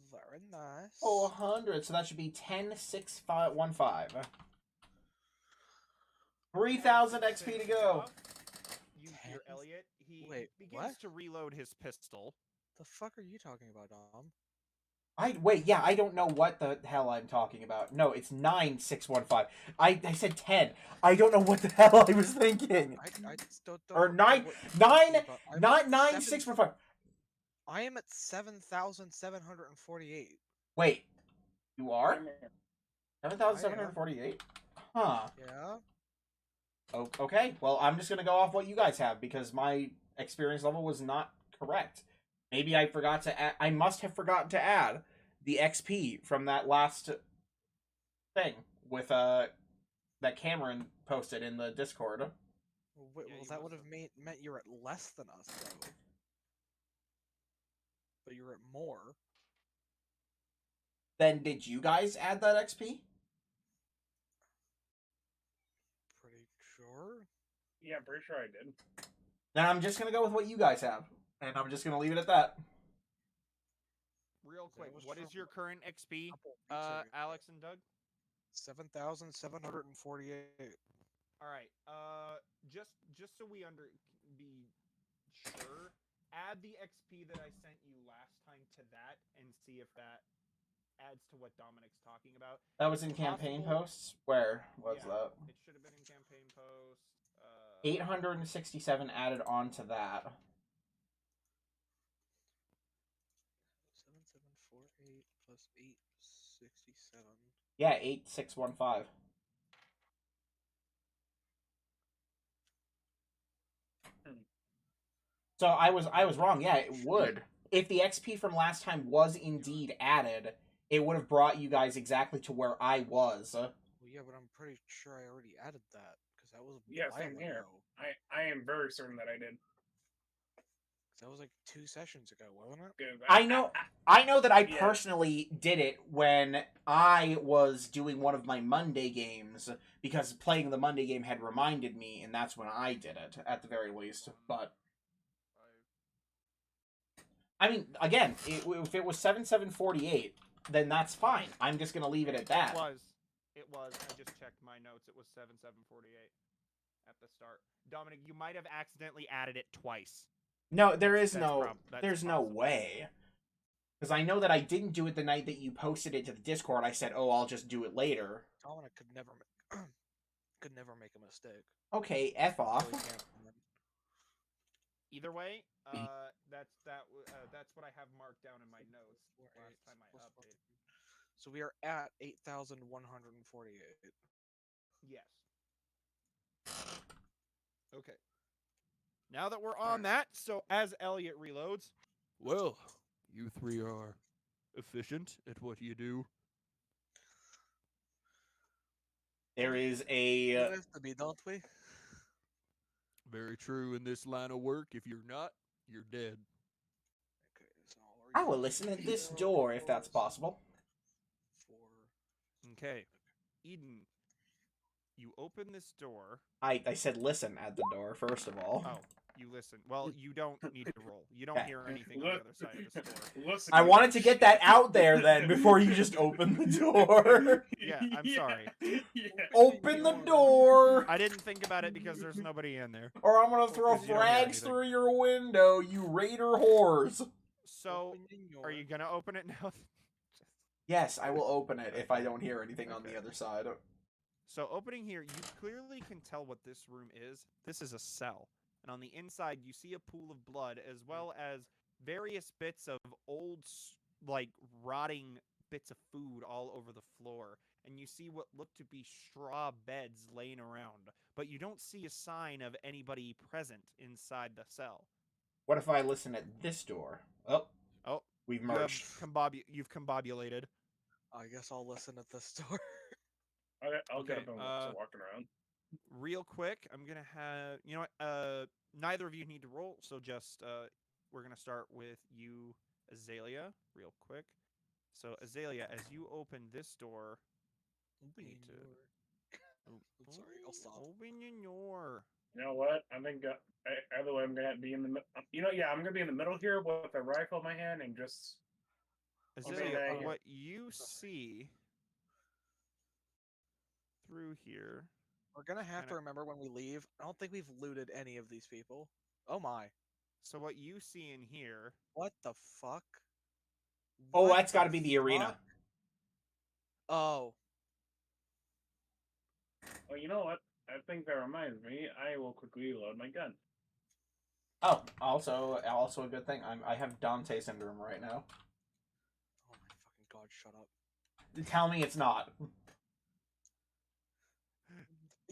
Very nice. 400, so that should be 10, 6, 5, 1, 5. 3,000 XP to go. You hear Elliot. He Wait, begins what? to reload his pistol. The fuck are you talking about, Dom? I don't know what the hell I'm talking about. No, it's 9615. I said 10. I don't know what the hell I was thinking. I just don't Or know 9 what you're 9 talking about. I'm not at 9615. I am at 7,748. Wait. You are? I'm here. 7748? Huh. Yeah. Okay. Well, I'm just going to go off what you guys have because my experience level was not correct. Maybe I forgot to add, I must have forgotten to add the XP from that last thing with that Cameron posted in the Discord. Well, Yeah, well you that would must have meant you're at less than us, though. But you're at more. Then did you guys add that XP? Pretty sure. Yeah, I'm pretty sure I did. Then I'm just going to go with what you guys have. And I'm just going to leave it at that. Real That quick, was what is from your current XP, couple weeks ago. Alex and Doug? 7,748. All right. Just so we be sure, add the XP that I sent you last time to that and see if that adds to what Dominic's talking about. That was in campaign Possible- posts? Where was Yeah. that? It should have been in campaign post. 867 added on to that. 7,748 plus 867. Yeah, 8615. So I was wrong. Yeah, it would. If the XP from last time was indeed added, it would have brought you guys exactly to where I was. Well, yeah, but I'm pretty sure I already added that because that was a Yeah, while same here. ago. I am very certain that I did. 'Cause that was like 2 sessions ago, wasn't it? 'Cause I know that I Yeah. personally did it when I was doing one of my Monday games because playing the Monday game had reminded me, and that's when I did it at the very least. But I mean, again, if it was 7748, then that's fine. I'm just gonna leave it at that. It was. I just checked my notes. It was 7748 at the start. Dominic, you might have accidentally added it twice. No, there is That's no, that's there's no possible. way. Because I know that I didn't do it the night that you posted it to the Discord. I said, "Oh, I'll just do it later." Dominic could never could never make a mistake. Okay, f off. Really can't remember. Either way, that's what I have marked down in my notes last time I updated. So we are at 8,148. Yes. Okay. Now that we're on that, so as Elliot reloads, well, you three are efficient at what you do. There is We a. have to be, don't we? Very true in this line of work. If you're not, you're dead. Okay, so I will listen at this door if that's possible. 4. Okay. Eden, you open this door. I said listen at the door, first of all. Oh, you listen. Well, you don't need to roll. You don't Okay. hear anything on the other side of this door. Listen, I you wanted to get that out there then before you just open the door. Yeah, I'm sorry. Yeah. Open the door! I didn't think about it because there's nobody in there. Or I'm gonna throw Because you don't hear frags anything. through your window, you raider whores. So, are you gonna open it now? Yes, I will open it if I don't hear anything on the Okay. other side. So opening here, you clearly can tell what this room is. This is a cell. And on the inside, you see a pool of blood as well as various bits of old, like, rotting bits of food all over the floor. And you see what look to be straw beds laying around. But you don't see a sign of anybody present inside the cell. What if I listen at this door? Oh, we've you have merged. you've combobulated. I guess I'll listen at this door. Okay, I'll get Okay, up and start walking around. Real quick, I'm gonna have you know what? Neither of you need to roll, so just we're gonna start with you, Azalea, real quick. So Azalea, as you open this door, we need to. I'm sorry, I'll stop. Open your door. You know what? I think either way, I'm gonna be in the. Yeah, I'm gonna be in the middle here with a rifle in my hand and just. Azalea, Okay. what you see through here. We're gonna have Kinda- to remember when we leave. I don't think we've looted any of these people. Oh my. So what you see in here? What the fuck? Oh, What that's got to the be the arena. fuck? Oh, Well, you know what? I think that reminds me. I will quickly load my gun. Oh, also a good thing. I have Dante syndrome right now. oh my fucking god! Shut up. Tell me it's not.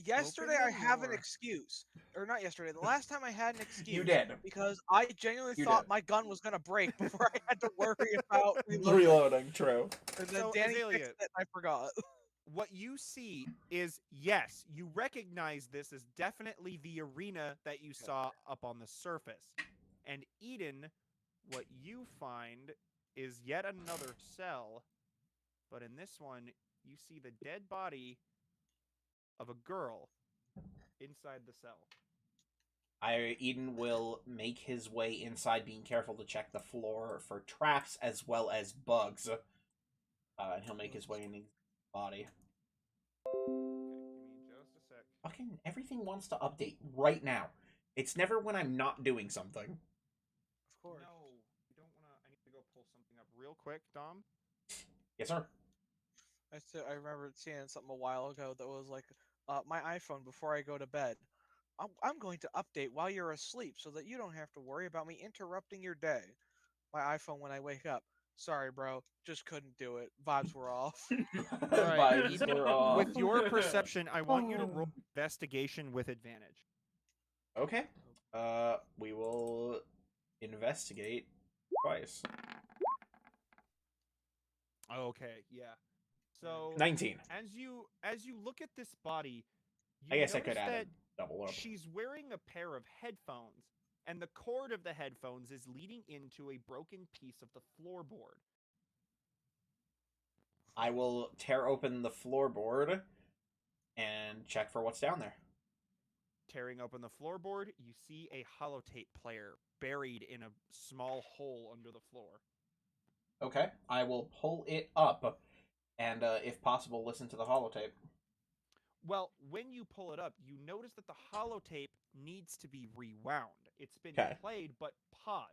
Yesterday Open I the have an door. excuse, or not yesterday. The last time I had an excuse. You did. Because I genuinely You thought did. my gun was gonna break before I had to worry about reloading. Reloading, true. And then So, Danny Azalea, fixed it, and I forgot. what you see is, yes, you recognize this as definitely the arena that you saw up on the surface. And Eden, what you find is yet another cell, but in this one, you see the dead body of a girl inside the cell. Eden will make his way inside, being careful to check the floor for traps as well as bugs. And he'll make his way in the body. Okay, give me just a sec. Fucking everything wants to update right now. It's never when I'm not doing something. Of course. No, you don't want to. I need to go pull something up real quick, Dom. Yes, sir. I remember seeing something a while ago that was like, my iPhone before I go to bed. I'm going to update while you're asleep so that you don't have to worry about me interrupting your day. My iPhone when I wake up. Sorry, bro. Just couldn't do it. Vibes were off. Alright, Vibes Eden, were off. with your perception, I want you to roll investigation with advantage. Okay. We will investigate twice. Okay, yeah. So 19. as you look at this body, you I guess I notice could add that a double up. she's wearing a pair of headphones, and the cord of the headphones is leading into a broken piece of the floorboard. I will tear open the floorboard and check for what's down there. Tearing open the floorboard, you see a holotape player buried in a small hole under the floor. Okay. I will pull it up and, if possible, listen to the holotape. Well, when you pull it up, you notice that the holotape needs to be rewound. It's been Okay. played but paused.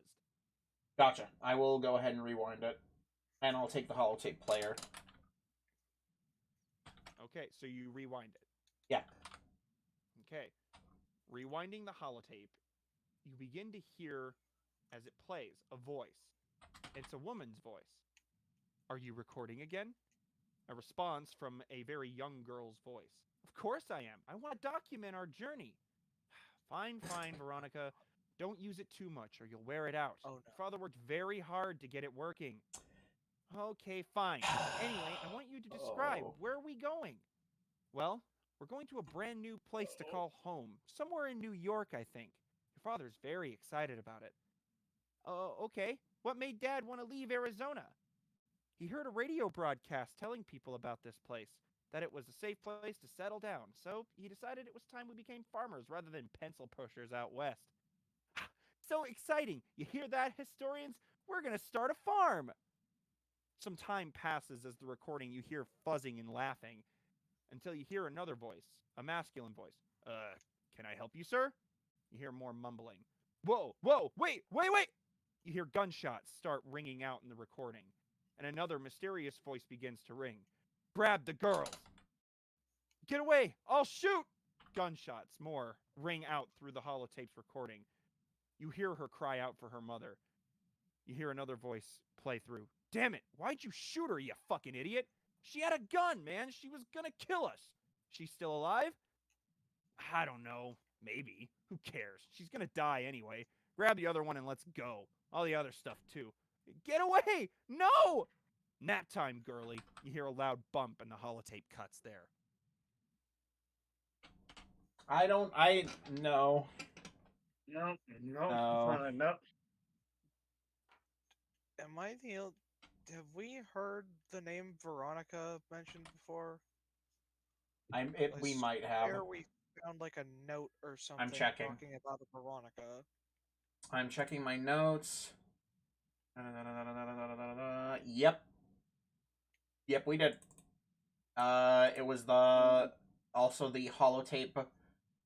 Gotcha. I will go ahead and rewind it. And I'll take the holotape player. Okay, so you rewind it. Yeah. Okay. Rewinding the holotape, you begin to hear, as it plays, a voice. It's a woman's voice. Are you recording again? A response from a very young girl's voice. Of course I am. I want to document our journey. Fine, Veronica. Don't use it too much or you'll wear it out. Oh, no. Your father worked very hard to get it working. Okay, fine. Anyway, I want you to describe, where are we going? Well, we're going to a brand new place to call home. Somewhere in New York, I think. Your father's very excited about it. Okay. What made Dad want to leave Arizona? He heard a radio broadcast telling people about this place, that it was a safe place to settle down, so he decided it was time we became farmers rather than pencil pushers out west. So exciting! You hear that, historians? We're gonna start a farm! Some time passes as the recording you hear fuzzing and laughing, until you hear another voice, a masculine voice. Can I help you, sir? You hear more mumbling. Whoa, wait! You hear gunshots start ringing out in the recording, and another mysterious voice begins to ring. Grab the girls! Get away! I'll shoot! Gunshots, more, ring out through the holotape's recording. You hear her cry out for her mother. You hear another voice play through. Damn it! Why'd you shoot her, you fucking idiot? She had a gun, man! She was gonna kill us! She's still alive? I don't know. Maybe. Who cares? She's gonna die anyway. Grab the other one and let's go. All the other stuff, too. Get away! No! Nap time, girly. You hear a loud bump and the holotape cuts there. No. No. No. No. Am I the have we heard the name Veronica mentioned before? We might have. Where we found like a note or something checking. talking about a Veronica. I'm checking my notes. Yep. Yep, we did. It was also the holotape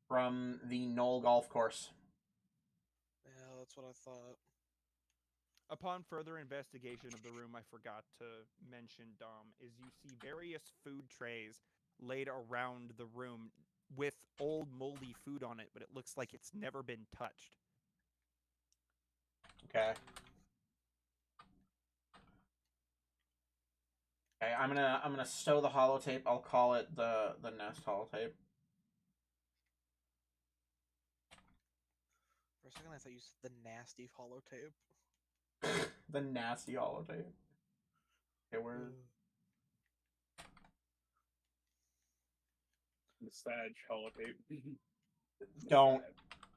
from the Knoll Golf Course. Yeah, that's what I thought. Upon further investigation of the room, I forgot to mention, Dom, is you see various food trays laid around the room with old moldy food on it, but it looks like it's never been touched. Okay. Okay, I'm gonna stow the holotape. I'll call it the Nest holotape. For a second, I thought you said the nasty holotape. The nasty holotape. Okay, where? The Sag holotape. Don't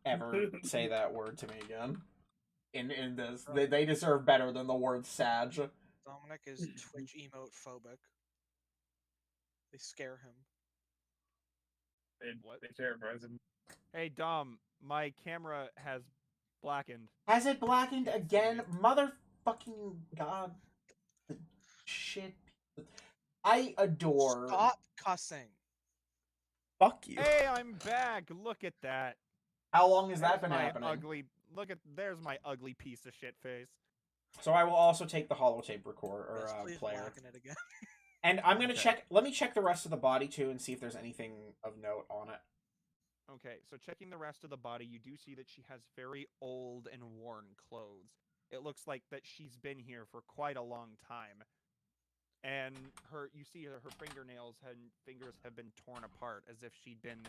ever say that word to me again. In this, they deserve better than the word Sag. Dominic is Twitch emote phobic. They scare him. They terrifies him. Hey, Dom, my camera has blackened. Has it blackened again? Motherfucking god. Shit. I adore. Stop cussing. Fuck you. Hey, I'm back. Look at that. How long has that There's been my happening? ugly. There's my ugly piece of shit face. So I will also take the holotape record or Yes, please player. blacken it again. And I'm gonna Okay. check. Let me check the rest of the body too and see if there's anything of note on it. Okay, so checking the rest of the body, you do see that she has very old and worn clothes. It looks like that she's been here for quite a long time. And you see her fingernails and fingers have been torn apart as if she'd been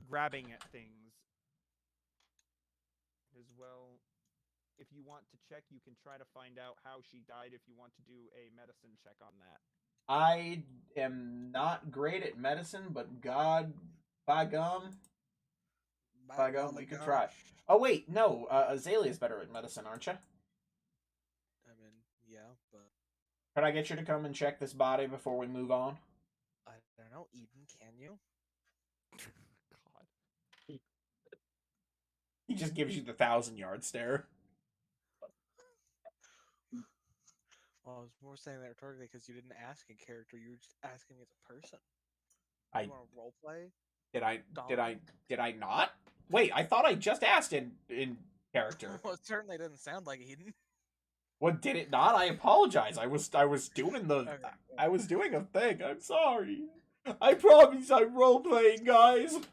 grabbing at things. As well, if you want to check, you can try to find out how she died if you want to do a medicine check on that. I am not great at medicine, but God, by gum, we could try. Oh wait, no, Azalea's better at medicine, aren't you? I mean, yeah, but Could I get you to come and check this body before we move on? I don't know. Eden, can you? God. He just gives you the 1,000-yard stare. Well, I was more saying that rhetorically because you didn't ask a character. You were just asking me as a person. I You want to roleplay? did I not? Wait, I thought I just asked in character. Well, it certainly didn't sound like Eden. What, did it not? I apologize. I was doing the Okay. I was doing a thing. I'm sorry. I promise I'm role playing, guys. Okay,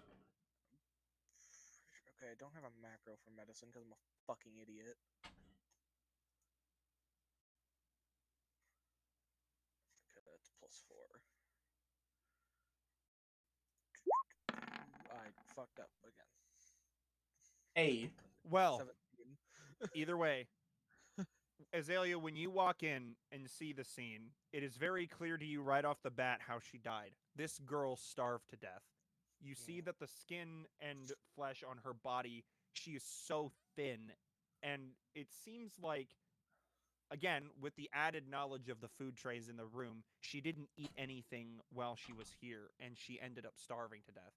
I don't have a macro for medicine because I'm a fucking idiot. Okay, that's +4. I fucked up again. Hey, Well, 17. either way, Azalea, when you walk in and see the scene, it is very clear to you right off the bat how she died. This girl starved to death. You see Yeah. that the skin and flesh on her body, she is so thin. And it seems like, again, with the added knowledge of the food trays in the room, she didn't eat anything while she was here, and she ended up starving to death.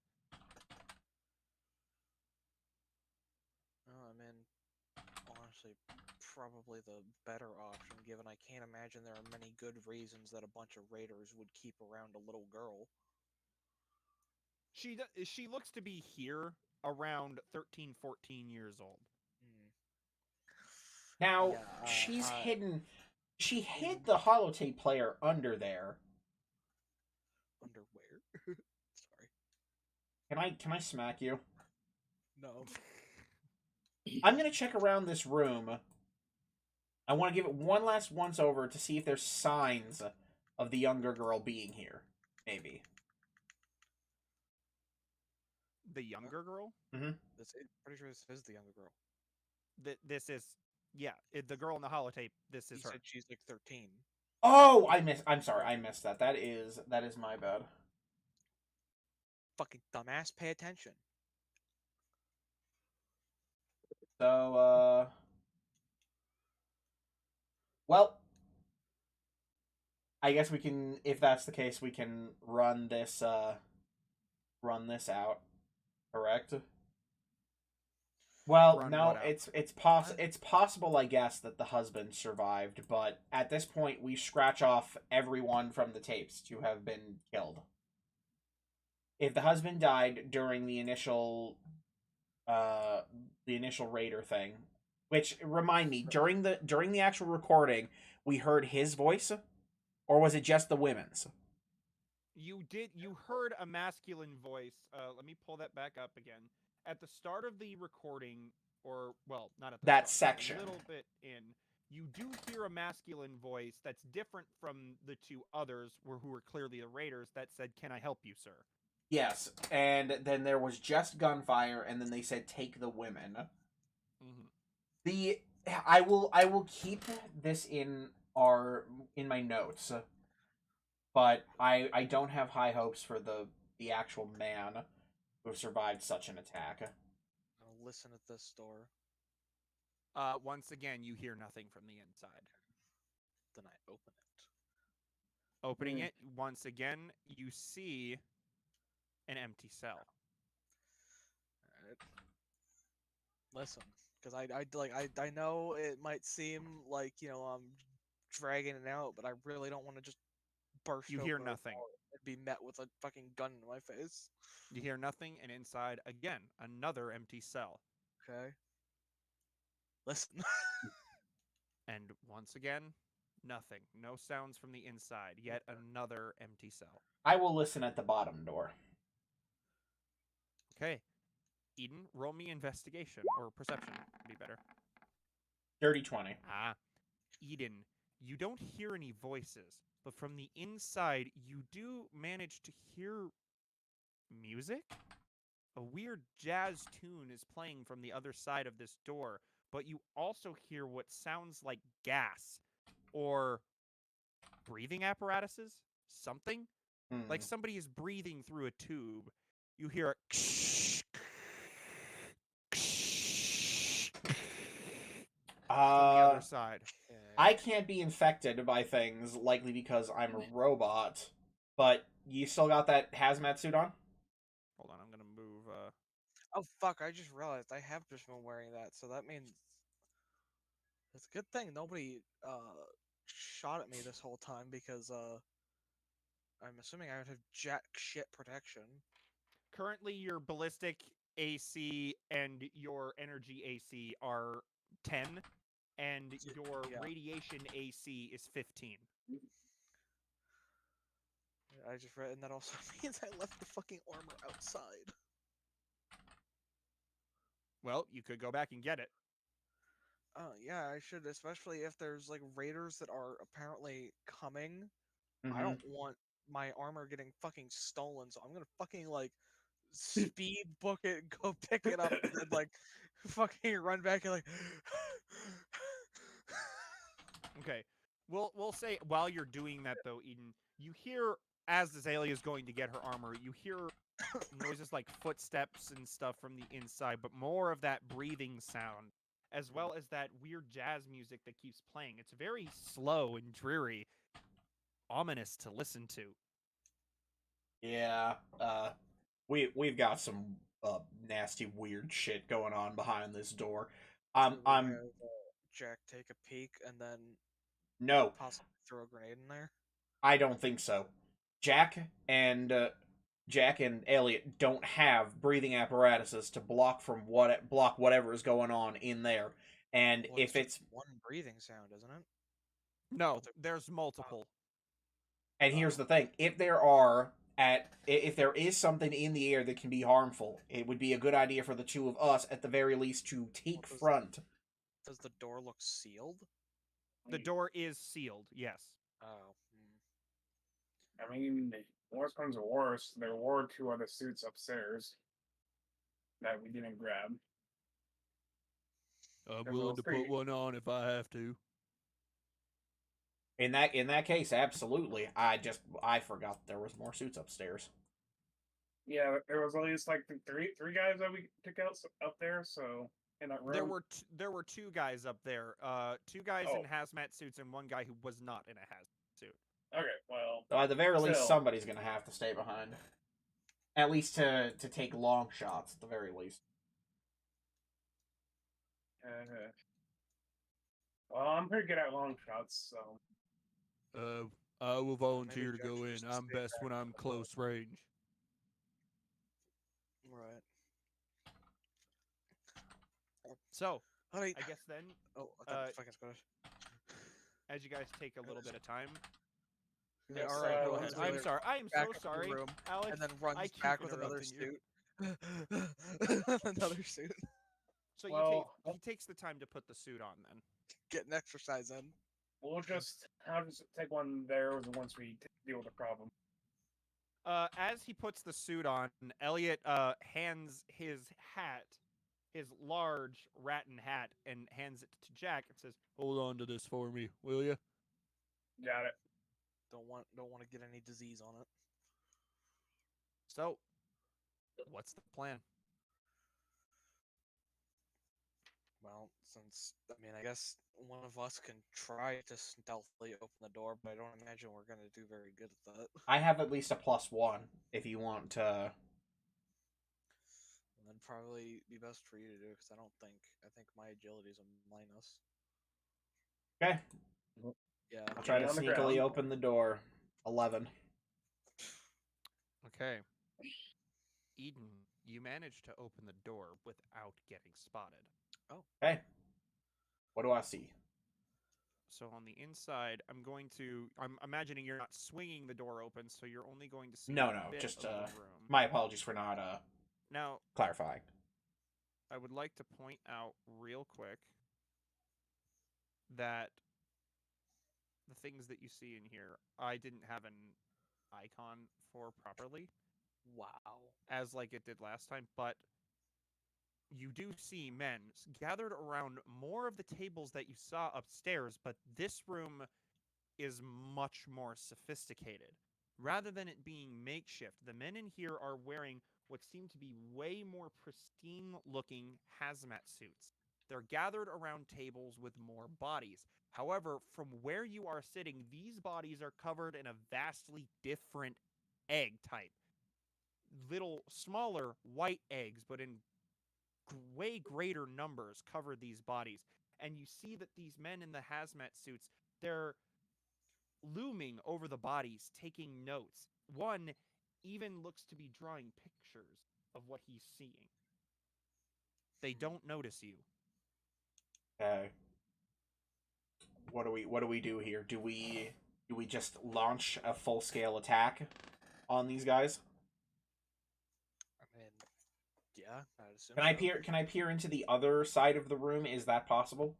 Oh, I mean, honestly, probably the better option, given I can't imagine there are many good reasons that a bunch of raiders would keep around a little girl. She looks to be here around 13, 14 years old. Hmm. now Yeah, she's hidden. She hid the holotape player under there. Underwear? Sorry. Can I smack you? No. I'm gonna check around this room. I want to give it one last once over to see if there's signs of the younger girl being here. Maybe. The younger girl? Pretty sure this is the younger girl. This is, yeah, the girl in the holotape. This You is her. said she's like 13. Oh, I'm sorry, I missed that. That is my bad. Fucking dumbass, pay attention. So, well, I guess we can, if that's the case, we can run this out, correct? Well, Run no, what out? it's possible, I guess, that the husband survived, but at this point, we scratch off everyone from the tapes to have been killed. If the husband died during the initial raider thing, Which remind me, during the actual recording, we heard his voice, or was it just the women's? You heard a masculine voice. Let me pull that back up again. At the start of the recording, or well, not at the That start, but section. a little bit in, you do hear a masculine voice that's different from the two others who were clearly the raiders that said, "Can I help you, sir?" Yes, and then there was just gunfire, and then they said take the women. Mm-hmm. The I will keep this in my notes, but I don't have high hopes for the actual man who survived such an attack. I'll listen at this door. Once again, you hear nothing from the inside. Then I open it. Opening it once again, you see an empty cell. Alright. Listen, because I know it might seem like I'm dragging it out, but I really don't want to just burst. You hear open a nothing. door and be met with a fucking gun in my face. You hear nothing, and inside again another empty cell. Okay. Listen. And once again, nothing. No sounds from the inside. Yet another empty cell. I will listen at the bottom door. Okay. Eden, roll me investigation or perception would be better. Dirty 20. Ah. Eden, you don't hear any voices, but from the inside you do manage to hear music? A weird jazz tune is playing from the other side of this door, but you also hear what sounds like gas or breathing apparatuses, something like somebody is breathing through a tube. You hear a from the other side. Okay. I can't be infected by things, likely because I'm a robot, but you still got that hazmat suit on? Hold on, I'm gonna move. Oh fuck! I just realized I have just been wearing that, so that means it's a good thing nobody shot at me this whole time because I'm assuming I would have jack shit protection. Currently, your ballistic AC and your energy AC are 10, and your Yeah. radiation AC is 15. I just read, and that also means I left the fucking armor outside. Well, you could go back and get it. Yeah, I should, especially if there's like raiders that are apparently coming. Mm-hmm. I don't want my armor getting fucking stolen, so I'm gonna fucking like speed book it, go pick it up, and then like fucking run back and like. Okay. We'll say while you're doing that though, Eden, you hear as Azalea is going to get her armor, you hear noises like footsteps and stuff from the inside, but more of that breathing sound, as well as that weird jazz music that keeps playing. It's very slow and dreary, ominous to listen to. Yeah, we've got some nasty weird shit going on behind this door. Should we I'm have, Jack take a peek and then no, possibly throw a grenade in there. I don't think so. Jack and Elliot don't have breathing apparatuses to block whatever is going on in there. And Well, if just it's one breathing sound, isn't it? No, there's multiple. and here's the thing, if there is something in the air that can be harmful, it would be a good idea for the two of us at the very least to take front. Does the door look sealed? The door is sealed, yes. Oh. I mean, worst comes to worst, there were 2 other suits upstairs that we didn't grab. I'm There's willing to put 3. one on if I have to. In that case, absolutely. I forgot there was more suits upstairs. Yeah, there was at least like three guys that we took out up there. So in that room, There were 2 guys up there. 2 guys Oh. in hazmat suits and 1 guy who was not in a hazmat suit. Okay, well, So at the very least, Still. somebody's gonna have to stay behind. At least to take long shots, at the very least. well, I'm pretty good at long shots, so I will volunteer to go in. I'm best when I'm close range. Right. So, Honey. I guess then, Oh, I thought uh, fucking Scottish. as you guys take a little bit of time. He's like, Yes, all right, go once ahead. we- I'm sorry. I am Back so up to the sorry, room, Alex. and then I runs keep back with another interrupting you. suit. Another suit. So Well, he takes the time to put the suit on then. Get an exercise in. I'll just take one there once we deal with the problem. As he puts the suit on, Elliot hands his hat, his large rattan hat, and hands it to Jack and says, "Hold on to this for me, will you?" Got it. Don't want to get any disease on it. So, what's the plan? Well, since I mean, I guess one of us can try to stealthily open the door, but I don't imagine we're gonna do very good at that. I have at least a +1 if you want to. And then probably be best for you to do because I think my agility is a minus. Okay, Yeah. I'll try to on the sneakily ground. open the door. 11. Okay. Eden, you managed to open the door without getting spotted. Okay. What do I see? So on the inside, I'm imagining you're not swinging the door open, so you're only going to see No, a no, bit just, of the room. My apologies for not Now, clarifying. I would like to point out real quick that the things that you see in here, I didn't have an icon for properly, Wow. as like it did last time, but you do see men gathered around more of the tables that you saw upstairs, but this room is much more sophisticated. Rather than it being makeshift, the men in here are wearing what seem to be way more pristine looking hazmat suits. They're gathered around tables with more bodies. However, from where you are sitting, these bodies are covered in a vastly different egg type. Little smaller white eggs, but in way greater numbers cover these bodies. And you see that these men in the hazmat suits, they're looming over the bodies, taking notes. One even looks to be drawing pictures of what he's seeing. They don't notice you. Okay. What do we do here? Do we just launch a full-scale attack on these guys? I mean, yeah, I'd assume. Can I peer into the other side of the room? Is that possible?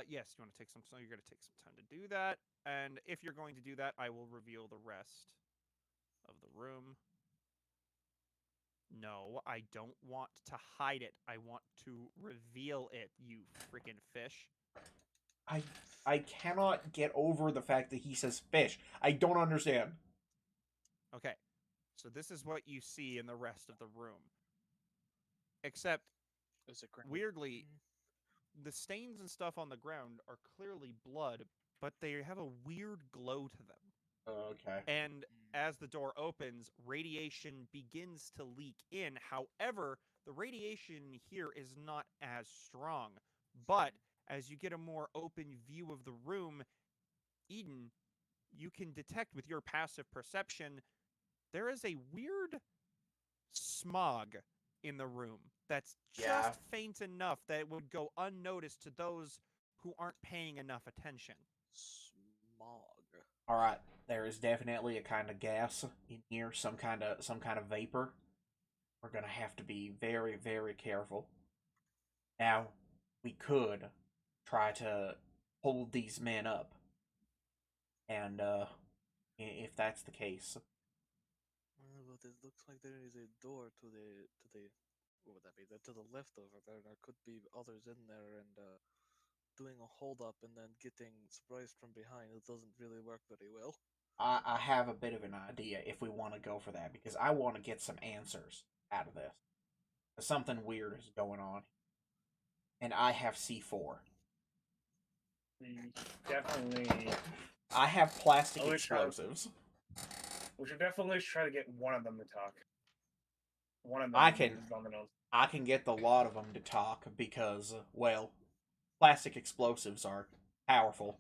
Yes, you want to take some. So you're going to take some time to do that, and if you're going to do that, I will reveal the rest of the room. No, I don't want to hide it. I want to reveal it. You freaking fish! I cannot get over the fact that he says fish. I don't understand. Okay, so this is what you see in the rest of the room. Except, Is it grand? weirdly, the stains and stuff on the ground are clearly blood, but they have a weird glow to them. Okay. And as the door opens, radiation begins to leak in. However, the radiation here is not as strong. But as you get a more open view of the room, Eden, you can detect with your passive perception, there is a weird smog in the room that's just Yeah. faint enough that it would go unnoticed to those who aren't paying enough attention. Smog. All right. There is definitely a kind of gas in here, some kind of vapor. We're gonna have to be very, very careful. Now, we could try to hold these men up, and if that's the case, Well, but it looks like there is a door to the what would that be? To the left over there. There could be others in there and doing a hold up and then getting surprised from behind. It doesn't really work very well. I have a bit of an idea if we want to go for that because I want to get some answers out of this. Something weird is going on, and I have C4. Definitely. I have plastic Oh, it's not- explosives. We should definitely try to get one of them to talk. One of them I can- is on the nose. I can get the lot of them to talk because, well, plastic explosives are powerful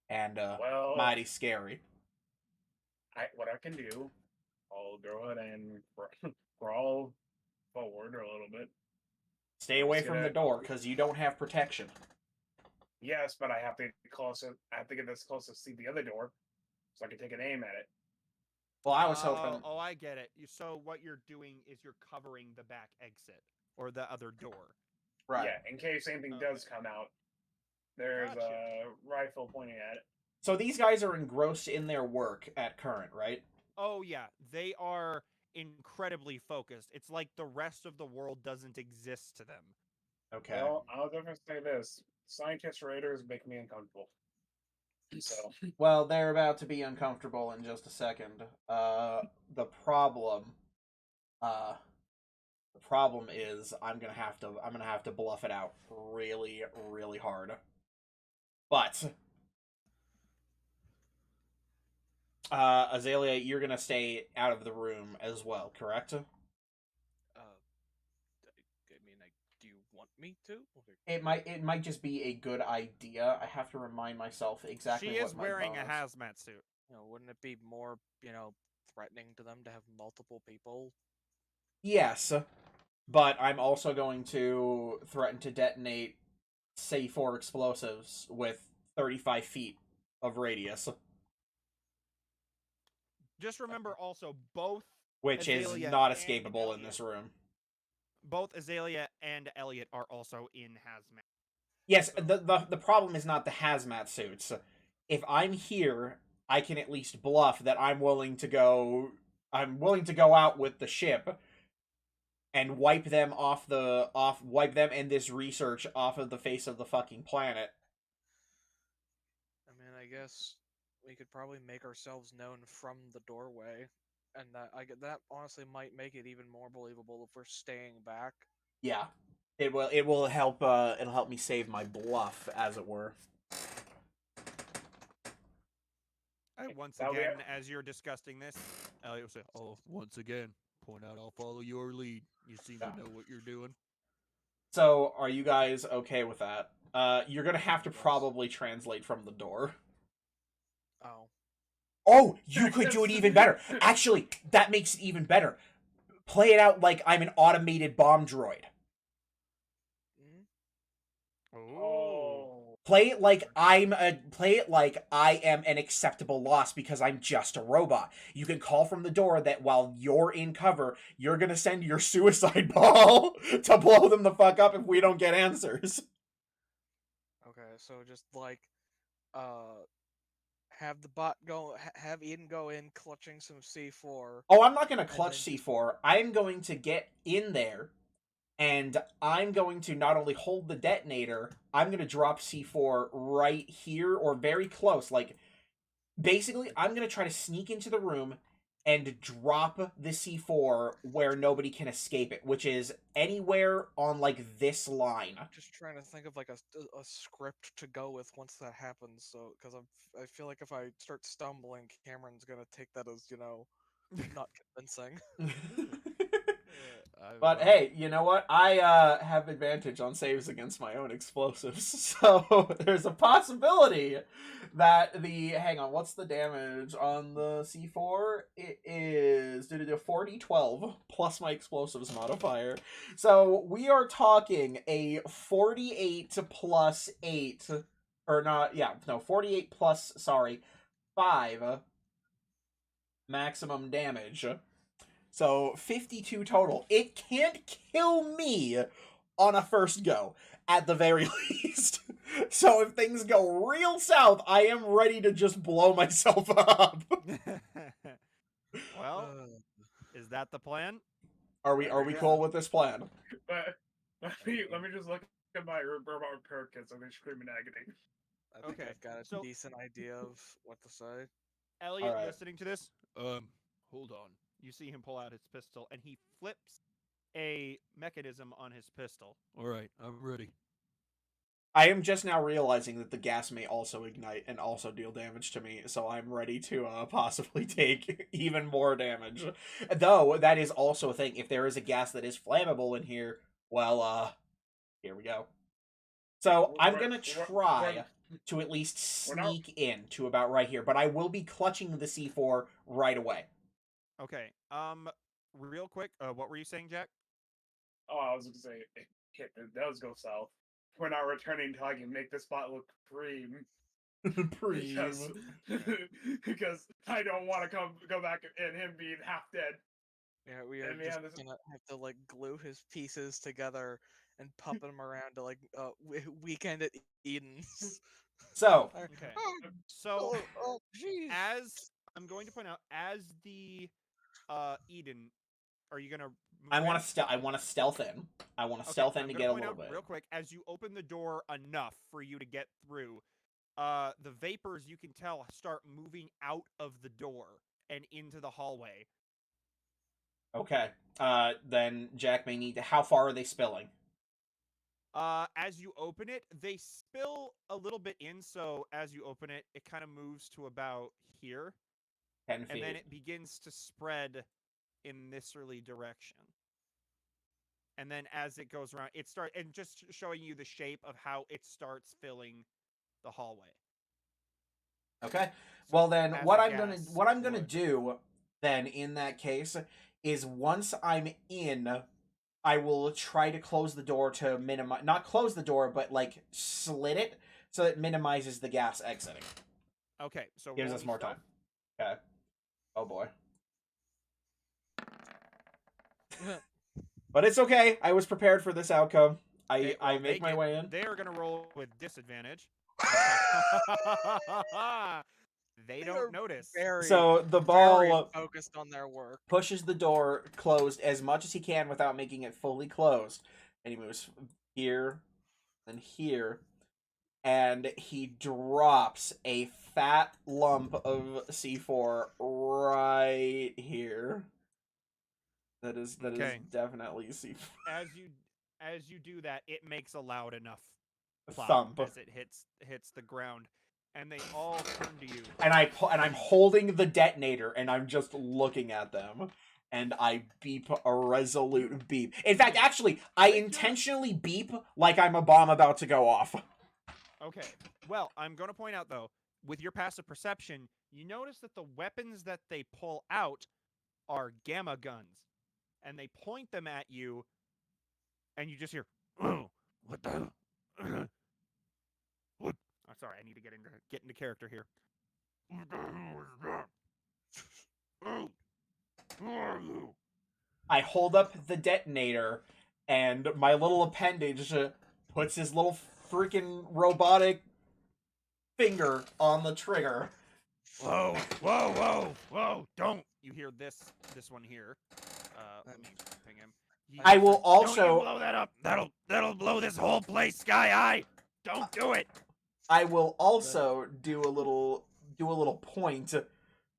and Well, mighty scary. what I can do, I'll go ahead and crawl forward a little bit. Stay away Just from the gonna- door, because you don't have protection. Yes, but I have to get closer. I have to get this close to see the other door, so I can take an aim at it. Well, I was hoping. Oh, I get it. So what you're doing is you're covering the back exit or the other door. Right. Yeah, in case anything Okay. does come out, there's Gotcha. a rifle pointing at it. So these guys are engrossed in their work at current, right? Oh yeah, they are incredibly focused. It's like the rest of the world doesn't exist to them. Okay. Well, I'll definitely say this: scientist raiders make me uncomfortable. So Well, they're about to be uncomfortable in just a second. The problem is I'm gonna have to bluff it out really, really hard. But Azalea, you're gonna stay out of the room as well, correct? Do you want me to? It might just be a good idea. I have to remind myself exactly She what is my wearing a bonus- hazmat suit. Wouldn't it be more, threatening to them to have multiple people? Yes, but I'm also going to threaten to detonate C4 explosives with 35 feet of radius, Just remember also both which is Azalea not and escapable in Elliot. this room. both Azalea and Elliot are also in hazmat. Yes, the problem is not the hazmat suits. If I'm here, I can at least bluff that I'm willing to go out with the ship and wipe them and this research off of the face of the fucking planet. I mean, I guess we could probably make ourselves known from the doorway, and that honestly might make it even more believable if we're staying back. Yeah. It'll help me save my bluff, as it were. Once That'll be again, it. as you're discussing this, Elliot will say, "Oh, once again, point out I'll follow your lead. You seem to know what you're doing." So, are you guys okay with that? You're gonna have to Yes. probably translate from the door. Oh. Oh, you could do it even better. Actually, that makes it even better. Play it out like I'm an automated bomb droid. Mm? oh, Play it like I am an acceptable loss because I'm just a robot. You can call from the door that while you're in cover, you're gonna send your suicide ball to blow them the fuck up if we don't get answers. Okay, so just have the bot go, have Eden go in, clutching some C4. Oh, I'm not gonna clutch then- C4. I'm going to get in there, and I'm going to not only hold the detonator, I'm gonna drop C4 right here or very close. Like, basically, I'm gonna try to sneak into the room and drop the C4 where nobody can escape it, which is anywhere on like this line. Just trying to think of like a script to go with once that happens. So, because I feel like if I start stumbling, Cameron's gonna take that as not convincing. But hey, you know what? I have advantage on saves against my own explosives, so there's a possibility that hang on, what's the damage on the C4? It is 4d12 plus my explosives modifier. So we are talking a 48 plus 8, or not? Yeah, no, 48 plus 5 maximum damage. So 52 total. It can't kill me on a first go, at the very least. So if things go real south, I am ready to just blow myself up. Well, is that the plan? Are we cool with this plan? but let me just look at my robot repair kit so they scream in agony. I think Okay, I've got a so- decent idea of what to say. Elliot, Alright. listening to this, hold on. You see him pull out his pistol, and he flips a mechanism on his pistol. All right, I'm ready. I am just now realizing that the gas may also ignite and also deal damage to me, so I'm ready to possibly take even more damage. Though, that is also a thing. If there is a gas that is flammable in here, well, here we go. So, I'm gonna try to at least we're not- sneak in to about right here, but I will be clutching the C4 right away. Okay. Real quick, what were you saying, Jack? Oh, I was going to say, Shit, it does go south. We're not returning until I can make this spot look prime. Because, Preem. because I don't want to go back and him being half dead. Yeah, we are And just man, this gonna have to like glue his pieces together and puppet him around to like weekend at Eden's. So, Alright. Okay. Oh, So jeez. as I'm going to point out, as the Eden, are you gonna move I in? want to I want to stealth in. I want to Okay, stealth in I'm to gonna get a point little out bit. real quick as you open the door enough for you to get through. The vapors you can tell start moving out of the door and into the hallway. Okay. Then Jack may need to. How far are they spilling? As you open it, they spill a little bit in. So as you open it, it kind of moves to about here, 10 and feet. then it begins to spread in this early direction. And then as it goes around, it starts and just showing you the shape of how it starts filling the hallway. Okay. So Well then, as what the I'm gonna gas would. do then in that case is once I'm in, I will try to close the door to minimize, not close the door, but like slit it so it minimizes the gas exiting. Okay, so Gives roll us me more stealth. time. Okay. Oh boy. But it's okay. I was prepared for this outcome. I make my way in. They are gonna roll with disadvantage. They They don't are notice. very, So the very ball focused on their work. pushes the door closed as much as he can without making it fully closed. And he moves here and here. And he drops a fat lump of C4 right here. That is Okay. definitely C4. As you do that, it makes a loud enough plop Thump. as it hits the ground, and they all turn to you. And I'm holding the detonator and I'm just looking at them. And I beep a resolute beep. In fact, actually, I intentionally beep like I'm a bomb about to go off. Okay. Well, I'm going to point out though, with your passive perception, you notice that the weapons that they pull out are gamma guns, and they point them at you, and you just hear, "Oh, what the? What? I'm sorry, I need to get into character here. What the hell is that? Oh, who are you?" I hold up the detonator, and my little appendage puts his little freaking robotic finger on the trigger. Whoa, whoa, whoa, whoa! Don't you hear this one here? Let me ping him. I will Don't you also blow that up. That'll blow this whole place sky high. Don't do it. I will also do a little point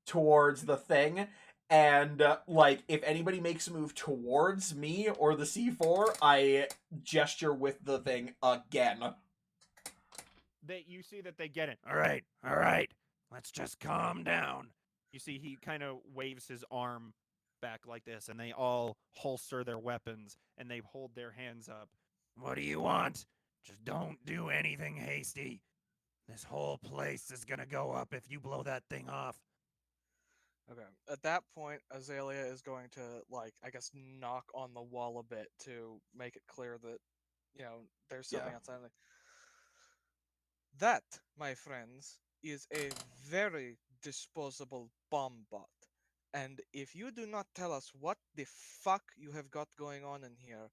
towards the thing, and like if anybody makes a move towards me or the C4, I gesture with the thing again. You see that they get it. All right. Let's just calm down. You see, he kind of waves his arm back like this, and they all holster their weapons and they hold their hands up. What do you want? Just don't do anything hasty. This whole place is gonna go up if you blow that thing off. Okay. At that point, Azalea is going to, like, I guess, knock on the wall a bit to make it clear that, there's something Yeah. outside. That, my friends, is a very disposable bomb bot. And if you do not tell us what the fuck you have got going on in here,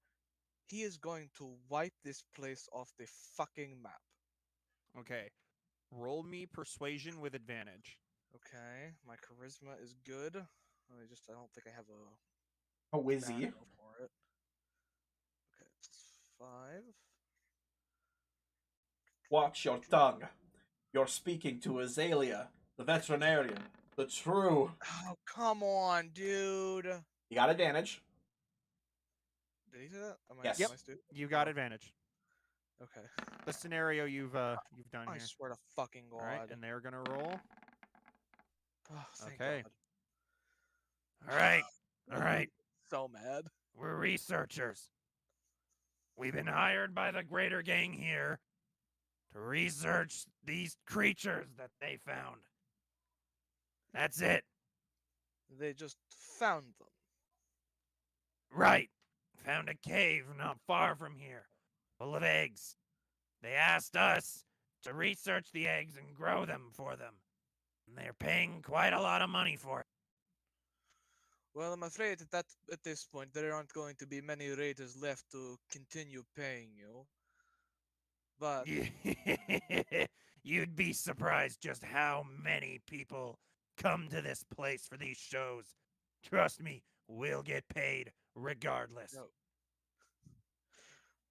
he is going to wipe this place off the fucking map. Okay. Roll me persuasion with advantage. Okay, my charisma is good. I don't think I have A a whizzy. macro for it. Okay, it's 5. Watch your tongue. You're speaking to Azalea, the veterinarian, the true. Oh, come on, dude. You got advantage. Did he say that? Yes. Yep. Am I stupid? You got Oh, advantage. okay. The scenario you've done I here. swear to fucking God. All right, and they're gonna roll. Oh, thank Okay. God. All right. So mad. We're researchers. We've been hired by the greater gang here to research these creatures that they found. That's it. They just found them. Right. Found a cave not far from here. full of eggs. They asked us to research the eggs and grow them for them. And they're paying quite a lot of money for it. Well, I'm afraid that at this point there aren't going to be many raiders left to continue paying you. But You'd be surprised just how many people come to this place for these shows. Trust me, we'll get paid regardless. no,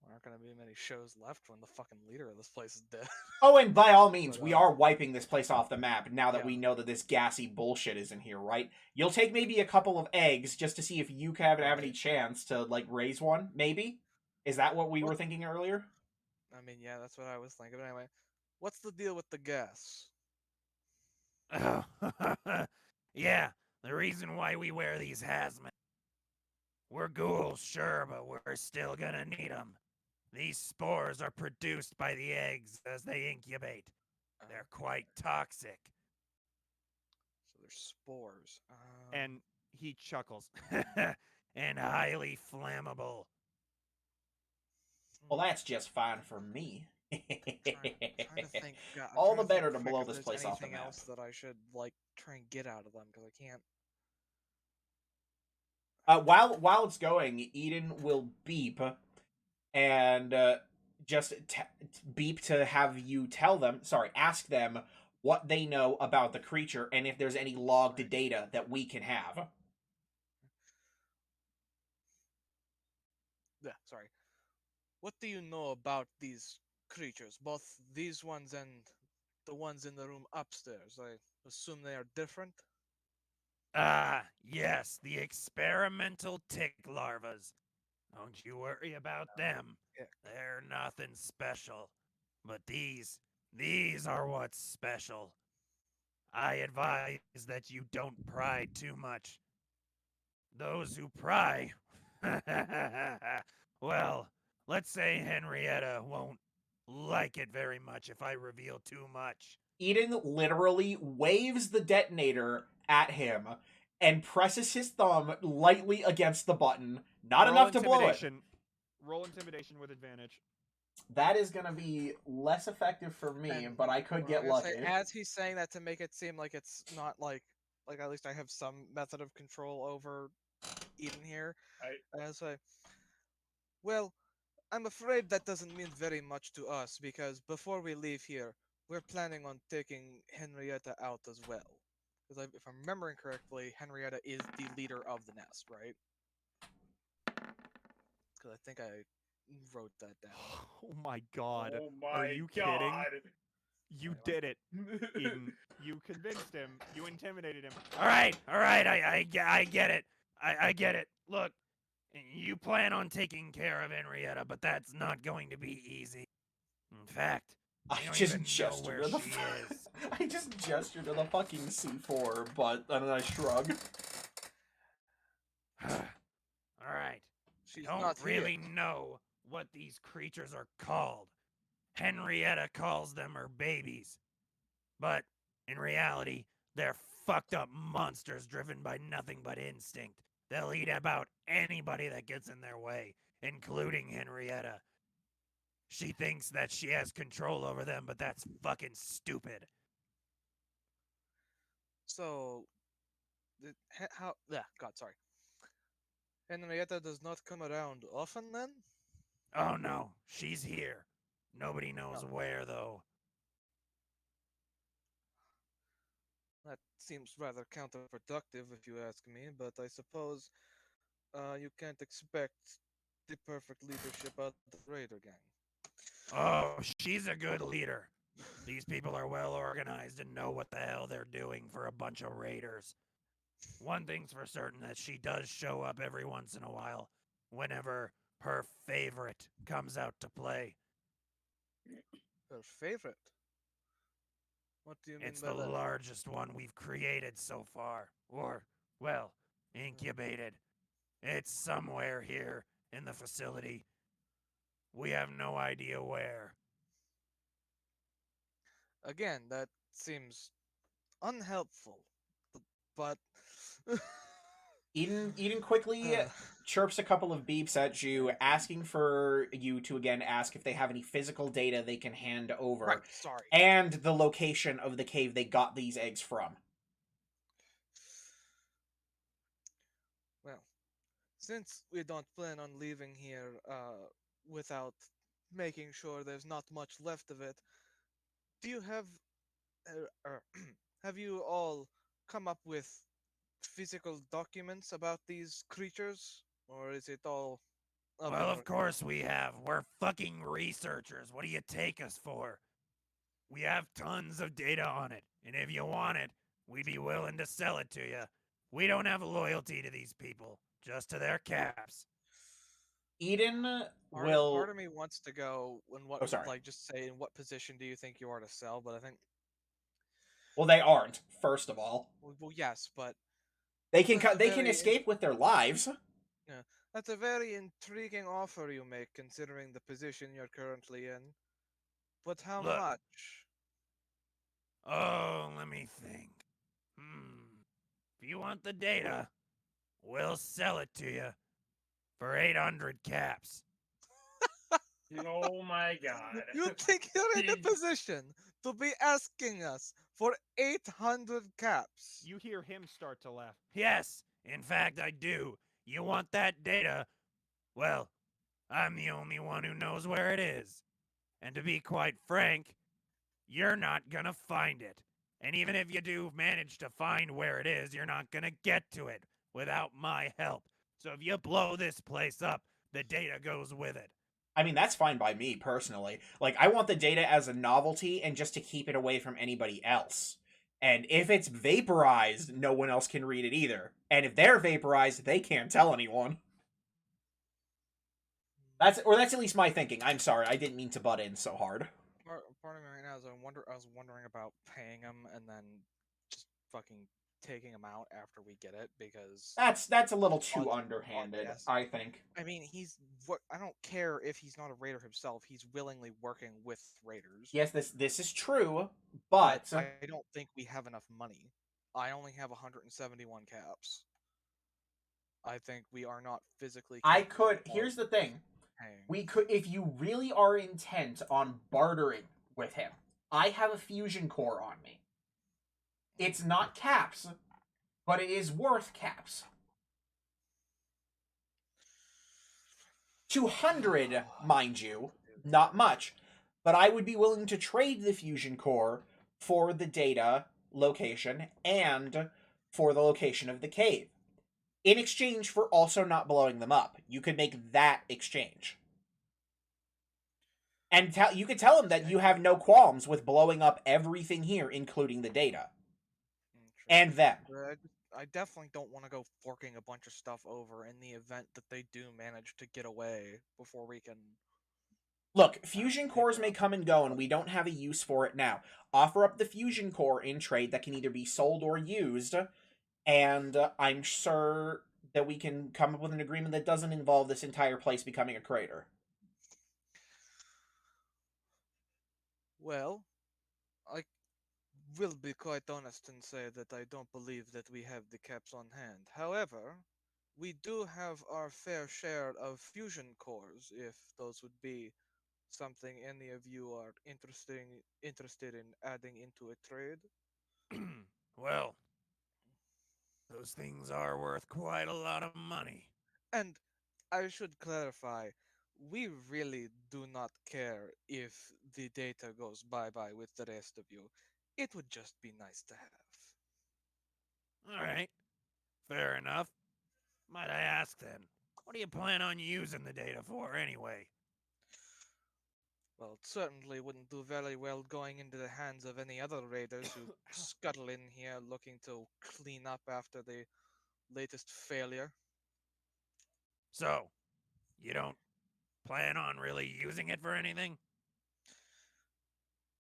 there aren't going to be many shows left when the fucking leader of this place is dead. Oh, and by all means, But, we are wiping this place off the map now that yeah. we know that this gassy bullshit isn't here, right? You'll take maybe a couple of eggs just to see if you have any chance to, like, raise one, maybe? Is that what we were thinking earlier? I mean, yeah, that's what I was thinking. But anyway, what's the deal with the gas? Oh, yeah, the reason why we wear these hazmat. We're ghouls, sure, but we're still gonna need them. These spores are produced by the eggs as they incubate. They're quite toxic. So there's spores. And he chuckles. And highly flammable. Well, that's just fine for me. trying to think. I'm All trying the to think better to quick blow if this there's place off the anything map. else that I should like try and get out of them because I can't. While it's going, Eden will beep and just beep to have you ask them what they know about the creature and if there's any logged data that we can have. Yeah, sorry. What do you know about these creatures? Both these ones and the ones in the room upstairs. I assume they are different. Ah, yes, the experimental tick larvas. Don't you worry about them. Yeah. They're nothing special. But these are what's special. I advise that you don't pry too much. Those who pry, well, let's say Henrietta won't like it very much if I reveal too much. Eden literally waves the detonator at him and presses his thumb lightly against the button. Not enough to blow it. Roll intimidation with advantage. That is going to be less effective for me, And but I could get lucky. As he's saying that to make it seem like it's not like at least I have some method of control over Eden here. As I, well, I'm afraid that doesn't mean very much to us because before we leave here, we're planning on taking Henrietta out as well. Because if I'm remembering correctly, Henrietta is the leader of the nest, right? Because I think I wrote that down. Oh my god. Oh my Are you god. kidding? You did it, Eden. You convinced him. You intimidated him. All right, I get it. I get it. Look, you plan on taking care of Henrietta, but that's not going to be easy. In fact, I don't just even know gestured where to the she is. I just gestured to the fucking C4, but then I shrug. All right. She's Don't not really here. know what these creatures are called. Henrietta calls them her babies. But in reality, they're fucked up monsters driven by nothing but instinct. They'll eat about anybody that gets in their way, including Henrietta. She thinks that she has control over them, but that's fucking stupid. So, how? Yeah, God, sorry. Henrietta does not come around often, then? Oh no, she's here. Nobody knows where, though. That seems rather counterproductive, if you ask me. But I suppose you can't expect the perfect leadership out of the Raider gang. Oh, she's a good leader. These people are well organized and know what the hell they're doing for a bunch of raiders. One thing's for certain that she does show up every once in a while, whenever her favorite comes out to play. Her favorite? What do you mean It's by the that? largest one we've created so far. Or, well, incubated. It's somewhere here in the facility. We have no idea where. Again, that seems unhelpful. But Eden quickly chirps a couple of beeps at you, asking for you to again ask if they have any physical data they can hand over, Right, sorry. and the location of the cave they got these eggs from. Well, since we don't plan on leaving here without making sure there's not much left of it, do you have have you all come up with physical documents about these creatures, or is it all up Well, in of course we have. We're fucking researchers. What do you take us for? We have tons of data on it, and if you want it, we'd be willing to sell it to you. We don't have loyalty to these people, just to their caps. Eden Part will. of me wants to go in what, Oh, sorry. like, just say in what position do you think you are to sell? But I think, Well, they aren't. First of all, well, yes, but they can That's a they can very escape with their lives. that's a very intriguing offer you make, considering the position you're currently in. But how Look. much? Oh, let me think. If you want the data, we'll sell it to you for 800 caps. Oh my god. You think you're in a He- position to be asking us for 800 caps? You hear him start to laugh. Yes, in fact, I do. You want that data? Well, I'm the only one who knows where it is. And to be quite frank, you're not gonna find it. And even if you do manage to find where it is, you're not gonna get to it without my help. So if you blow this place up, the data goes with it. I mean, that's fine by me personally. Like, I want the data as a novelty and just to keep it away from anybody else. And if it's vaporized, no one else can read it either. And if they're vaporized, they can't tell anyone. That's at least my thinking. I'm sorry, I didn't mean to butt in so hard. Part of me right now is I was wondering about paying him and then just fucking taking him out after we get it, because That's a little too On- underhanded, yes. I think. I mean, I don't care if he's not a raider himself. He's willingly working with raiders. Yes, this is true, but I don't think we have enough money. I only have 171 caps. I think we are not physically. I capable could. of Here's the thing. paying. We could, if you really are intent on bartering with him. I have a fusion core on me. It's not caps, but it is worth caps. 200, mind you, not much, but I would be willing to trade the fusion core for the data location and for the location of the cave. In exchange for also not blowing them up. You could make that exchange. And you could tell him that you have no qualms with blowing up everything here, including the data. True. And them. But I definitely don't want to go forking a bunch of stuff over in the event that they do manage to get away before we can. Look, fusion cores may come and go, and we don't have a use for it now. Offer up the fusion core in trade that can either be sold or used, and I'm sure that we can come up with an agreement that doesn't involve this entire place becoming a crater. Well, I will be quite honest and say that I don't believe that we have the caps on hand. However, we do have our fair share of fusion cores, if those would be something any of you are interested in adding into a trade. Well, those things are worth quite a lot of money. And I should clarify, we really do not care if the data goes bye-bye with the rest of you. It would just be nice to have. All right, fair enough. Might I ask then, what do you plan on using the data for anyway? Well, it certainly wouldn't do very well going into the hands of any other raiders who scuttle in here looking to clean up after the latest failure. So, you don't plan on really using it for anything?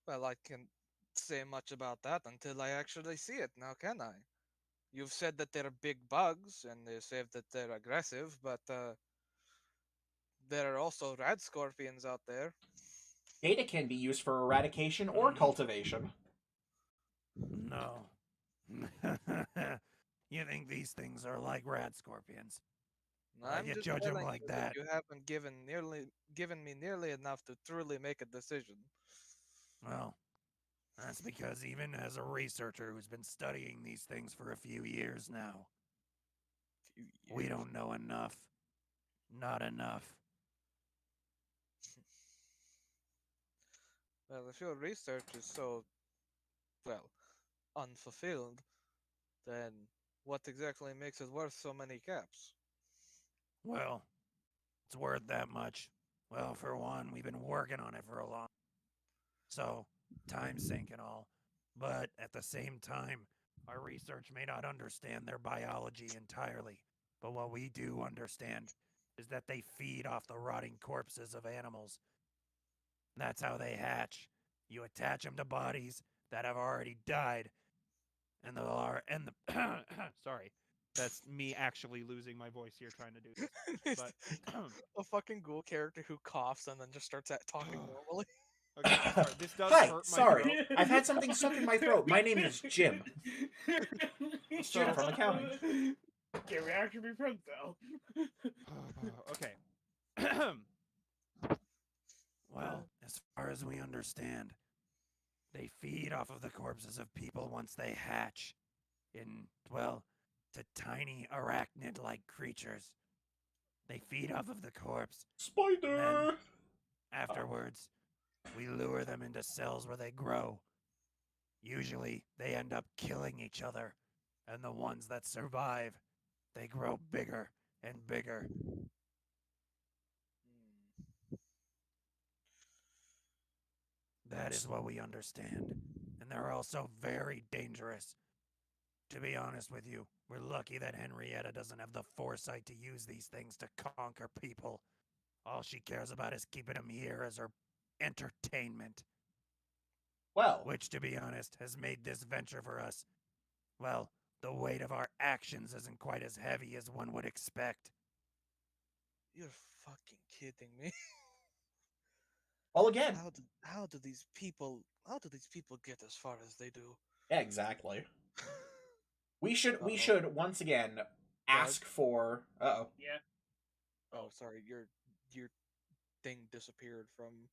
Well, I can't say much about that until I actually see it, now can I? You've said that they're big bugs, and you said that they're aggressive, but there are also rad scorpions out there. Data can be used for eradication or cultivation. No. You think these things are like rad scorpions? I'm you just judge 'em telling like you that? you haven't given me nearly enough to truly make a decision. Well, that's because even as a researcher who's been studying these things for a few years now, Few we years. don't know enough. Not enough. Well, if your research is so, well, unfulfilled, then what exactly makes it worth so many caps? Well, it's worth that much. Well, for one, we've been working on it for a long, so time sink and all. But at the same time, our research may not understand their biology entirely. But what we do understand is that they feed off the rotting corpses of animals. That's how they hatch. You attach them to bodies that have already died, and the Sorry, that's me actually losing my voice here trying to do this. But A fucking ghoul character who coughs and then just starts talking normally. okay, sorry, this does Hi, hurt my sorry. throat. I've had something stuck in my throat. My name is Jim. So- Jim from accounting. Can we actually be friends though? Okay. well, as far as we understand, they feed off of the corpses of people once they hatch well, to tiny arachnid-like creatures. They feed off of the corpse. Spider! Afterwards, we lure them into cells where they grow. Usually, they end up killing each other, and the ones that survive, they grow bigger and bigger. That is what we understand. And they're also very dangerous. To be honest with you, we're lucky that Henrietta doesn't have the foresight to use these things to conquer people. All she cares about is keeping them here as her entertainment. Well, Which, to be honest, has made this venture for us. Well, the weight of our actions isn't quite as heavy as one would expect. You're fucking kidding me. well again. How do these people get as far as they do? Yeah, exactly. We should Uh-oh. once again ask for uh-oh. Yeah. Oh, sorry, your thing disappeared from.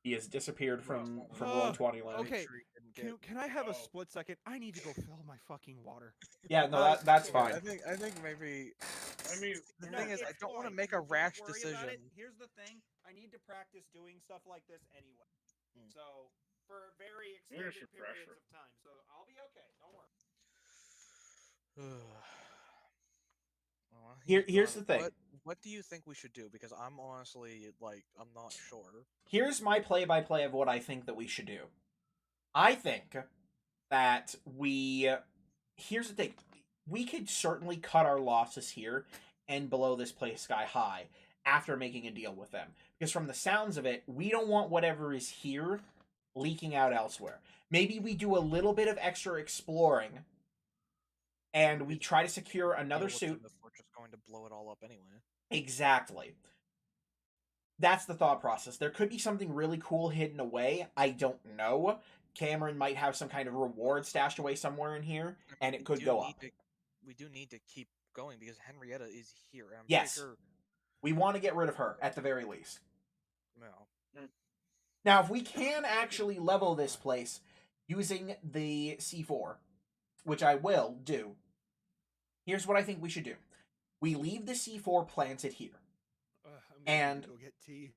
He has disappeared from Oh, Roll20 land. okay. Tree didn't get- Can I have a Oh. split second? I need to go fill my fucking water. Yeah, no, that's Okay, fine. I think maybe. I mean, The no, thing is, it's I don't want to fine. make a Don't rash worry about it. decision. Here's the thing: I need to practice doing stuff like this anyway. Hmm. So for very Here's extended your periods pressure. of time. So I'll be okay. Don't worry. Well, Here's the thing. What do you think we should do? Because I'm honestly I'm not sure. Here's my play-by-play of what I think that we should do. I think that here's the thing. We could certainly cut our losses here and blow this place sky high after making a deal with them. Because from the sounds of it, we don't want whatever is here leaking out elsewhere. Maybe we do a little bit of extra exploring and we try to secure another Deal with them suit. if we're just going to blow it all up anyway. Exactly. That's the thought process. There could be something really cool hidden away. I don't know. Cameron might have some kind of reward stashed away somewhere in here, and it could go up. We do need to keep going because Henrietta is here. And I'm Yes. pretty sure. We want to get rid of her, at the very least. No. Now, if we can actually level this place using the C4, which I will do, here's what I think we should do. We leave the C4 planted here. I'm And- go get tea.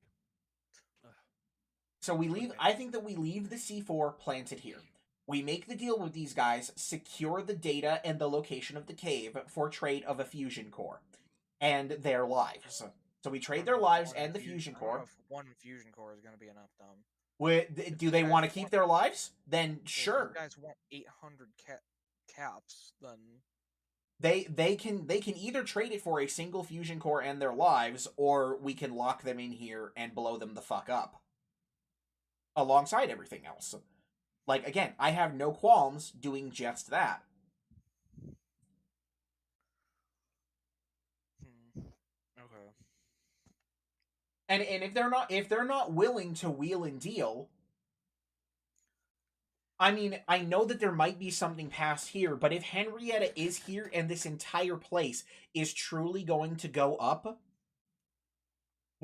So we leave. Okay. I think that we leave the C4 planted here. We make the deal with these guys, secure the data and the location of the cave for trade of a fusion core and their lives. So we trade their lives and the fusion I don't know core. if one fusion core is going to be enough, Dumb. Do they want to keep their lives? Then sure. If you guys want 800 caps, then They can either trade it for a single fusion core and their lives, or we can lock them in here and blow them the fuck up. Alongside everything else. Like, again, I have no qualms doing just that. Okay. And if they're not willing to wheel and deal, I mean, I know that there might be something past here, but if Henrietta is here and this entire place is truly going to go up,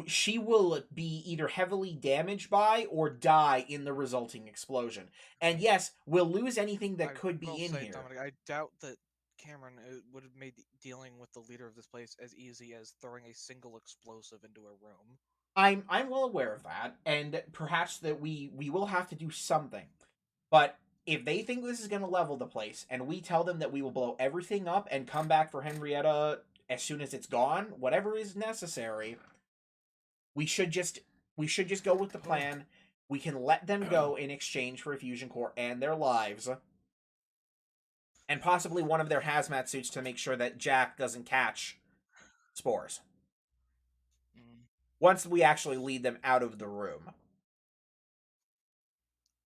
she will be either heavily damaged by or die in the resulting explosion. And yes, we'll lose anything that I could will be in say, here. Dominic, I doubt that Cameron would have made dealing with the leader of this place as easy as throwing a single explosive into a room. I'm well aware of that, and perhaps that we will have to do something. But if they think this is going to level the place, and we tell them that we will blow everything up and come back for Henrietta as soon as it's gone, whatever is necessary, we should just go with the plan. We can let them go in exchange for a fusion core and their lives, and possibly one of their hazmat suits to make sure that Jack doesn't catch spores. Mm, Once we actually lead them out of the room.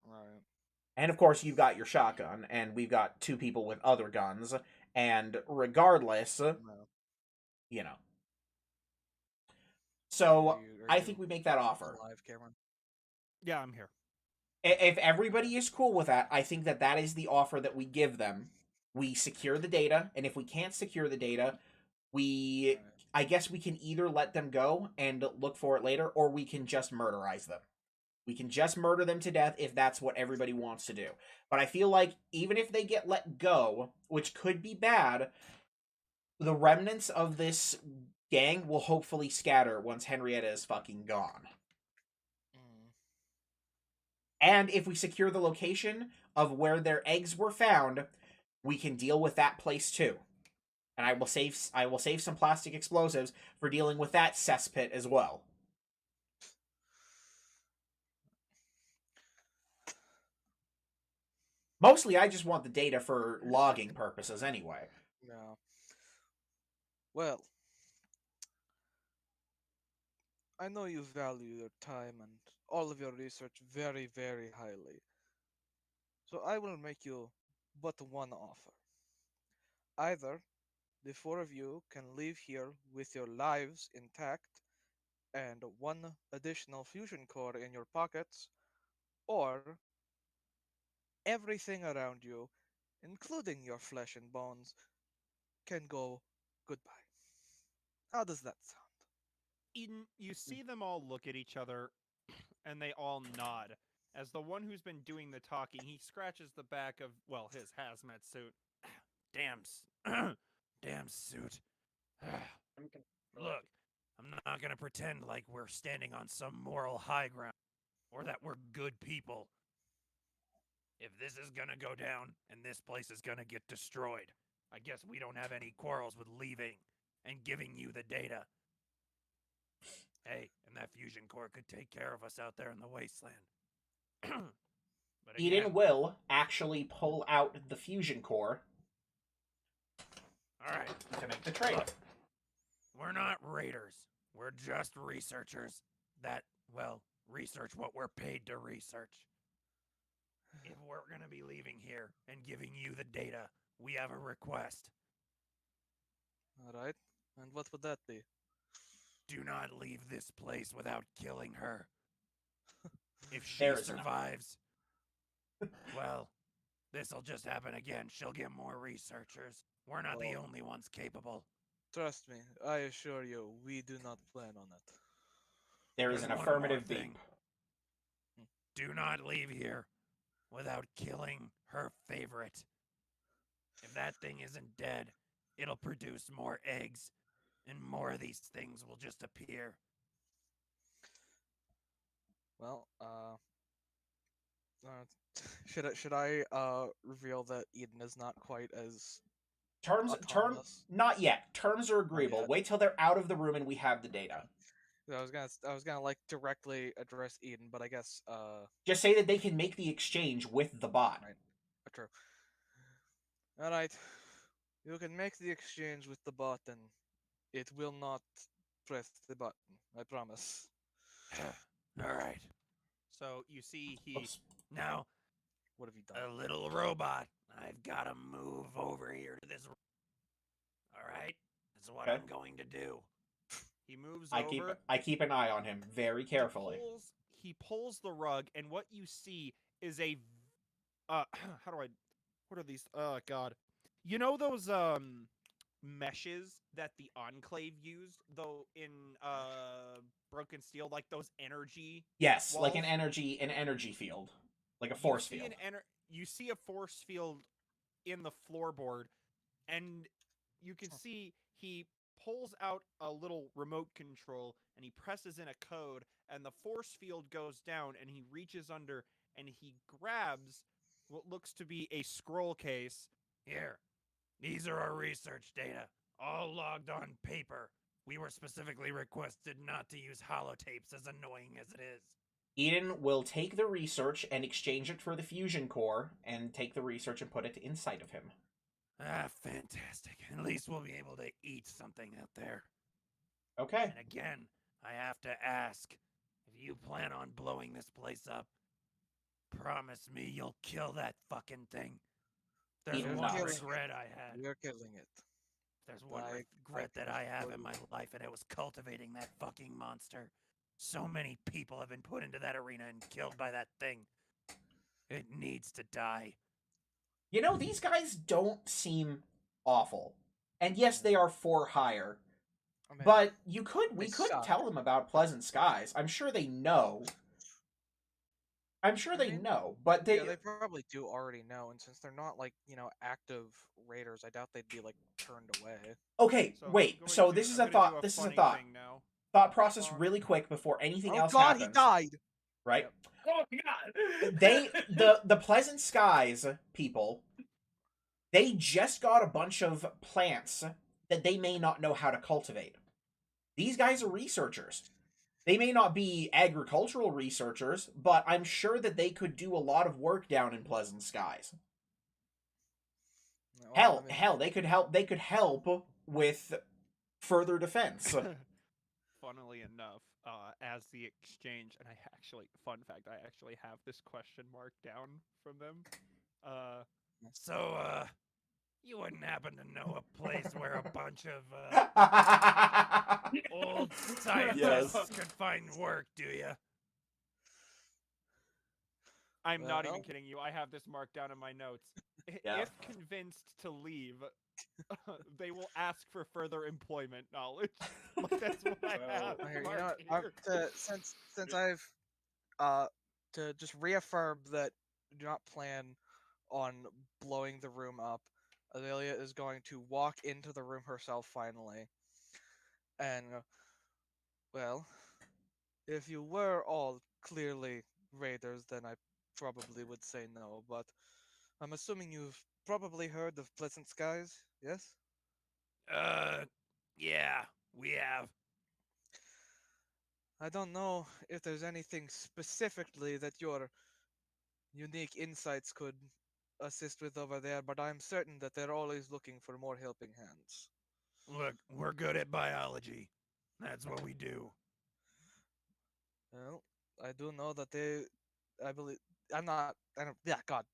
right. And of course, you've got your shotgun, and we've got two people with other guns, and regardless, No. you know. So, Are I you think we make that offer. alive, Cameron? Yeah, I'm here. If everybody is cool with that, I think that that is the offer that we give them. We secure the data, and if we can't secure the data, we... Right. I guess we can either let them go and look for it later, or we can just murderize them. We can just murder them to death if that's what everybody wants to do. But I feel like even if they get let go, which could be bad, the remnants of this gang will hopefully scatter once Henrietta is fucking gone. Mm. And if we secure the location of where their eggs were found, we can deal with that place too. And I will save some plastic explosives for dealing with that cesspit as well. Mostly, I just want the data for logging purposes anyway. No. Well, I know you value your time and all of your research very, very highly. So I will make you but one offer. Either the four of you can leave here with your lives intact and one additional fusion core in your pockets, or everything around you, including your flesh and bones, can go goodbye. How does that sound? Eden, you see them all look at each other, and they all nod. As the one who's been doing the talking, he scratches the back of, well, his hazmat suit. Damn suit. I'm con- Look, I'm not gonna pretend like we're standing on some moral high ground, or that we're good people. If this is gonna go down, and this place is gonna get destroyed, I guess we don't have any quarrels with leaving and giving you the data. Hey, and that fusion core could take care of us out there in the wasteland. But Eden again, will actually pull out the fusion core all right, to make the trade. look, we're not raiders. We're just researchers that, well, research what we're paid to research. If we're gonna be leaving here and giving you the data, we have a request. Alright, and what would that be? Do not leave this place without killing her. If she There is no- survives, well, this'll just happen again. She'll get more researchers. We're not the Well- only ones capable. Trust me, I assure you, we do not plan on it. There is There's an one more affirmative thing. beep. Do not leave here without killing her favorite. If that thing isn't dead, it'll produce more eggs, and more of these things will just appear. Well, should I reveal that Eden is not quite as Terms autonomous? not yet. Terms are agreeable. yet. Wait till they're out of the room and we have the data. I was gonna like directly address Eden, but I guess Just say that they can make the exchange with the bot. Right. True. All right, you can make the exchange with the bot, and it will not press the button. I promise. All right. So you see he Oops. Now, What have you a done? little robot, I've got to move over here to this. All right? This is what Okay. I'm going to do. he moves I over. keep an eye on him very carefully. He pulls the rug, and what you see is how do I? What are these? Oh God, you know those meshes that the Enclave used though in Broken Steel, like those energy Yes, like walls. an energy field, like a You force see field. you see a force field in the floorboard, and you can see he pulls out a little remote control and he presses in a code, and the force field goes down, and he reaches under and he grabs what looks to be a scroll case. Here, these are our research data, all logged on paper. We were specifically requested not to use holotapes, as annoying as it is. Eden will take the research and exchange it for the fusion core, and take the research and put it inside of him. Ah, fantastic. At least we'll be able to eat something out there. Okay. And again, I have to ask, if you plan on blowing this place up, promise me you'll kill that fucking thing. There's Eden one nods. regret I had. We're killing it. There's one I regret that I have in told my you. life, and it was cultivating that fucking monster. So many people have been put into that arena and killed by that thing. It needs to die. You know, these guys don't seem awful. And yes, they are for hire. I mean, But we they could suck. tell them about Pleasant Skies. I'm sure they know. I'm sure I they mean, know, but yeah, they probably do already know, and since they're not like active raiders, I doubt they'd be like turned away. Okay, So I'm wait. going So to- this is I'm a gonna thought. do This is a funny thought. thing now. Thought process Far- really quick before anything Oh else God, happens. he died. Right? Yep. Oh my god! The Pleasant Skies people, they just got a bunch of plants that they may not know how to cultivate. These guys are researchers. They may not be agricultural researchers, but I'm sure that they could do a lot of work down in Pleasant Skies. Well, Hell, they could help. They could help with further defense. Funnily enough, as the exchange, and fun fact, I actually have this question mark down from them. So, you wouldn't happen to know a place where a bunch of old scientists Yes. could find work, do you? I'm not even Well- kidding you. I have this marked down in my notes. Yeah. If convinced to leave, they will ask for further employment knowledge. Like, that's what I have. Well, Here, marked what? here. Since I've to just reaffirm that I do not plan on blowing the room up, Azalea is going to walk into the room herself finally, and well, if you were all clearly raiders, then I probably would say no, but I'm assuming you've probably heard of Pleasant Skies, yes? Yeah, we have. I don't know if there's anything specifically that your unique insights could assist with over there, but I'm certain that they're always looking for more helping hands. Look, we're good at biology. That's what we do. Well, I do know that I believe, I don't, yeah, God,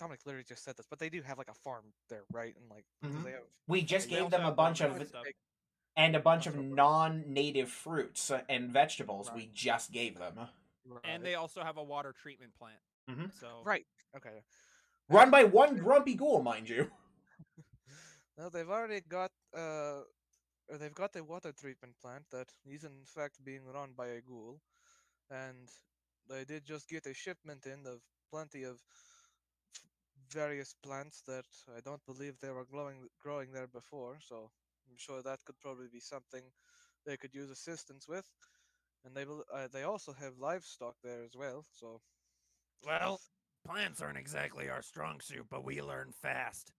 Dominic literally just said this, but they do have like a farm there, right? And like, do Mhm. they have We just They gave also them a have bunch farming of stuff. and a bunch of That's what we're- non-native fruits and vegetables. We Right. just gave them. And they also have a water treatment plant. Mhm. So Right, okay. Run by one grumpy ghoul, mind you. Well, they've already got, or they've got a water treatment plant that is in fact being run by a ghoul, and they did just get a shipment in of plenty of various plants that I don't believe they were growing there before, so I'm sure that could probably be something they could use assistance with. And they also have livestock there as well, so Well, plants aren't exactly our strong suit, but we learn fast.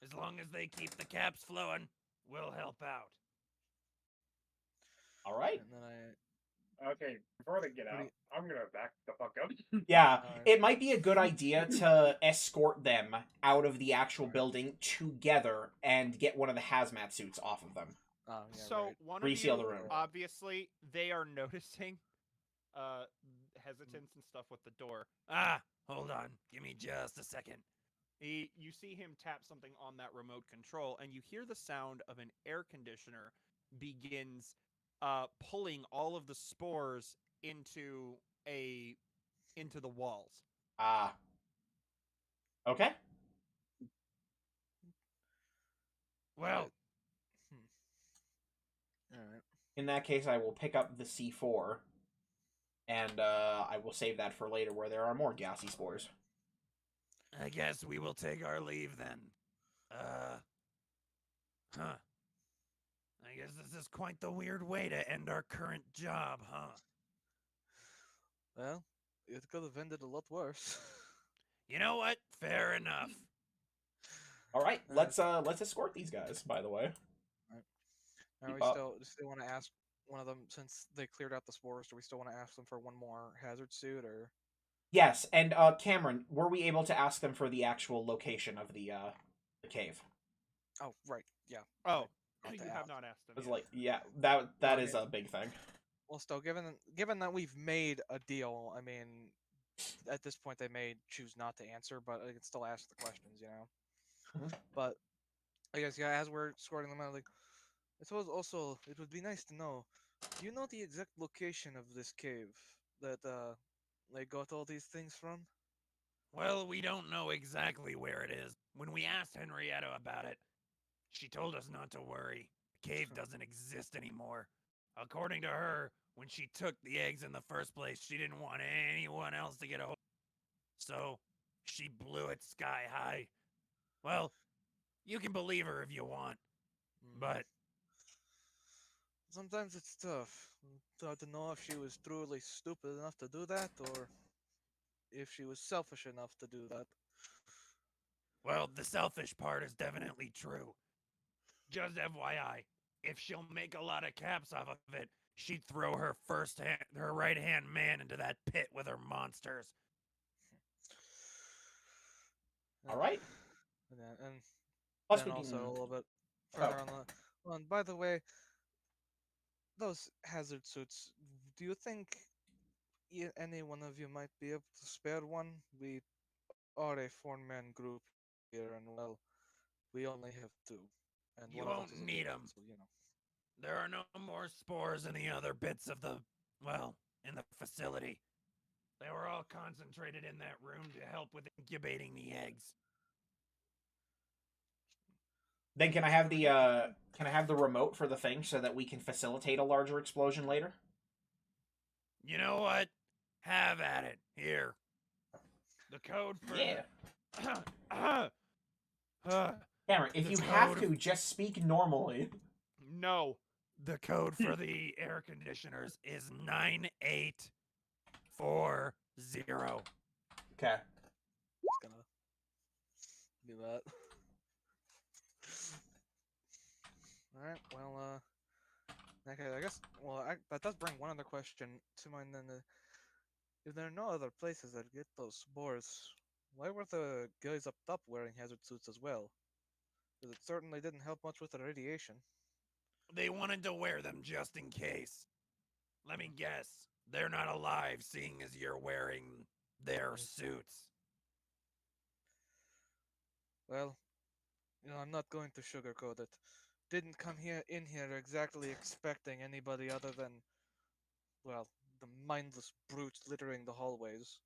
As long as they keep the caps flowing, we'll help out. All right. and then Okay, before they get What do out, you- I'm gonna back the fuck up. Yeah, Alright. it might be a good idea to escort them out of the actual building together and get one of the hazmat suits off of them. Oh, yeah, so right. one Reseal of the you, room. obviously, they are noticing hesitance and stuff with the door. Ah, hold on. Give me just a second. You see him tap something on that remote control, and you hear the sound of an air conditioner begins pulling all of the spores into the walls. Ah. Okay. Well, All right. In that case, I will pick up the C4, and I will save that for later where there are more gassy spores. I guess we will take our leave then. Huh. I guess this is quite the weird way to end our current job, huh? Well, it could have ended a lot worse. You know what? Fair enough. All right, Alright. let's escort these guys. By the way, Now Keep we up. still want to ask one of them, since they cleared out the spores. Do we still want to ask them for one more hazard suit, or? yes, and Cameron, were we able to ask them for the actual location of the cave? Oh, right. Yeah. Oh, Not to you have ask. not asked them. I was yet. like, yeah, that is Okay. a big thing. Well, still, given that we've made a deal, I mean, at this point they may choose not to answer, but I can still ask the questions, you know. Mhm. But I guess, yeah, as we're escorting them out, like, I suppose also it would be nice to know. Do you know the exact location of this cave that they got all these things from? Well, we don't know exactly where it is. When we asked Henrietta about it, she told us not to worry. The cave doesn't exist anymore. According to her, when she took the eggs in the first place, she didn't want anyone else to get a hold. So she blew it sky high. Well, you can believe her if you want, but Sometimes it's tough. It's hard to know if she was truly stupid enough to do that, or if she was selfish enough to do that. well, the selfish part is definitely true. Just FYI, if she'll make a lot of caps off of it, she'd throw her right hand man into that pit with her monsters. All right. And Plus, then we also a can. little bit Oh, further on the. Well, and by the way, those hazard suits. Do you think any one of you might be able to spare one? We are a four-man group here, and well, we only have two, and You one of us won't is a need druid, 'em. so you know. There are no more spores in the other bits of in the facility. They were all concentrated in that room to help with incubating the eggs. then can I That's have pretty the good. can I have the remote for the thing so that we can facilitate a larger explosion later? You know what? Have at it. Here. The code for Yeah. the Cameron, if the you have code to, just speak normally. No. the code for the air conditioners is 9840. Okay. Just gonna do that. All right. Well, okay. I guess. Well, that does bring one other question to mind. Then, if there are no other places that get those spores, why were the guys up top wearing hazard suits as well? Because it certainly didn't help much with the radiation. They wanted to wear them just in case. Let me guess. They're not alive, seeing as you're wearing their suits. Well, I'm not going to sugarcoat it. Didn't come here exactly expecting anybody other than, well, the mindless brutes littering the hallways.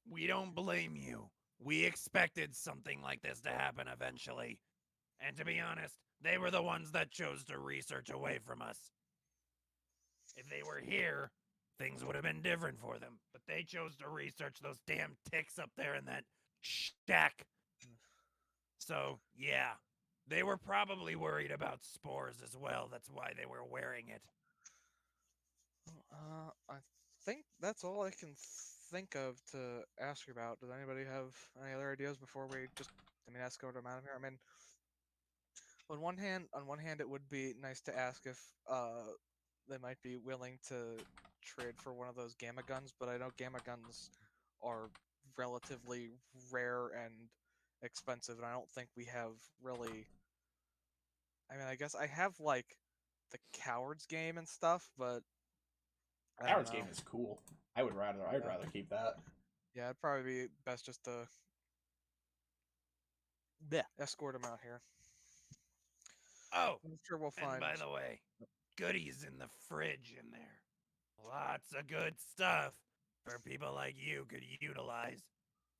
We don't blame you. We expected something like this to happen eventually. And to be honest, they were the ones that chose to research away from us. If they were here, things would have been different for them. But they chose to research those damn ticks up there in that shack. So, yeah. They were probably worried about spores as well. That's why they were wearing it. I think that's all I can think of to ask you about. Does anybody have any other ideas before we just, escort them out of here? I mean, on one hand, it would be nice to ask if they might be willing to trade for one of those gamma guns, but I know gamma guns are relatively rare and expensive, and I don't think we have really. I mean, I guess I have like the Cowards game and stuff, but I don't Howard's know. game is cool. I'd rather keep that. Yeah, it'd probably be best just to escort him out here. Oh, I'm sure we'll and find. by the way, goodies in the fridge in there. Lots of good stuff. for people like you could utilize.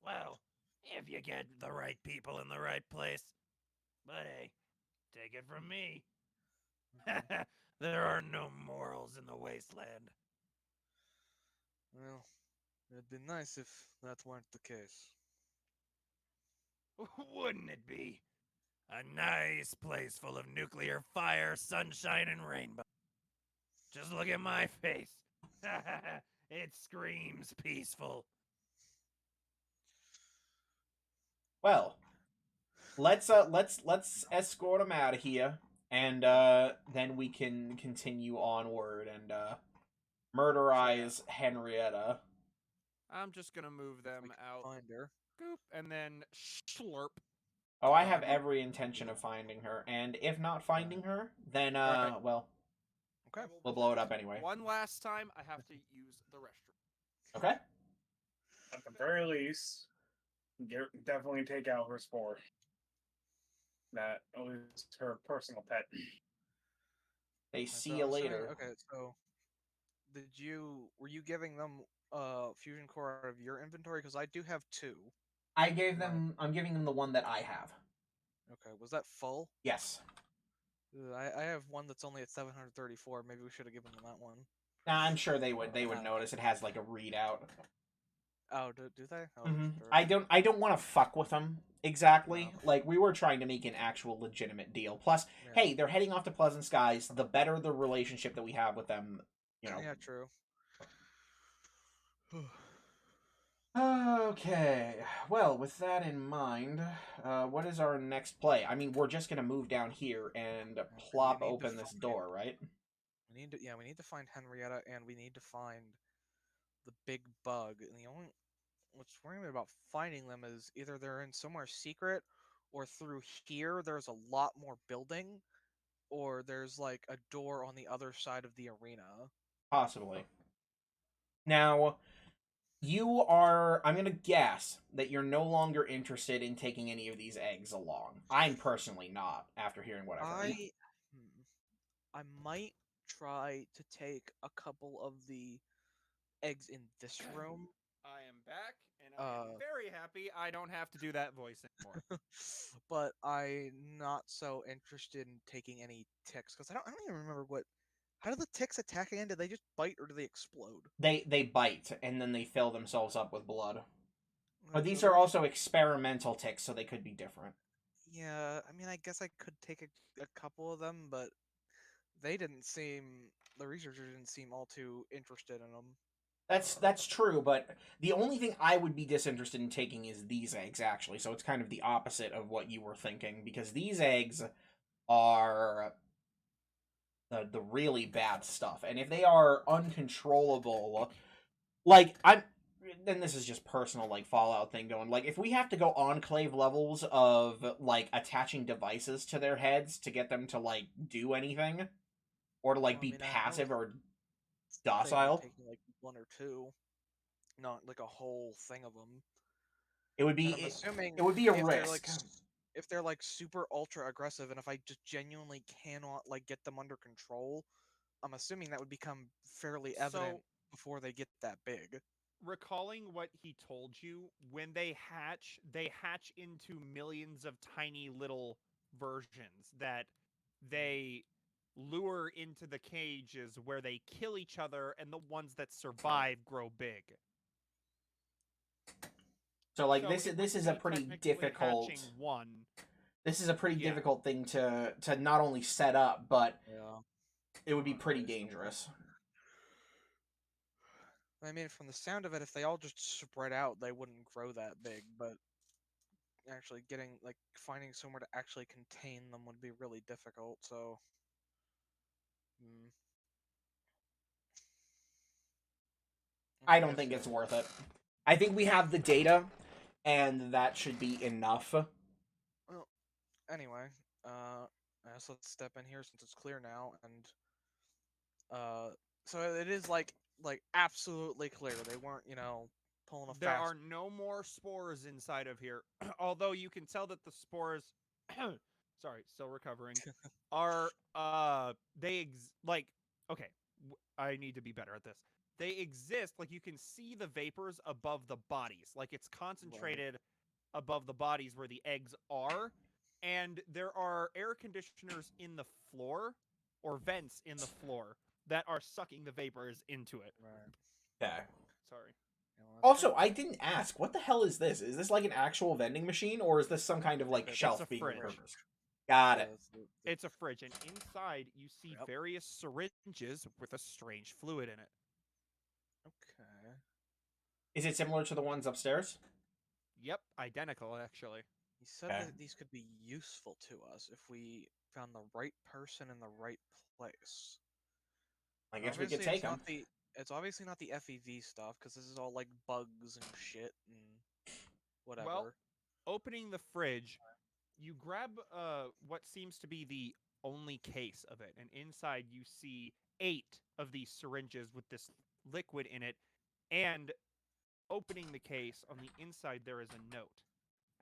Well, if you get the right people in the right place. But hey, take it from me. There are no morals in the wasteland. Well, it'd be nice if that weren't the case. Wouldn't it be? A nice place full of nuclear fire, sunshine, and rainbow. Just look at my face. It screams peaceful. Well, let's escort him out of here, and then we can continue onward and murderize Henrietta. I'm just gonna move If them we can out. find her. Goop, and then slurp. Oh, I have every intention of finding her, and if not finding her, then Alright. well, Okay. we'll blow it up anyway. One last time, I have to use the restroom. Okay. At the very least, definitely take out her spore. That was her personal pet. They So see I'm you assuming- later. Okay, so were you giving them fusion core out of your inventory? Because I do have 2. I'm giving them the one that I have. Okay, was that full? Yes. I have one that's only at 734. Maybe we should have given them that one. Nah, I'm sure they would notice. It has like a readout. Oh, do they? Oh, sure. I don't want to fuck with them exactly. No. Like, we were trying to make an actual legitimate deal. Plus, Yeah. hey, they're heading off to Pleasant Skies. The better the relationship that we have with them, you know. Yeah, true. Okay. Well, with that in mind, what is our next play? I mean, we're just gonna move down here and plop need to open this find- door, right? We need to find Henrietta, and we need to find the big bug. And what's worrying me about finding them is either they're in somewhere secret, or through here there's a lot more building, or there's like a door on the other side of the arena. Possibly. Now, I'm gonna guess that you're no longer interested in taking any of these eggs along. I'm personally not, after hearing what I've heard. I might try to take a couple of the eggs in this room. I am back, and I am very happy I don't have to do that voice anymore. But I'm not so interested in taking any ticks because I don't even remember how do the ticks attack again? Do they just bite or do they explode? They bite, and then they fill themselves up with blood. But So these they're are just- also experimental ticks, so they could be different. Yeah, I mean, I guess I could take a couple of them, but the researchers didn't seem all too interested in them. That's true, but the only thing I would be disinterested in taking is these eggs, actually. So it's kind of the opposite of what you were thinking, because these eggs are the really bad stuff, and if they are uncontrollable, like then this is just personal like Fallout thing going. Like, if we have to go enclave levels of like attaching devices to their heads to get them to like do anything, or to like Well, I be mean, I passive was or thinking of docile, taking like 1 or 2, not like a whole thing of them. it would And be I'm assuming it would be a if they're like risk. if they're like super ultra aggressive, and if I just genuinely cannot like get them under control, I'm assuming that would become fairly evident So- before they get that big. Recalling what he told you, when they hatch into millions of tiny little versions that they lure into the cages where they kill each other, and the ones that survive grow big. So like So this it this would is a be pretty technically difficult. hatching one. This is a pretty Yeah. difficult thing to not only set up, but Yeah. it would be pretty Nice. dangerous. I mean, from the sound of it, if they all just spread out, they wouldn't grow that big. But actually finding somewhere to actually contain them would be really difficult. So, I don't think it's worth it. I think we have the data, and that should be enough. Anyway, I guess let's step in here since it's clear now, and so it is like absolutely clear. They weren't, pulling a There fast. are no more spores inside of here, although you can tell that the spores, sorry, still recovering, are okay. I need to be better at this. They exist, like you can see the vapors above the bodies. Like it's concentrated above the bodies where the eggs are. And there are air conditioners in the floor or vents in the floor that are sucking the vapors into it. Right. Okay. Sorry. Yeah, well, that's Also, I didn't ask. What the hell is this? Is this like an actual vending machine, or is this some kind of like It's a shelf being fridge. repurposed? Got Yeah, it. it's the- It's a fridge, and inside you see Yep. various syringes with a strange fluid in it. Okay. Is it similar to the ones upstairs? Yep, identical actually. He said Okay. that these could be useful to us if we found the right person in the right place. I guess we could Obviously, take it's them. not the it's obviously not the FEV stuff because this is all like bugs and shit and whatever. Opening the fridge, you grab what seems to be the only case of it, and inside you see 8 of these syringes with this liquid in it, and opening the case, on the inside there is a note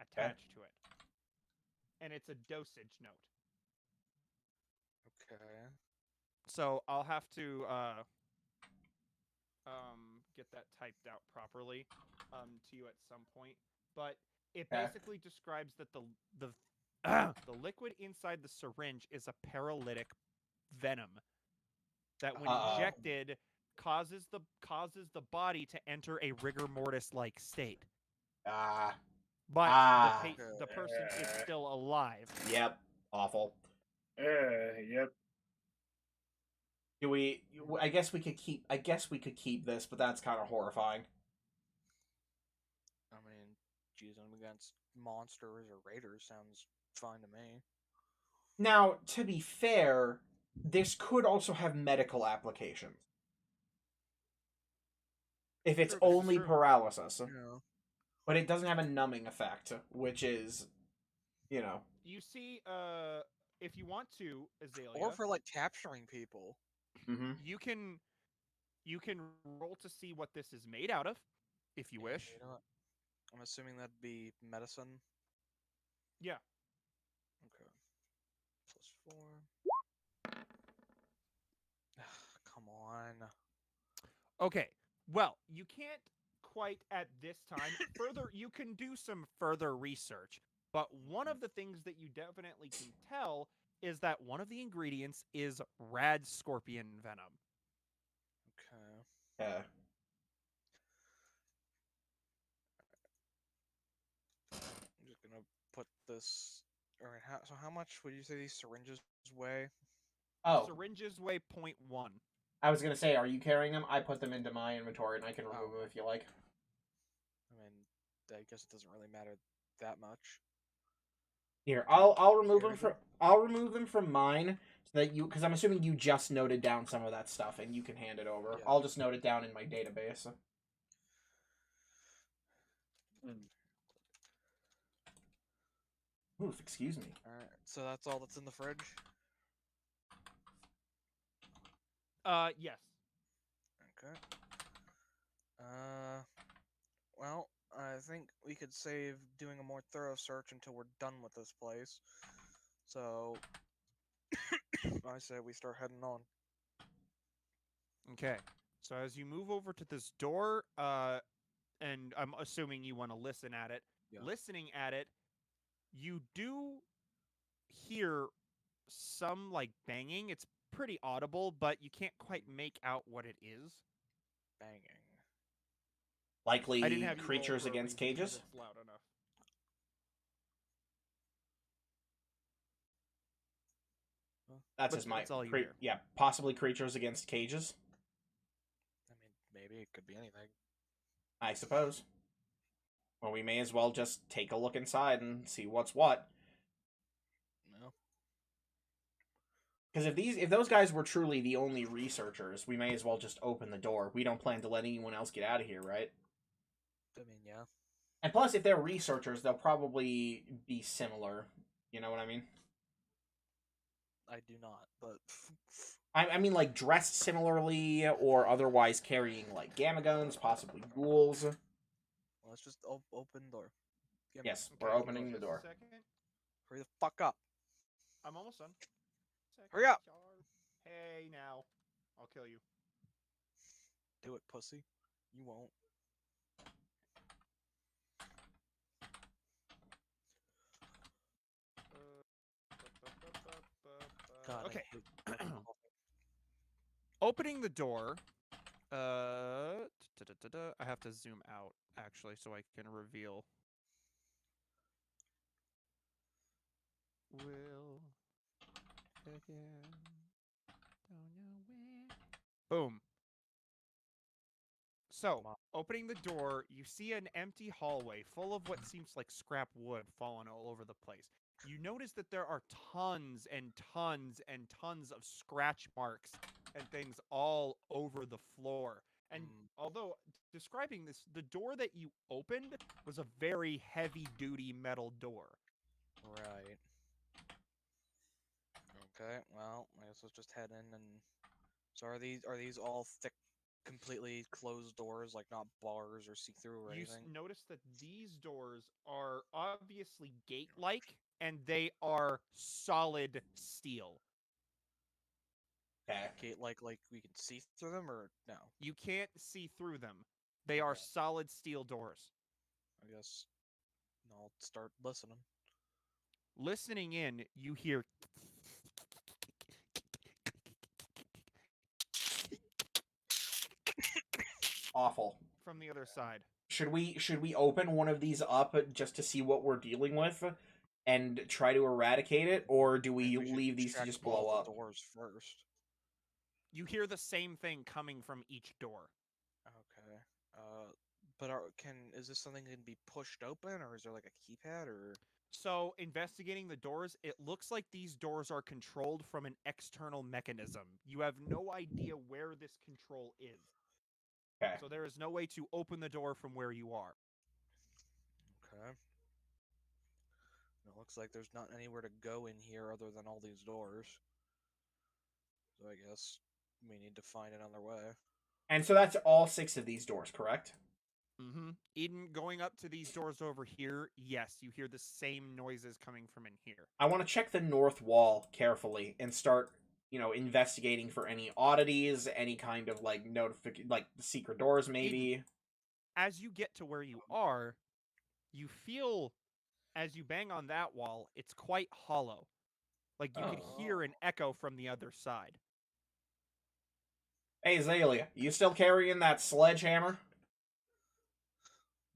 attached to it. And it's a dosage note. Okay. So I'll have to get that typed out properly to you at some point. But it Okay. basically describes that the the liquid inside the syringe is a paralytic venom that, when Uh-oh. injected, causes the body to enter a rigor mortis like state. Ah, But Ah. the person is still alive. yep. Awful. Yep. Do we? I guess we could keep. I guess we could keep this, but that's kind of horrifying. I mean, using them against monsters or raiders sounds fine to me. Now, to be fair, this could also have medical applications. If it's True, this is only true. paralysis, Yeah. but it doesn't have a numbing effect, which is, you know. You see, if you want to, Azalea, Or for like capturing people. Mm-hmm. you can roll to see what this is made out of, if you wish. You know what? I'm assuming that'd be medicine. Yeah. Okay. +4. Come on. Okay. Well, you can't quite at this time. You can do some further research, but one of the things that you definitely can tell is that one of the ingredients is rad scorpion venom. Okay. Yeah. I'm just gonna put this. Alright, so how much would you say these syringes weigh? Oh, Syringes weigh 0.1. I was gonna say, are you carrying them? I put them into my inventory, and I can remove them if you like. I mean, I guess it doesn't really matter that much. Here, I'll remove them Carry from mine, so that you, because I'm assuming you just noted down some of that stuff, and you can hand it over. Yeah. I'll just note it down in my database. Oof, excuse me. Alright, so that's all that's in the fridge? Yes. Okay. Well, I think we could save doing a more thorough search until we're done with this place. So, I say we start heading on. Okay. So as you move over to this door, and I'm assuming you want to listen at it. Yeah. Listening at it, you do hear some like banging. It's pretty audible, but you can't quite make out what it is. Banging. Likely I didn't have you roll creatures for a against reason because cages. it's loud enough. That's But just my that's all you hear. yeah, possibly creatures against cages. I mean, maybe it could be anything. I suppose. Well, we may as well just take a look inside and see what's what. No. Because if those guys were truly the only researchers, we may as well just open the door. We don't plan to let anyone else get out of here, right? I mean, yeah. And plus, if they're researchers, they'll probably be similar. You know what I mean? I do not, but I mean, like, dressed similarly, or otherwise carrying, like, gamma guns, possibly ghouls. let's just open the door. Give me- Yes, we're Okay, opening the just a door. second. Hurry the fuck up. I'm almost done. Hurry up. Hey, now. I'll kill you. Do it, pussy. You won't. God, Okay. I hate fucking coffee. Opening the door. I have to zoom out actually so I can reveal. Will again. Don't know where. Boom. So, Come on. opening the door, you see an empty hallway full of what seems like scrap wood fallen all over the place. You notice that there are tons and tons and tons of scratch marks and things all over the floor. And Mm. although describing this, the door that you opened was a very heavy duty metal door. Right. Okay, well, I guess let's just head in and. So are these all thick, completely closed doors, like not bars or see through or You anything? notice that these doors are obviously gate like and they are solid steel. Okay. Gate like we can see through them or no? You can't see through them. They are Okay. solid steel doors. I guess I'll start listening. Listening in, you hear Awful. from the other side. Should we open one of these up just to see what we're dealing with and try to eradicate it, or do I we think we should leave these to check just all blow the up? doors first. You hear the same thing coming from each door. Okay. But is this something that can be pushed open, or is there like a keypad, or? So, investigating the doors, it looks like these doors are controlled from an external mechanism. You have no idea where this control is. Okay. So, there is no way to open the door from where you are. Okay. It looks like there's not anywhere to go in here other than all these doors. So I guess we need to find another way. And so that's all 6 of these doors, correct? Mm-hmm. Eden, going up to these doors over here, yes, you hear the same noises coming from in here. I want to check the north wall carefully and start, investigating for any oddities, any kind of like like secret doors maybe. As you get to where you are, you feel, as you bang on that wall, it's quite hollow. Like you could hear an echo from the other side. Hey Azalea, you still carrying that sledgehammer?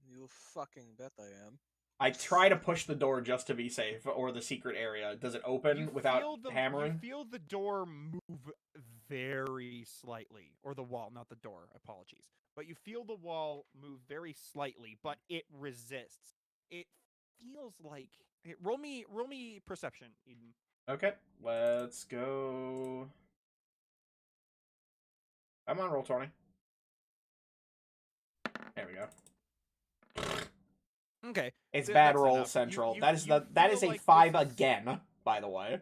You fucking bet I am. I try to push the door just to be safe, or the secret area. Does it open without hammering? You feel the door move very slightly, or the wall, not the door. Apologies, but you feel the wall move very slightly, but it resists. It feels like roll me perception, Eden. Okay, let's go. I'm on roll 20. There we go. Okay, It's Th- bad that's roll enough. central. You that is feel a like 5 this is- again, by the way.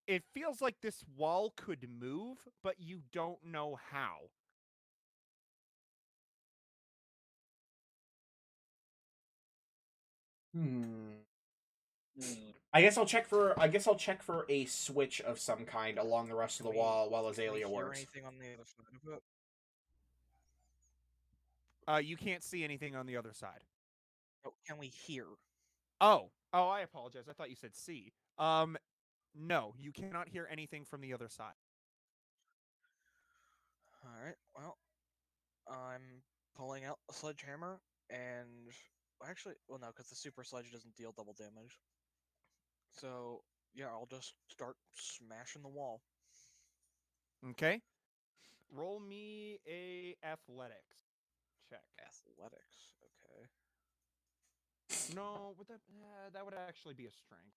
It feels like this wall could move, but you don't know how. I guess I'll check for a switch of some kind along the rest of the wall while Can we Azalea hear works. anything on the other side of it? You can't see anything on the other side. Oh, can we hear? Oh, I apologize. I thought you said C. No, you cannot hear anything from the other side. All right. Well, I'm pulling out a sledgehammer and actually, well, no, because the super sledge doesn't deal double damage. So yeah, I'll just start smashing the wall. Okay. Roll me a athletics check. Athletics. Okay. No, would that would actually be a strength.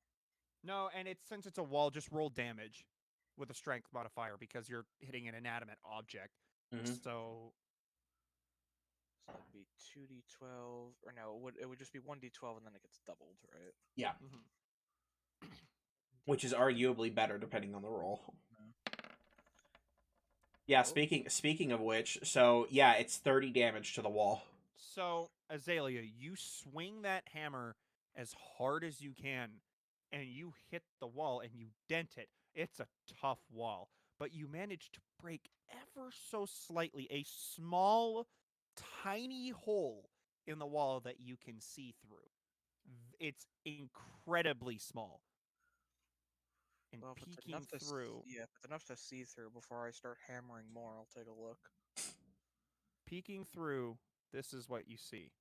No, and since it's a wall, just roll damage with a strength modifier because you're hitting an inanimate object. Mhm. So So that'd be 2d12, or no, it would just be 1d12 and then it gets doubled, right? Yeah, mhm. which is arguably better depending on the roll. Yeah. Yeah, Oh. speaking of which, so yeah, it's 30 damage to the wall. So, Azalea, you swing that hammer as hard as you can, and you hit the wall and you dent it. It's a tough wall, but you manage to break ever so slightly a small, tiny hole in the wall that you can see through. It's incredibly small. And Well, if it's peeking enough to through, yeah, if it's enough to see through before I start hammering more, I'll take a look. this is what you see.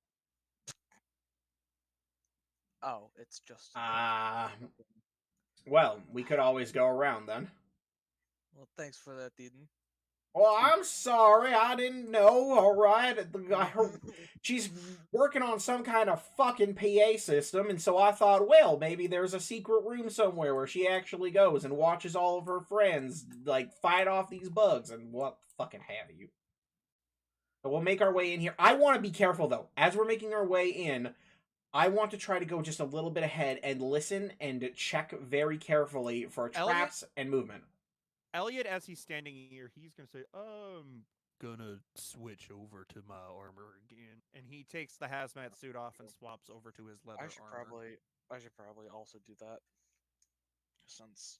Oh, it's just. Well, we could always go around then. Well, thanks for that, Eden. Well, I'm sorry, I didn't know. All right, she's working on some kind of fucking PA system, and so I thought, well, maybe there's a secret room somewhere where she actually goes and watches all of her friends like fight off these bugs and what fucking have you. So we'll make our way in here. I want to be careful though. As we're making our way in, I want to try to go just a little bit ahead and listen and check very carefully for traps and movement. Elliot, as he's standing here, he's gonna say, gonna switch over to my armor again. And he takes the hazmat suit off and swaps over to his leather I should armor. probably also do that, since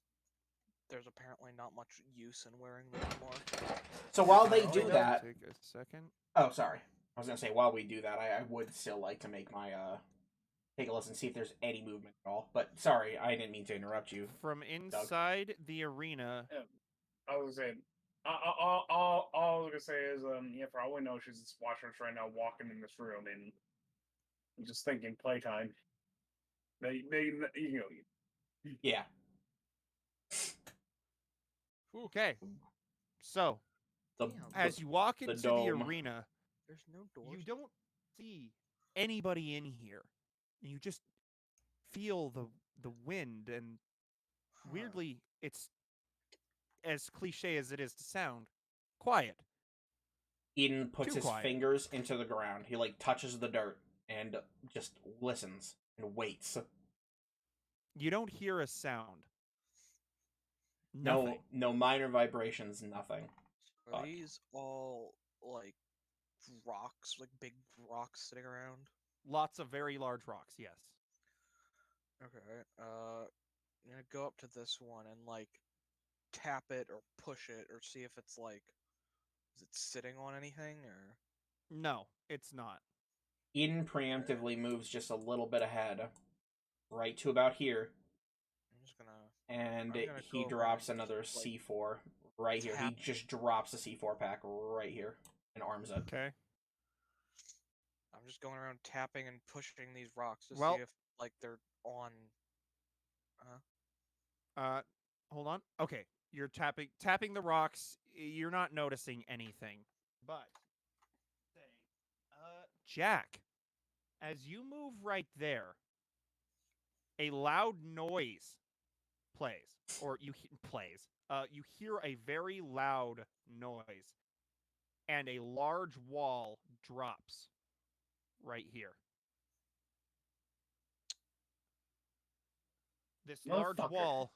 there's apparently not much use in wearing them anymore. So while they do I'll that, take a second. oh, sorry. I was gonna say while we do that, I would still like to make my take a listen, see if there's any movement at all. But sorry, I didn't mean to interrupt you. From inside the arena, I was saying, all I was gonna say is, yeah, for all we know, she's just watching us right now, walking in this room, and I'm just thinking playtime. They, you know, Yeah. okay. So The, as you walk into the dome. arena, There's no doors. you don't see anybody in here. You just feel the wind, and weirdly, it's as cliche as it is to sound, quiet. Eden puts Too his quiet. fingers into the ground. He like touches the dirt and just listens and waits. You don't hear a sound. Nothing. No minor vibrations, nothing. Are these all like rocks, like big rocks sitting around? Lots of very large rocks, yes. Okay. I'm gonna go up to this one and like tap it or push it or see if it's like, is it sitting on anything or? No, it's not. Eden preemptively moves just a little bit ahead, right to about here. I'm just gonna. And I'm gonna he go drops around and another just, like, C4 right here. He tap. just drops a C4 pack right here and arms it. Okay. I'm just going around tapping and pushing these rocks to Well- see if like they're on. Hold on. Okay, you're tapping the rocks. You're not noticing anything. But Jack, as you move right there, a loud noise plays, or plays. You hear a very loud noise, and a large wall drops right here. This large Motherfucker. wall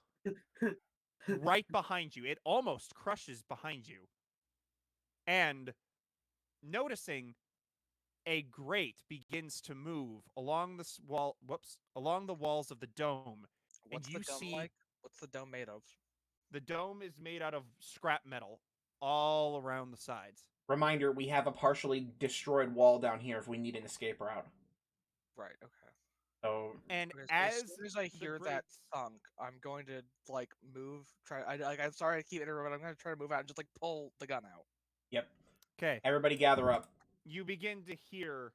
right behind you. It almost crushes behind you. And noticing a grate begins to move along this wall, along the walls of the dome. What's and you the dome see like? What's the dome made of? the dome is made out of scrap metal all around the sides. Reminder, we have a partially destroyed wall down here if we need an escape route. Right. Okay. So And Okay, so as soon as I the hear that grates- thunk, I'm going to like move. I'm sorry to keep interrupting, but I'm going to try to move out and just like pull the gun out. yep. Okay, Everybody gather up. you begin to hear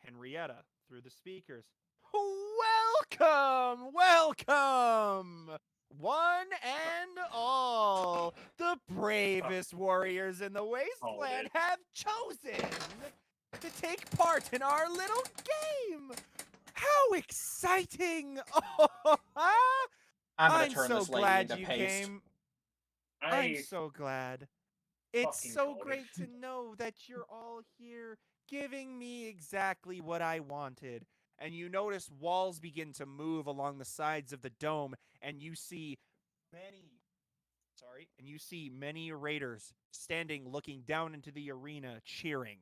Henrietta through the speakers. Welcome! One and all, the bravest warriors in the wasteland it. have chosen to take part in our little game. How exciting! I'm gonna I'm turn so this lady glad into you paste. came. I'm so glad. It's fucking so goated. great to know that you're all here giving me exactly what I wanted. And you notice walls begin to move along the sides of the dome, and you see many raiders standing looking down into the arena cheering.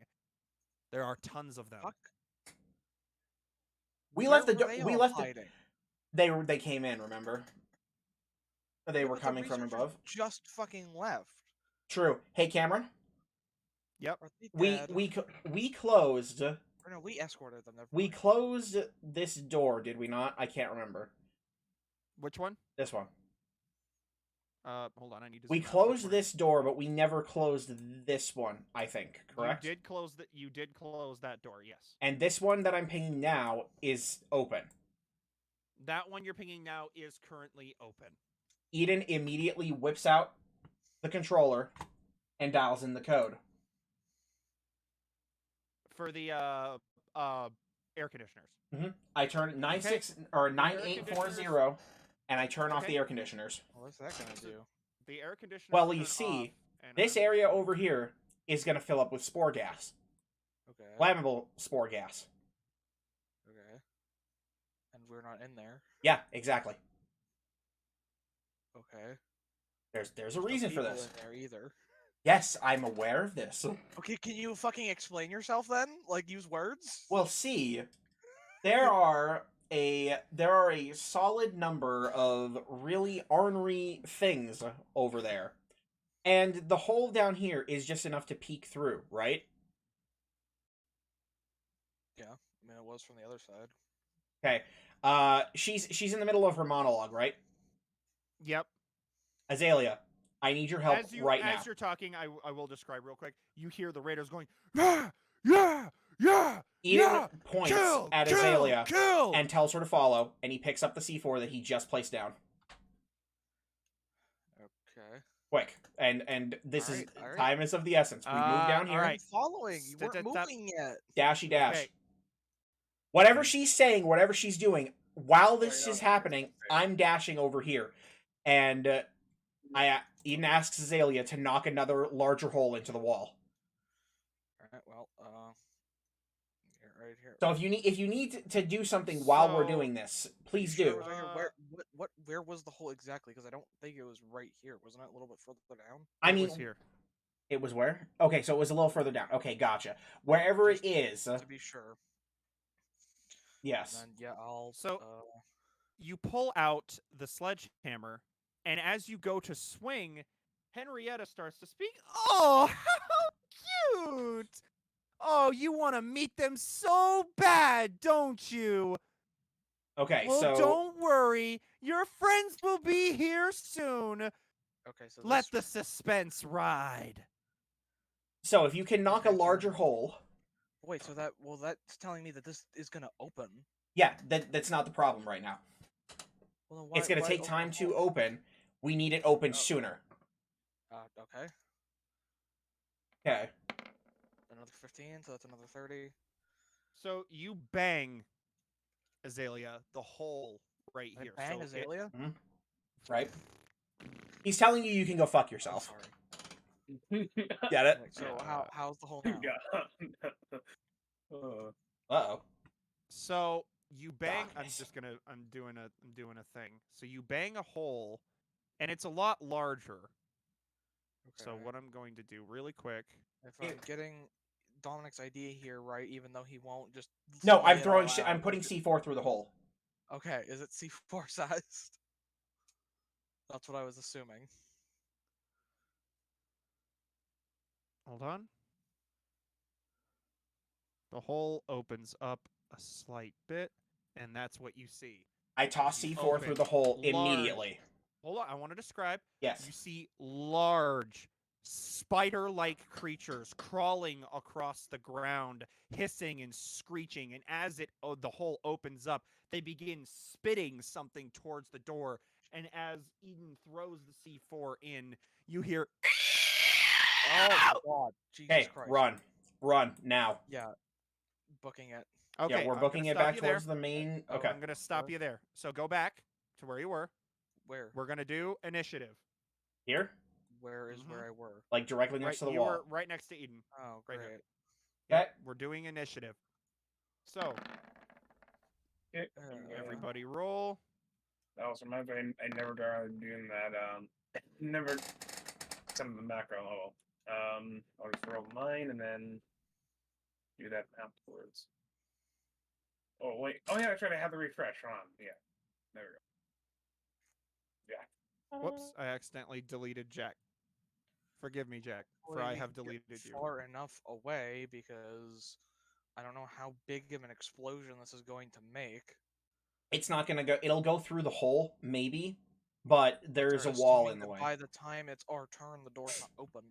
There are tons of them. Fuck. We Where left the were they we all left the, hiding? they came in, remember? they Yeah, were but the coming from researchers above. Just fucking left. True. Hey, Cameron, Yep. Are they we dead? we closed Or no, we escorted them. Never we mind. closed this door, did we not? I can't remember. Which one? This one. Hold on. I need to. We zoom out. Which closed one? this door, but we never closed this one, I think, correct? You did close that. You did close that door. Yes. And this one that I'm pinging now is open. That one you're pinging now is currently open. Eden immediately whips out the controller and dials in the code. For the air conditioners. I turn 96 or 9840 and I turn off Okay. the air conditioners. What's that gonna do? The air conditioners. Well, you turn see, off, and this I'm- area over here is going to fill up with spore gas. Okay. Flammable spore gas. Okay. And we're not in there. Yeah, exactly. Okay. There's a No reason for people this. in there either. Yes, I'm aware of this. Okay, can you fucking explain yourself then? Like use words? Well, see, there are a solid number of really ornery things over there. And the hole down here is just enough to peek through, right? Yeah. I mean, it was from the other side. Okay. She's in the middle of her monologue, right? Yep. Azalea, I need your help right now. As you're talking, I will describe real quick. You hear the raiders going, yeah, yeah, yeah. Eden yeah, points kill, at kill, Azalea kill. and tells her to follow, and he picks up the C4 that he just placed down. Okay. Quick. And this is Alright. time is of the essence. We move down here. alright. I'm following. You weren't Stop. moving yet. Dashy dash. Okay. Whatever she's saying, whatever she's doing, while this Sorry, is no, happening, I'm dashing over here. And Eden asks Azalea to knock another larger hole into the wall. Alright, well, here, right here. So if you need to do something while we're So- doing this, please Sure it do. was right here? Where was the hole exactly? Because I don't think it was right here. Wasn't it a little bit further down? I It mean, was here. it was where? Okay, so it was a little further down. Okay, gotcha. Wherever it is, To be sure. yes. And then, yeah, I'll. So- You pull out the sledgehammer, and as you go to swing, Henrietta starts to speak. Oh, how cute! Oh, you want to meet them so bad, don't you? Okay, Well, so don't worry. Your friends will be here soon. okay, so Let this- the suspense ride. so if you can knock a Okay, so- larger hole, Wait, so that's telling me that this is gonna open. yeah, that's not the problem right now. Well, then It's going to why take open time the to hole? open. We need it open Oh. sooner. Okay. Okay. Another 15, so that's another 30. So you bang Azalea the hole right I here. bang so Azalea? Right? He's telling you can go fuck I'm yourself. sorry. Get it? Like, so how's the hole now? Yeah. Uh-oh. So you bang. Darkness. I'm doing a thing. So you bang a hole, and it's a lot larger. So Okay. what I'm going to do really quick. If I'm getting Dominic's idea here right, even though he won't just. No, lay I'm it throwing all shit. out, I'm putting C4 through the hole. Okay, is it C4 sized? That's what I was assuming. Hold on. The hole opens up a slight bit, and that's what you see. I toss You C4 open through the hole large. immediately. Hold on, I want to describe. Yes. You see large spider-like creatures crawling across the ground, hissing and screeching, and as the hole opens up, they begin spitting something towards the door, and as Eden throws the C4 in, you hear Oh God, Jesus Hey, Christ! run now. Yeah, booking it. Okay, Yeah, we're I'm booking gonna it stop back you there. towards the main. Oh, Okay. I'm gonna stop you there. So go back to where you were. Where? We're gonna do initiative. Here, Where is Mhm. where I were? like directly next to the you wall. were right next to Eden. Oh, Right great. here. Okay. We're doing initiative. So Uh, everybody roll. That also reminds me, I never got around to doing that. Never some of the macro level. I'll just roll mine and then do that afterwards. Oh wait, oh yeah, that's right. I have the refresh on. Yeah, there we go. Yeah, Whoops, I accidentally deleted Jack. Forgive me, Jack, for Hopefully I we have can get deleted you. far enough away because I don't know how big of an explosion this is going to make. It's not gonna go. It'll go through the hole, maybe, but there's a wall Assuming in the that way. by the time it's our turn, the door's not open.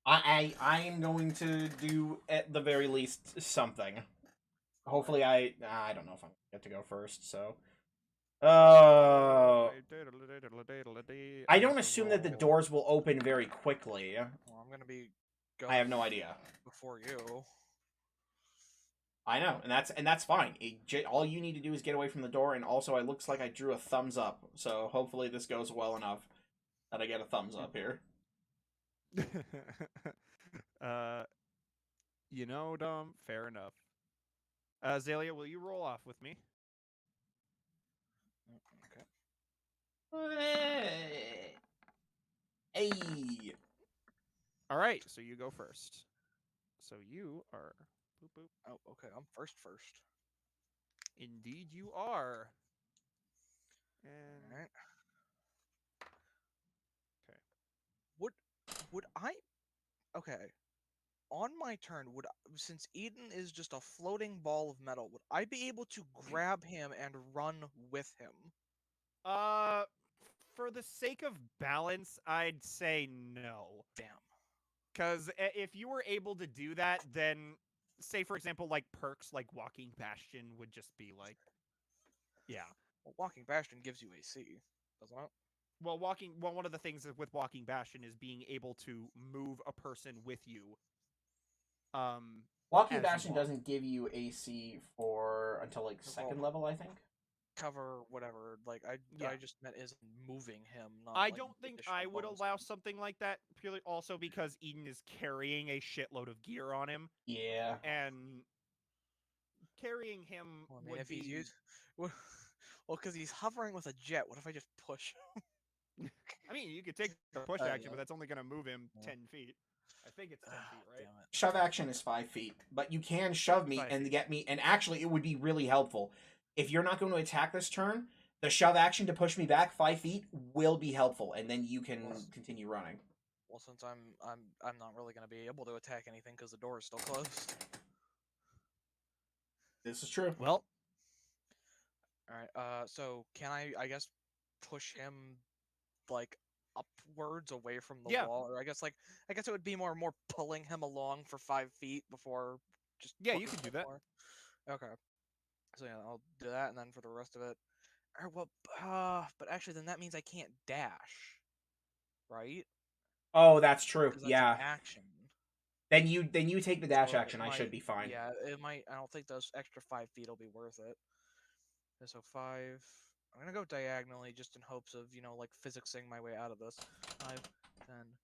I am going to do at the very least something. Hopefully, I don't know if I'm gonna get to go first. So, I don't assume that the doors will open very quickly. Well, I'm gonna be I have no idea. before you. I know, and that's fine. All you need to do is get away from the door, and also it looks like I drew a thumbs up. So hopefully this goes well enough that I get a thumbs up here. You know, Dom, fair enough. Zalia, will you roll off with me? Okay. Hey. All right, so you go first. So you are. Boop, boop. Oh, okay. I'm first. Indeed, you are. And All right. okay. Would I? Okay. On my turn, since Eden is just a floating ball of metal, would I be able to grab him and run with him? For the sake of balance, I'd say no. Damn. Because if you were able to do that, then, say for example, like perks like Walking Bastion would just be like, yeah. Well, Walking Bastion gives you AC, doesn't it? Well, one of the things with Walking Bastion is being able to move a person with you. Walking Bastion doesn't give you AC for until like second level, I think. Cover whatever. Like I Yeah. just meant is moving him. Not I like, don't think additional I would bonus. allow something like that purely also because Eden is carrying a shitload of gear on him, Yeah. and carrying him Well, I mean, would if be. he's used, well, because he's hovering with a jet. What if I just push? I mean, you could take the push I action, know. but that's only going to move him Yeah. 10 feet. I think it's 10 feet, right? Damn it. Shove action is 5 feet, but you can shove me 5 and feet. get me. And actually, it would be really helpful if you're not going to attack this turn. The shove action to push me back 5 feet will be helpful, and then you can continue running. Well, since I'm not really gonna be able to attack anything because the door is still closed. This is true. Well, All right. So can I guess push him like upwards away from the Yeah. wall, or I guess it would be more pulling him along for 5 feet before just. Yeah, you pushing can do him that. more. Okay. So yeah, I'll do that, and then for the rest of it, well, but actually, then that means I can't dash, right? Oh, that's true. 'Cause that's Yeah. an action. Then you take the dash So it action. I should be fine. Yeah, it might. I don't think those extra 5 feet will be worth it. Okay, so 5. I'm gonna go diagonally just in hopes of, like physicsing my way out of this. 5, 10,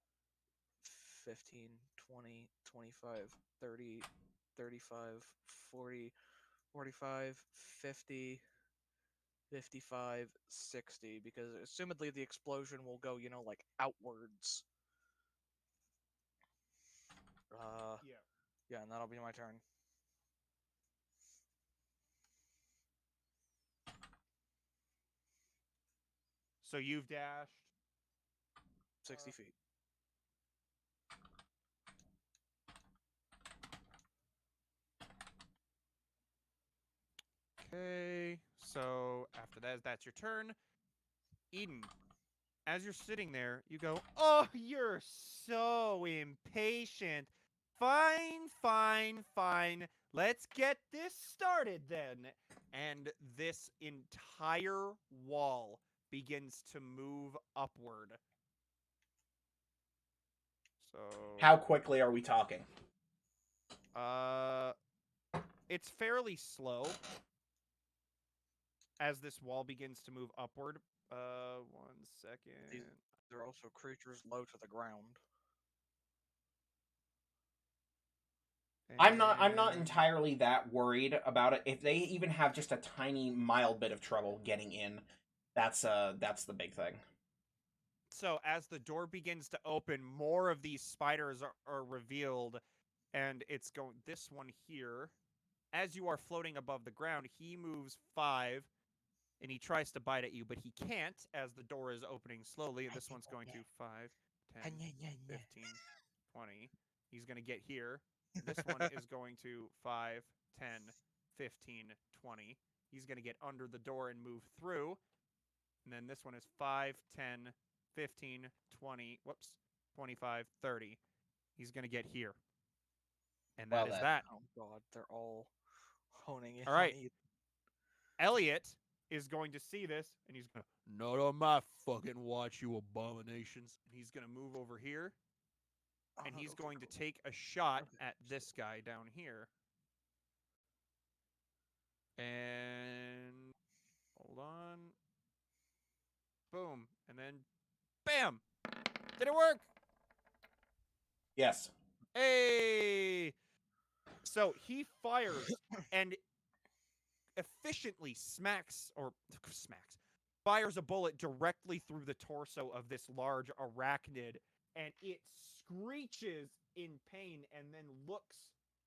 15, 20, 25, 30, 35, 40, 45, 50, 55, 60, because assumedly the explosion will go, like outwards. Yeah. Yeah, and that'll be my turn. So you've dashed 60 feet. Okay. So after that's your turn. Eden, as you're sitting there, you go, "Oh, you're so impatient. Fine, fine, fine. Let's get this started then." And this entire wall begins to move upward. So How quickly are we talking? It's fairly slow as this wall begins to move upward. 1 second. There are also creatures low to the ground. I'm not And- entirely that worried about it. If they even have just a tiny mild bit of trouble getting in, that's the big thing. So as the door begins to open, more of these spiders are revealed, and it's going this one here. As you are floating above the ground, he moves 5, and he tries to bite at you, but he can't as the door is opening slowly. And this one's going to 5, 10, 15, 20. He's going to get here. And this one is going to 5, 10, 15, 20. He's going to get under the door and move through. And then this one is 5, 10, 15, 20, 25, 30. He's going to get here. And that Well, is that- that. Oh god, they're all honing in. All right. on Ethan. Elliot is going to see this, and he's going to, not on my fucking watch, you abominations. And he's going to move over here, Oh, and no, he's okay, going to cool. take a shot Okay. at this guy down here. And hold on. Boom. And then bam! Did it work? Yes. Hey! So he fires and efficiently fires a bullet directly through the torso of this large arachnid, and it screeches in pain and then looks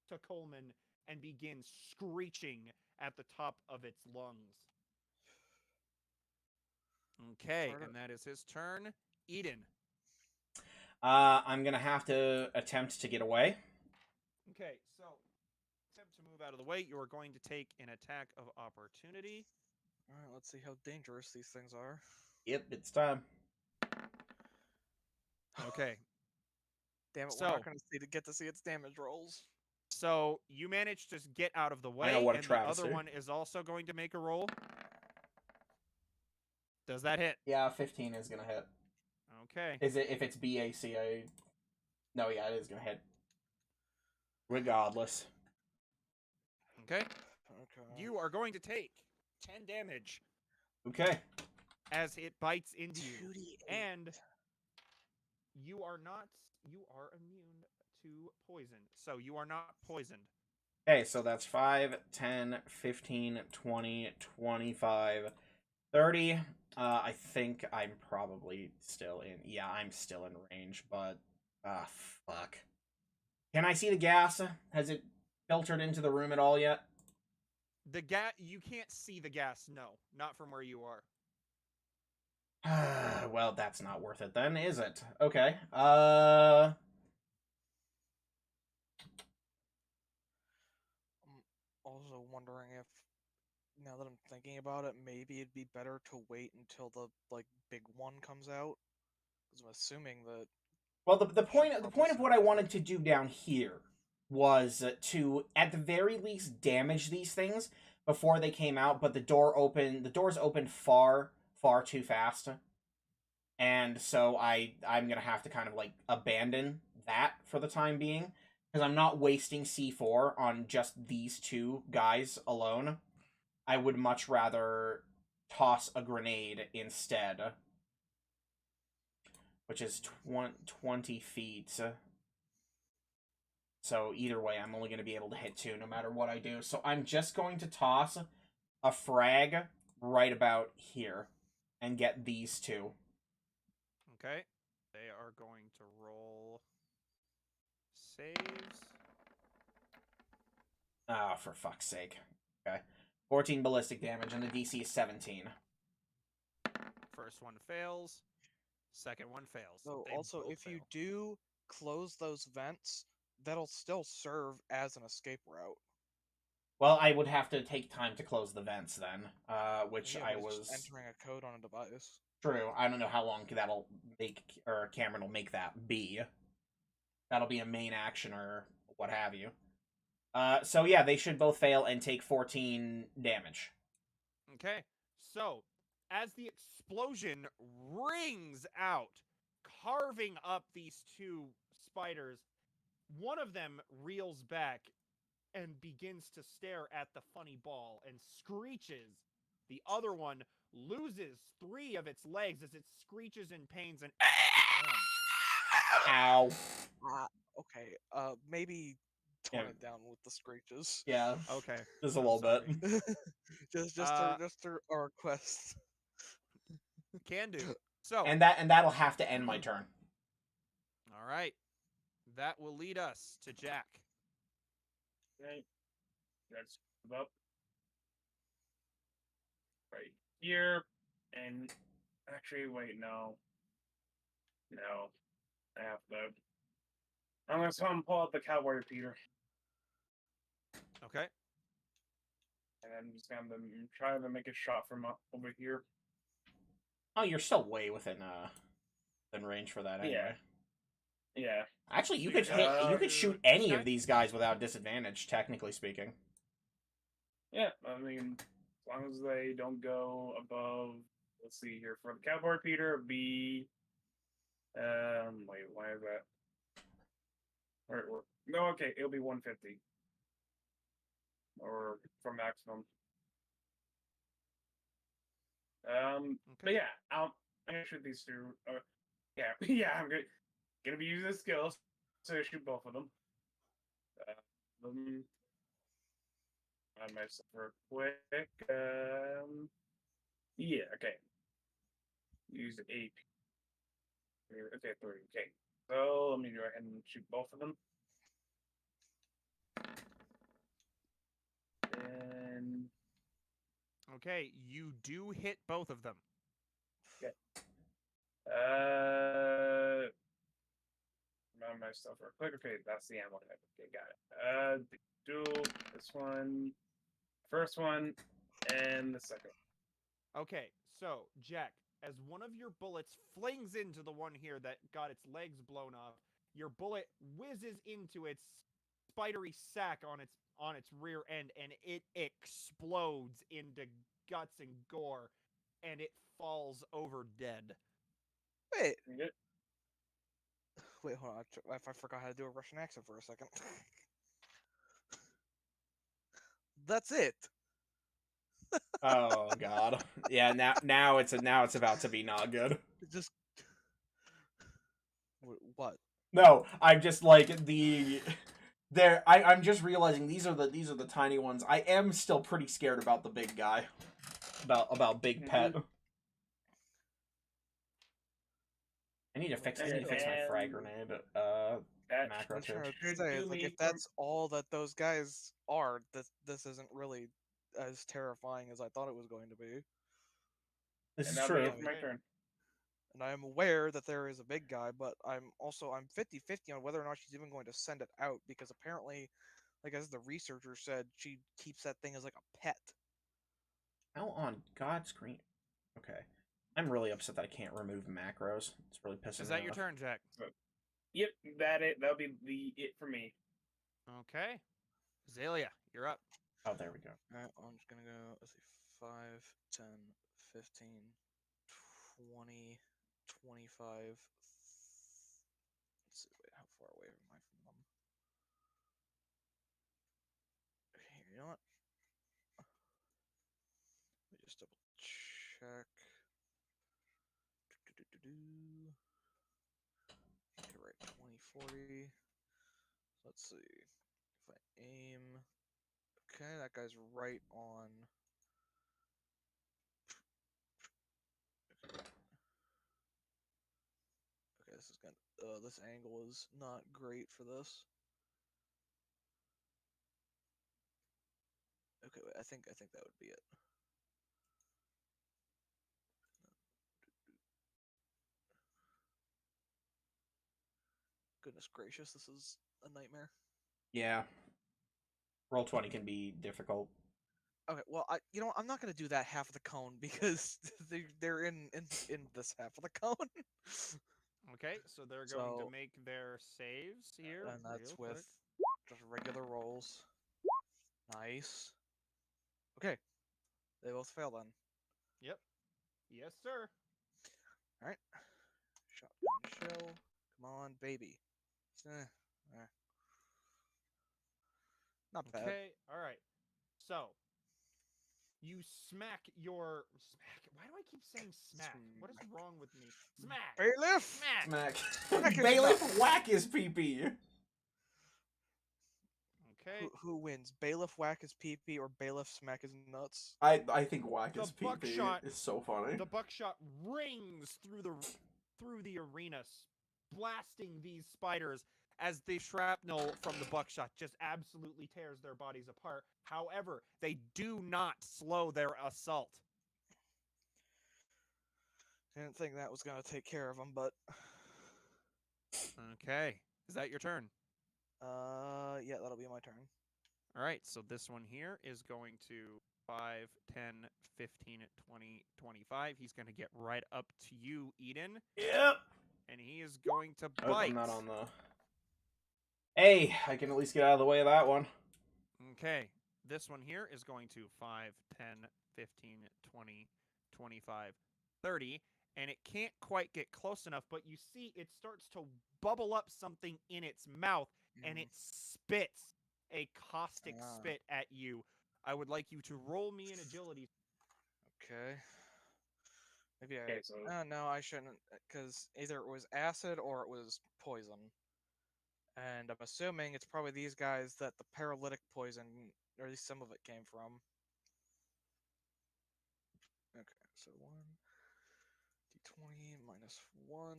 to Coleman and begins screeching at the top of its lungs. Okay, Part of- and that is his turn. Eden. I'm gonna have to attempt to get away. Okay, so attempt to move out of the way. You are going to take an attack of opportunity. Alright, let's see how dangerous these things are. Yep, it's time. Okay, Damn it, we're So- not gonna get to see its damage rolls. so you managed to get out of the way, know what a and the other travesty. one is also going to make a roll. Does that hit? Yeah, 15 is gonna hit. Okay. Is it if it's BACA? No, yeah, it is gonna hit. Regardless. Okay. Okay. You are going to take 10 damage Okay. as it bites into you. 2d8. And you are immune to poison. So you are not poisoned. Okay, so that's 5, 10, 15, 20, 25, 30. I think I'm probably still in. Yeah, I'm still in range, but. Fuck. Can I see the gas? Has it filtered into the room at all yet? The gas, you can't see the gas, no. Not from where you are. Well, that's not worth it then, is it? Okay. I'm also wondering if, now that I'm thinking about it, maybe it'd be better to wait until the big one comes out. Because I'm assuming that. Well, the point probably of what I wanted to do down here was to, at the very least, damage these things before they came out. But the doors opened far too fast, and so I'm gonna have to kind of like abandon that for the time being because I'm not wasting C4 on just these two guys alone. I would much rather toss a grenade instead. Which is 20 feet. So either way, I'm only going to be able to hit 2 no matter what I do. So I'm just going to toss a frag right about here and get these two. Okay. They are going to roll saves. Ah, for fuck's sake. Okay. 14 ballistic damage, and the DC is 17. First one fails. Second one fails. So They also, both if you fail. do close those vents, that'll still serve as an escape route. Well, I would have to take time to close the vents then, which Yeah, I but it's was... just entering a code on a device. True. I don't know how long that'll make, or Cameron will make that be. That'll be a main action or what have you. So yeah, they should both fail and take 14 damage. Okay. So, as the explosion rings out, carving up these two spiders, one of them reels back and begins to stare at the funny ball and screeches. The other one loses 3 of its legs as it screeches in pains and Ow. Okay, maybe tone Yeah. it down with the screeches. Yeah, Okay. just a I'm little sorry. bit. just a request. Can do. So, And that'll have to end my turn. all right. That will lead us to Jack. Okay. Let's move up. Right here, and actually, wait, no, no, I have to. I'm gonna pull out the cowboy repeater, Okay. and I'm just gonna try to make a shot from over here. Oh, you're still way within range for that Yeah, anyway. yeah. Actually, you So you're could going you to could shoot this any guy? of these guys without disadvantage, technically speaking. Yeah, I mean, as long as they don't go above, let's see here, for the cowboy repeater, it'd be, wait, why is that? No, okay, it'll be 150. Or for maximum. But Okay. yeah, I'm gonna shoot these two. Yeah, yeah, gonna be using the skills to shoot both of them. On myself real quick. Yeah, okay. Use 8. Okay, 3. Okay. So let me go ahead and shoot both of them. And Okay, you do hit both of them. remind myself real quick. Okay, that's the ammo type. Okay, got it. Dual, this one, first one, and the second. Okay, so Jack, as one of your bullets flings into the one here that got its legs blown off, your bullet whizzes into its spidery sack on its rear end, and it explodes into guts and gore, and it falls over dead. Wait, Good. wait, hold on. I forgot how to do a Russian accent for a second. That's it. Oh god. Yeah, now it's about to be not good. Just what? No, I'm just like I'm just realizing these are the tiny ones. I am still pretty scared about the big guy. About Big Pet. I need to fix my frag grenade macro I'm too. trying to Should say, do it's like me if that's all that those guys are, this isn't really as terrifying as I thought it was going to be. This And is that'll be true. it for my turn. And I am aware that there is a big guy, but I'm 50-50 on whether or not she's even going to send it out because apparently, like as the researcher said, she keeps that thing as like a pet. How on God's green? Okay. I'm really upset that I can't remove macros. It's really pissing me off. Is that your turn, Jack? Yep, that'll be it for me. Okay. Zalia, you're up. Oh, there we go. Alright, I'm just gonna go, let's see, 5, 10, 15, 20, 25. Let's see, wait, how far away am I from them? Okay, you know what? Let me just double check. Okay, right, 20, 40. Let's see. If I aim. Okay, that guy's right on. Okay, this is gonna. This angle is not great for this. Okay, wait, I think that would be it. Goodness gracious, this is a nightmare. Yeah. Roll20 can be difficult. Okay, well, I'm not gonna do that half of the cone because they're in this half of the cone. Okay, so they're going So- to make their saves here. And that's real with quick. just regular rolls. Nice. Okay. They both fail then. Yep. Yes, sir. Alright. Shotgun shell. Come on, baby. Not bad. Okay. All right. So you smack your smack. Why do I keep saying smack? What is wrong with me? Smack. Bailiff! Smack. Smack. Whack his Bailiff, whack his pee-pee. Okay. Who wins? Bailiff whack his pee-pee or Bailiff smack his nuts? I think whack The his pee-pee buckshot- is so funny. The buckshot rings through the arena, blasting these spiders as the shrapnel from the buckshot just absolutely tears their bodies apart. However, they do not slow their assault. Didn't think that was gonna take care of him, but Okay. Is that your turn? yeah, that'll be my turn. All right, so this one here is going to 5, 10, 15, 20, 25. He's going to get right up to you, Eden, Yep. and he is going to Oh, bite. I'm not on the. Hey, I can at least get out of the way of that one. Okay, this one here is going to 5, 10, 15, 20, 25, 30, and it can't quite get close enough, but you see it starts to bubble up something in its mouth, and it spits a caustic spit at you. I would like you to roll me an agility. Okay. Maybe I. Okay, so No, I shouldn't, because either it was acid or it was poison. And I'm assuming it's probably these guys that the paralytic poison, or at least some of it came from. Okay, so 1 d20 minus 1.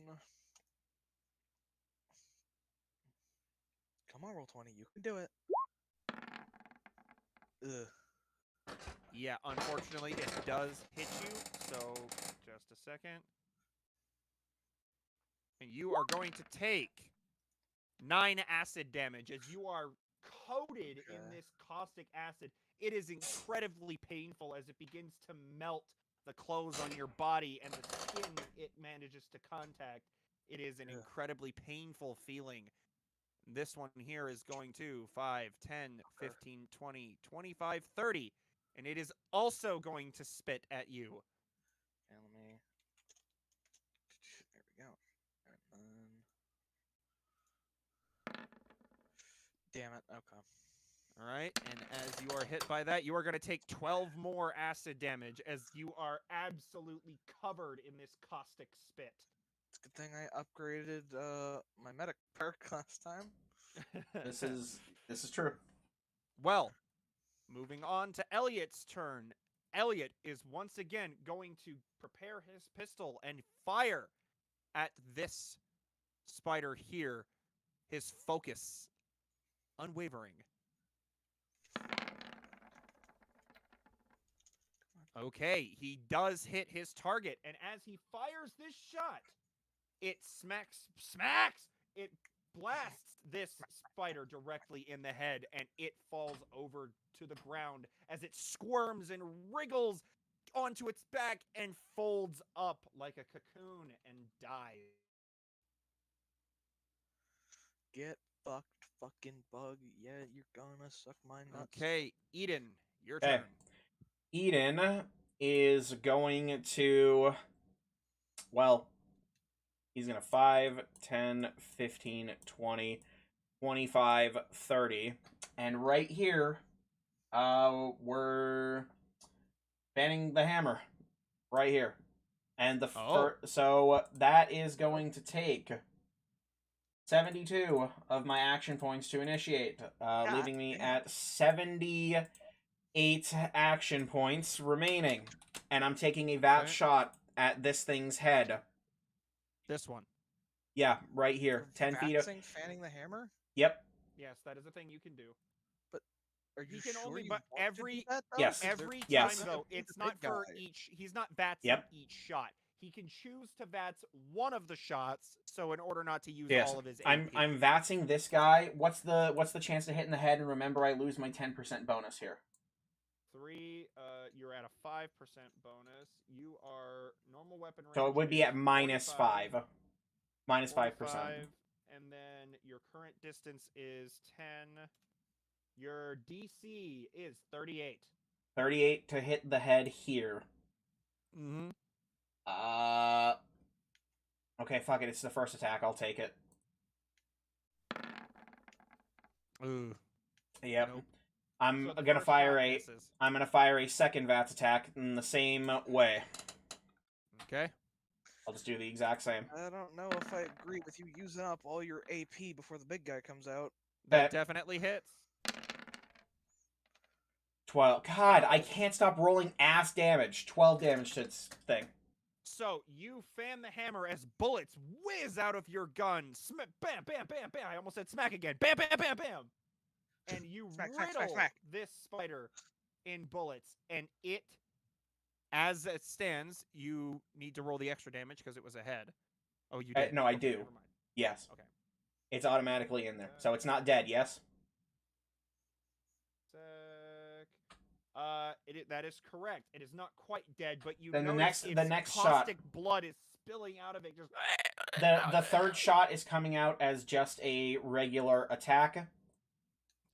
Come on, roll 20. You can do it. Ugh. Yeah, unfortunately, it does hit you, so just a second. And you are going to take 9 acid damage as you are coated in Okay. this caustic acid. It is incredibly painful as it begins to melt the clothes on your body and the skin it manages to contact. It is an Ugh. incredibly painful feeling. This one here is going to 5, 10, 15, 20, 25, 30. And it is also going to spit at you. And let me. There we go. And then. Damn it. Okay. All right, and as you are hit by that, you are going to take 12 more acid damage as you are absolutely covered in this caustic spit. It's a good thing I upgraded my medic perk last time. This is true. Well, moving on to Elliot's turn. Elliot is once again going to prepare his pistol and fire at this spider here. His focus unwavering. Okay, he does hit his target, and as he fires this shot, it smacks, it blasts this spider directly in the head, and it falls over to the ground as it squirms and wriggles onto its back and folds up like a cocoon and dies. Get fucked, fucking bug. Yeah, you're gonna suck my nuts. Okay, Eden, your Okay. turn. Eden is going to. Well, he's going to 5, 10, 15, 20, 25, 30. And right here, we're banning the hammer. Right here. And the so that is going to take 72 of my action points to initiate, leaving me damn. at 78 action points remaining. And I'm taking a VAT Okay. shot at this thing's head. This one. Yeah, right here. You're 10 feet up. vaxing fanning the hammer? Yep. Yes, that is a thing you can do. Are you He can sure only you but want to do every- that, though? Yes. 'Cause they're Every time, Yes. though, He's a it's not big for guy. each. He's not vatsing Yep. each shot. He can choose to vats one of the shots. So in order not to use Yes. all of his, I'm AP. I'm vatsing this guy. What's the chance to hit in the head? And remember, I lose my 10% bonus here. 3. You're at a 5% bonus. You are normal weapon range. So it would be is at minus 45, 5. Minus 5%. 45, and then your current distance is 10. Your DC is 38. 38 to hit the head here. Mm-hmm. Okay, fuck it. It's the first attack. I'll take it. Ooh. Yep. Nope. I'm So the gonna first fire shot a. misses. I'm gonna fire a second VATS attack in the same way. Okay. I'll just do the exact same. I don't know if I agree with you using up all your AP before the big guy comes out. That Bet. definitely hits. 12. God, I can't stop rolling ass damage. 12 damage to its thing. So you fan the hammer as bullets whiz out of your gun. Bam, bam, bam, bam. I almost said smack again. Bam, bam, bam, bam. And you Smack, smack, riddle smack, smack. this spider in bullets, and it As it stands, you need to roll the extra damage because it was a head. Oh, you did. No, I Okay, do. Never mind. Yes. Okay. It's automatically in there. So it's not dead, yes? Sec. That is correct. It is not quite dead, but you Then the notice next- the its next shot- caustic blood is spilling out of it. Just The third shot is coming out as just a regular attack.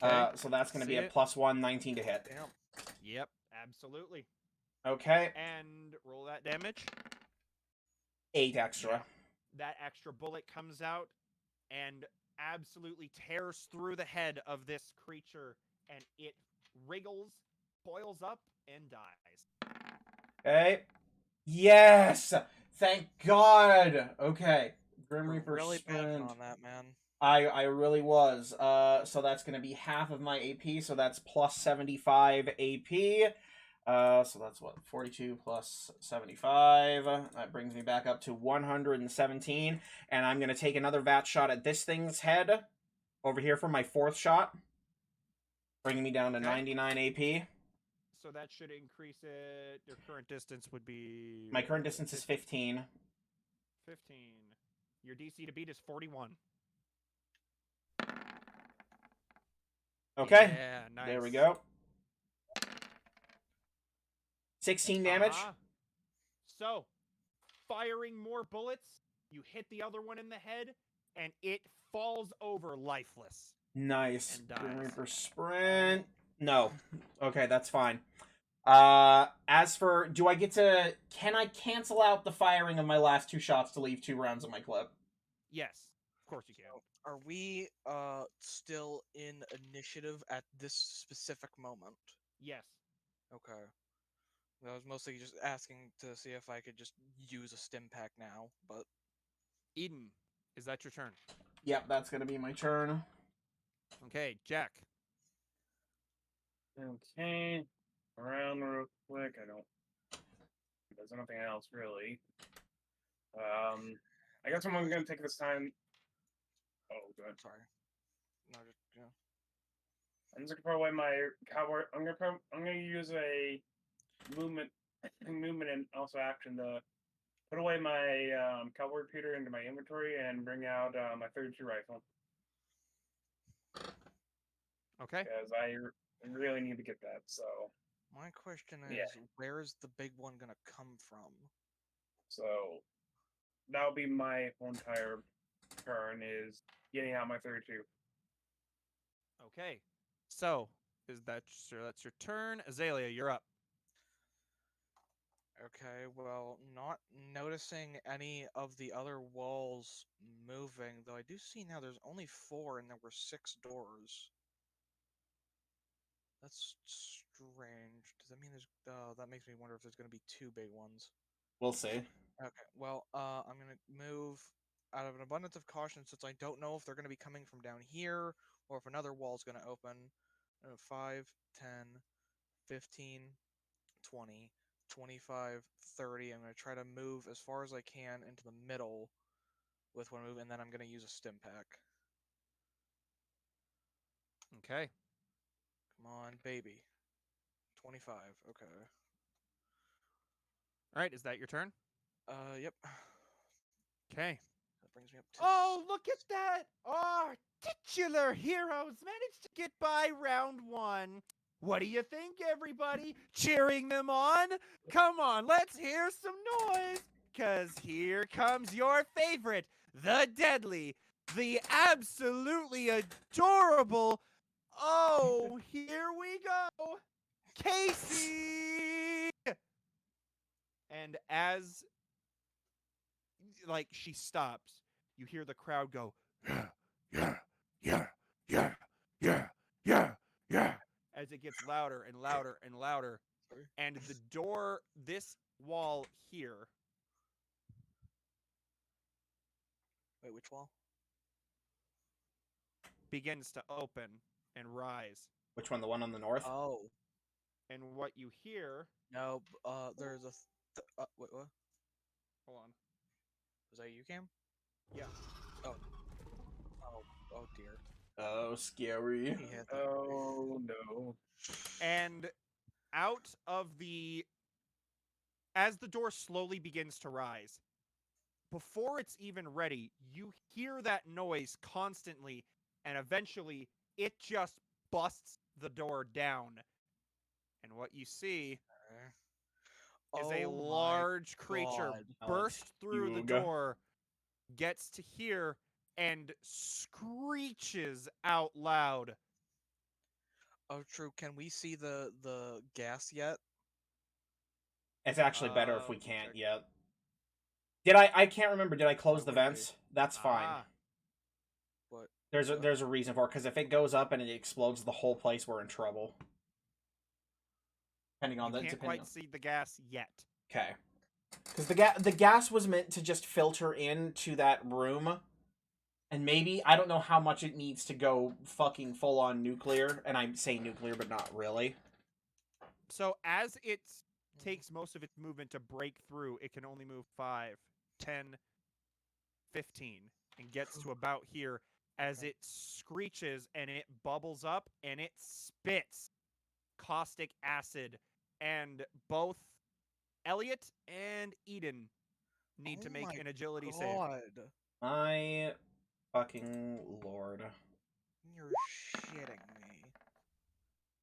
Okay. So that's going to be See a it? +1, 19 to hit. Damn. Yep, absolutely. Okay, And roll that damage. 8 extra. That extra bullet comes out and absolutely tears through the head of this creature, and it wriggles, boils up, and dies. Okay. Yes! Thank God! Okay. Grim You're Reaper really banking sprint. on that, man. I really was. So that's going to be half of my AP, so that's plus 75 AP. So that's what, 42 plus 75. That brings me back up to 117. And I'm going to take another vat shot at this thing's head over here for my 4th shot, bringing me down to Okay. 99 AP. So that should increase it. Your current distance would be... My current distance is 15. 15. Your DC to beat is 41. Okay. Yeah, nice. There we go. 16 damage. Uh-huh. So, firing more bullets, you hit the other one in the head, and it falls over lifeless. Nice. And Grim dies. Reaper sprint. No. Okay, that's fine. As for, can I cancel out the firing of my last 2 shots to leave 2 rounds of my clip? Yes, of course you can. Are we still in initiative at this specific moment? Yes. Okay. I was mostly just asking to see if I could just use a stim pack now, but Eden, is that your turn? Yep, that's gonna be my turn. Okay, Jack. Okay. Around real quick. There's nothing else really. I guess I'm gonna take this time. Oh, good. sorry. No, just I'm just gonna throw away my cowboy. I'm gonna use a movement, and also action to put away my cowboy repeater into my inventory and bring out my 32 rifle Okay. because I really need to get that. So my question is, Yeah. where's the big one gonna come from? that'll be my whole entire turn is getting out my 32. Okay. So, that's your turn. Azalea, you're up. Okay, well, not noticing any of the other walls moving, though I do see now there's only 4 and there were 6 doors. That's strange. Does that mean there's... that makes me wonder if there's going to be 2 big ones. We'll see. Okay, well, I'm going to move out of an abundance of caution since I don't know if they're going to be coming from down here or if another wall's going to open. 5, 10, 15, 20, 25, 30. I'm going to try to move as far as I can into the middle with one move, and then I'm going to use a stim pack. Okay. Come on, baby. 25. Okay. All right, is that your turn? Yep. Okay. That brings me up to... Oh, look at that! Our titular heroes managed to get by round 1. What do you think, everybody? Cheering them on? Come on, let's hear some noise! Because here comes your favorite, the deadly, the absolutely adorable... Oh, here we go! Casey! And as, like, she stops, you hear the crowd go, Yeah, as it gets louder and louder and louder. Sorry. And the door, this wall here, Wait, which wall? begins to open and rise. Which one? The one on the north? Oh. And what you hear, No, there's a... wait, what? hold on. Was that you, Cam? Yeah. Oh. Oh dear. Oh, scary. He hit that. Oh, 'Oh no! And out of the as the door slowly begins to rise, before it's even ready, you hear that noise constantly, and eventually it just busts the door down. And what you see is a Oh my large creature God. Oh, it's burst through the Hugh. door, gets to here, and screeches out loud. Oh, true. Can we see the gas yet? It's actually better if we Let me can't check. yet. I can't remember. Did I close the would it be? vents? That's fine. Ah, But There's a reason for it, because if it goes up and it explodes the whole place, we're in trouble. Depending on you can't quite see the gas yet. Okay. Because the gas was meant to just filter into that room, and maybe I don't know how much it needs to go fucking full on nuclear, and I say nuclear, but not really. So as it takes most of its movement to break through, it can only move 5, 10, 15, and gets to about here as it screeches and it bubbles up and it spits caustic acid, and both Elliot and Eden need to Oh make my an agility save. God. My fucking lord. You're shitting me.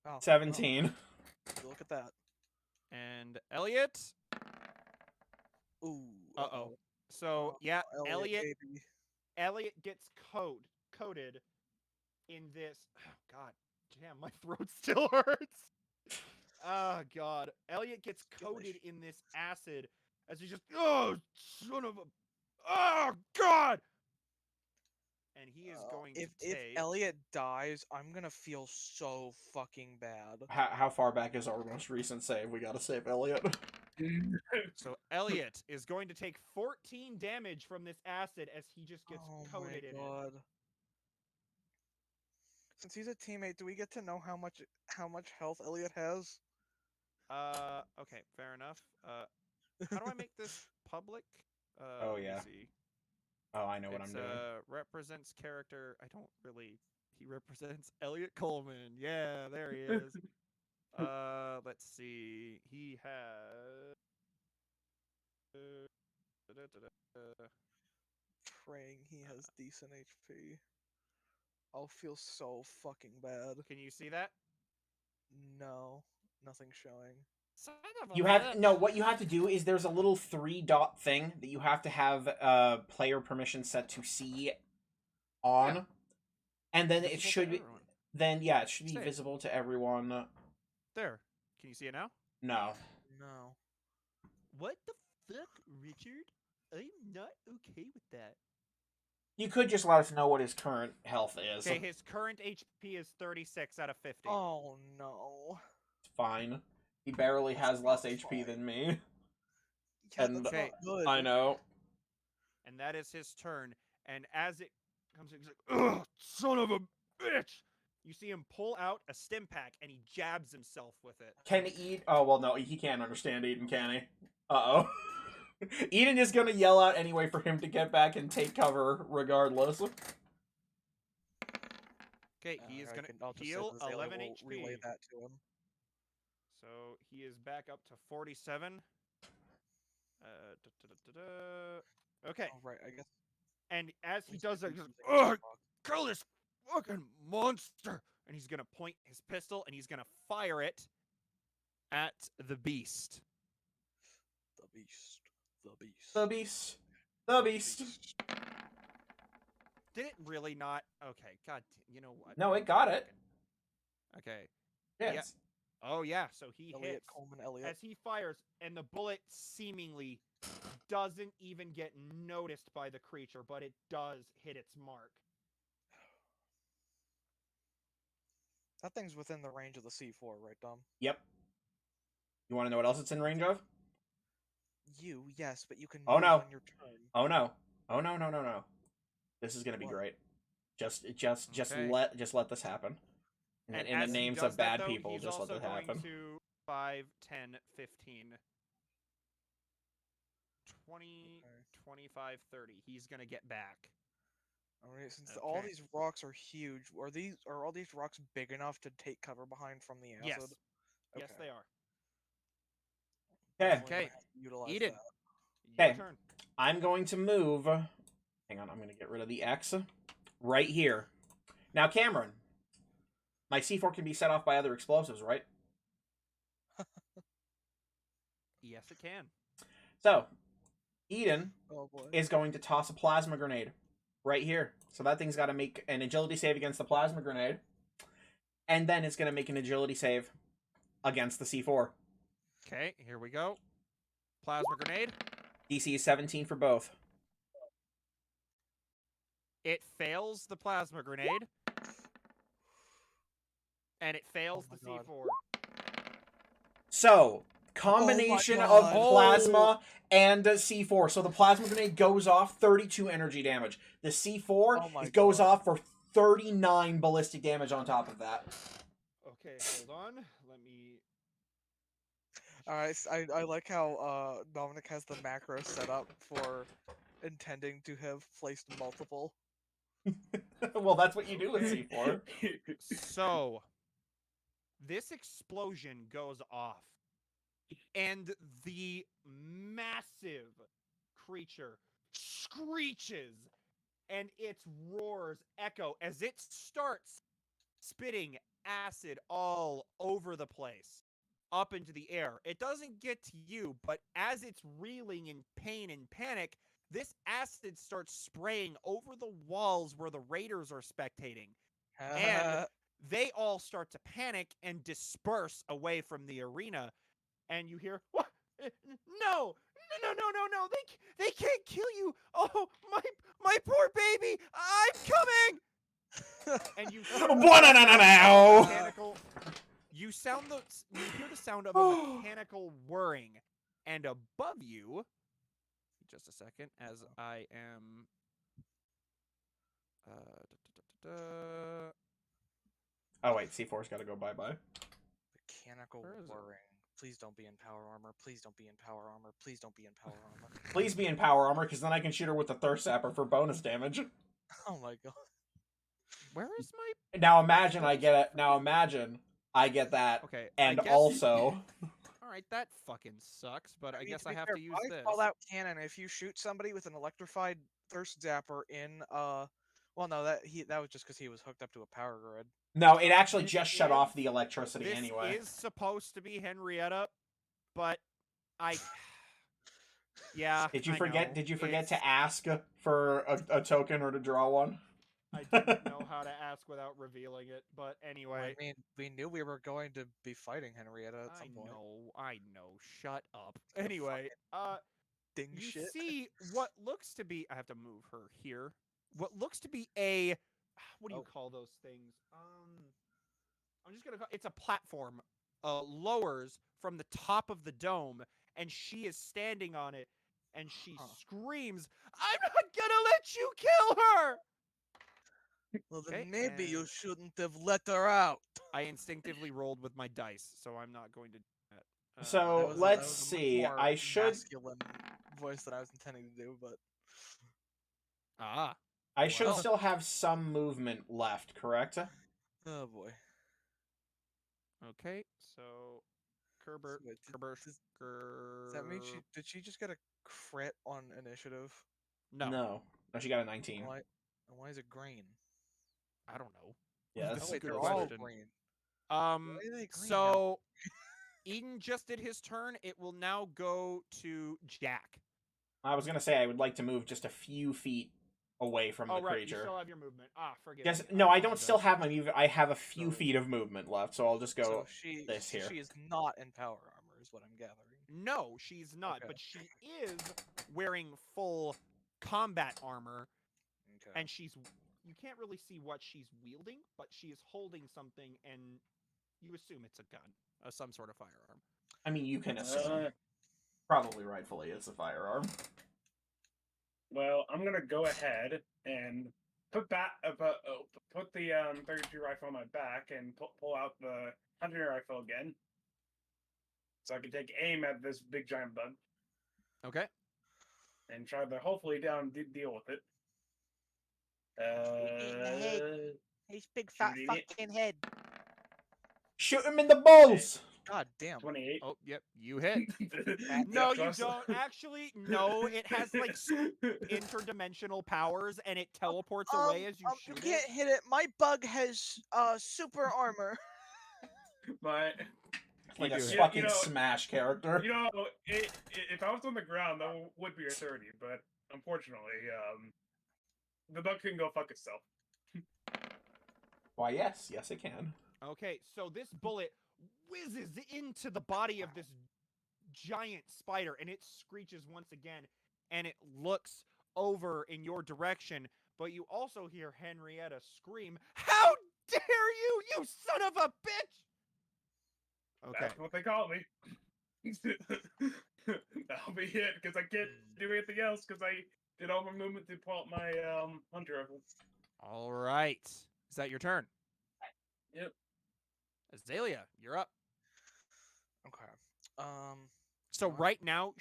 Oh, 17. oh, look at that. And Elliot, Ooh. uh-oh. So, yeah, Elliot baby. Elliot gets coated in this. Oh, God, damn, my throat still hurts. Oh, God. Elliot gets coated in this acid as he just, oh, son of a, oh, God. And he is going if to take. Elliot dies, I'm gonna feel so fucking bad. How far back is our most recent save? We gotta save Elliot. So Elliot is going to take 14 damage from this acid as he just gets Oh coated my in it. God. Since he's a teammate, do we get to know how much health Elliot has? Okay, fair enough. How do I make this public? Oh, Let me yeah. see. Oh, I know what It's I'm doing. represents character. I don't really. He represents Elliot Coleman. Yeah, there he is. Let's see. He has. Praying he has decent HP. I'll feel so fucking bad. Can you see that? No, nothing showing. Son of a You have bitch. no. What you have to do is there's a little 3-dot thing that you have to have player permission set to see on, Yeah. and then it Visible to should be. everyone. Then yeah, it should be Save. visible to everyone. There. Can you see it now? No. No. What the fuck, Richard? I'm not okay with that. You could just let us know what his current health is. Okay, his current HP is 36 out of 50. Oh no. It's fine. He barely That's has less not HP fine. than me. Yeah, And that's Okay. not good. I know. And that is his turn. And as it comes in, he's like, ugh, son of a bitch! You see him pull out a stim pack and he jabs himself with it. Can Eden? Oh well, no, he can't understand Eden, can he? Uh oh. Eden is gonna yell out anyway for him to get back and take cover, regardless. Okay, he is going I'll to just say heal that Zayla 11 will HP. relay that to him. So he is back up to 47. Okay, Oh, right, I guess. and as he He's does that, using he's like, his ugh, rock. kill this fucking monster! And he's going to point his pistol and he's going to fire it at the beast. The beast. The beast. The beast. The beast. Did it really not? Okay, God, you know what? No, it got it. Okay. Yes. Oh yeah, so he Elliot hits Coleman Elliot. as he fires, and the bullet seemingly doesn't even get noticed by the creature, but it does hit its mark. That thing's within the range of the C4, right, Dom? Yep. You want to know what else it's in range of? Yes, but you can Oh, move no. on your turn. Oh no. Oh no no no no. This is gonna be What? great. Just Okay. let this happen. And In the as he names does of that, bad though, people, he's just let also this going happen. to 5, 10, 15, 20, Okay. 25, 30. He's going to get back. Alright, since all Okay. these rocks are huge, are all these rocks big enough to take cover behind from the acid? Yes. Yes, Okay. they are. Okay. Definitely gonna Okay, have to utilize Eden. that. Your Okay. turn. I'm going to move. Hang on, I'm going to get rid of the X right here. Now, Cameron, my C4 can be set off by other explosives, right? Yes, it can. So, Eden Oh boy. is going to toss a plasma grenade right here. So that thing's got to make an agility save against the plasma grenade. And then it's going to make an agility save against the C4. Okay, here we go. Plasma grenade. DC is 17 for both. It fails the plasma grenade. And it fails my the God. C4. So, combination of God. plasma and C4. So the plasma grenade goes off 32 energy damage. The C4 Oh my it goes God. off for 39 ballistic damage on top of that. Okay, hold on. Let me. Alright, I like how Dominic has the macro set up for intending to have placed multiple. Well, that's what you do with C4. So, this explosion goes off, and the massive creature screeches, and its roars echo as it starts spitting acid all over the place, up into the air. It doesn't get to you, but as it's reeling in pain and panic, this acid starts spraying over the walls where the raiders are spectating. And they all start to panic and disperse away from the arena. And you hear, "What? No! No! They can't kill you! Oh, my poor baby! I'm coming!" And you hear Wha-na-na-na-now! mechanical. You hear the sound of a mechanical whirring, and above you, just a second, as I am. Oh, wait, C4's got to go bye-bye. Mechanical Where is it? whirring. Please don't be in power armor. Please don't be in power armor. Please don't be in power armor. Please be in power armor, because then I can shoot her with the Thirst Sapper for bonus damage. Oh my god. Where is my? Now imagine I get it. Now imagine I get that, Okay, and I guess, also... All right, that fucking sucks, but I mean, guess to I be have fair, to use by this. Fallout canon, if you shoot somebody with an electrified thirst zapper in well no that was just because he was hooked up to a power grid. No, it actually This just shut off is- the electricity This anyway. is supposed to be Henrietta, but I. Yeah. Did you I forget? know. Did you forget It's- to ask for a token or to draw one? I didn't know how to ask without revealing it, but Well, anyway. I mean, we knew we were going to be fighting Henrietta at some point. I know. Shut up. Anyway, Ding you shit. see what looks to be. I have to move her here. What looks to be a. What do you Oh. call those things? I'm just gonna call. It's a platform. Lowers from the top of the dome, and she is standing on it, and she Huh. screams, "I'm not gonna let you kill her!" Well, then Okay, maybe you and- shouldn't have let her out. I instinctively rolled with my dice, so I'm not going to do that. So, That was a- let's that was a much see, more I should- masculine voice that I was intending to do, but I should Well. still have some movement left, correct? oh boy. Okay, so Kerber, So wait, Kerber, does that mean she just get a crit on initiative? No, No, she got a 19. Why is it green? I don't know. Yeah, This that's is Oh a wait, good they're all question. green. Um, Why are they green now? so Eden just did his turn. It will now go to Jack. I was gonna say I would like to move just a few feet away from Oh the right, you creature. still have your movement. Forgive Just me. no, I don't still apologize. have my movement. I have a few So- feet of movement left, so I'll just go. So this here. she is not in power armor, is what I'm gathering. No, she's not, Okay. but she is wearing full combat armor, Okay. and you can't really see what she's wielding, but she is holding something, and you assume it's a gun, some sort of firearm. I mean, you can assume. Probably rightfully, it's a firearm. Well, I'm gonna go ahead and put the 32 rifle on my back and pull out the hunting rifle again, so I can take aim at this big giant bug Okay. and try to hopefully deal with it. in the head. His big fat shooting it. fucking head. Shoot him in the balls. God damn. 28. Oh, yep, you hit. That No, you trust- don't. Actually, no. It has like interdimensional powers, and it teleports away as you you shoot can't it. hit it. My bug has super armor. My, Like You a do hit. fucking You know- Smash character. you know, if I was on the ground, that would be a 30. But unfortunately, the bug can go fuck itself. Why, yes, it can. Okay, so this bullet whizzes into the body of this giant spider, and it screeches once again, and it looks over in your direction. But you also hear Henrietta scream, "How dare you, you son of a bitch!" Okay. That's what they call me. That'll be it, because I can't do anything else, because I did all my movement to pull out my hunter rifle. All right. Is that your turn? Yep. Azalea, you're up. Okay. So Alright. right now,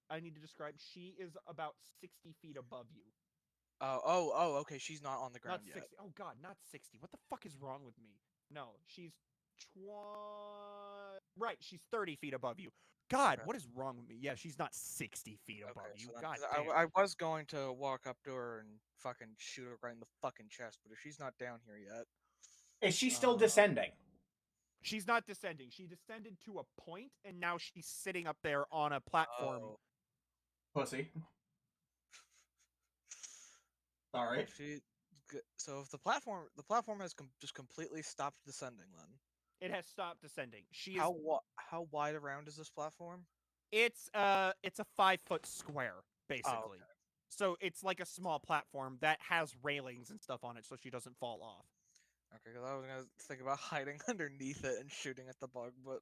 I need to describe, she is about 60 feet above you. Okay. She's not on the ground Not yet. 60. Oh god, not 60. What the fuck is wrong with me? No, she's right, she's 30 feet above you. God, Okay. what is wrong with me? Yeah, she's not 60 feet above Okay, you. so then, God 'cause damn. I was going to walk up to her and fucking shoot her right in the fucking chest, but if she's not down here yet, Is she still Uh, descending? She's not descending. She descended to a point, and now she's sitting up there on a platform. oh, Pussy. well, Sorry. if so if the platform has just completely stopped descending, then It has stopped descending. She is. how wide around is this platform? It's a 5-foot square, Oh, basically. So it's like a small platform that has railings and stuff on it, so she doesn't fall off. Okay, because I was gonna think about hiding underneath it and shooting at the bug, but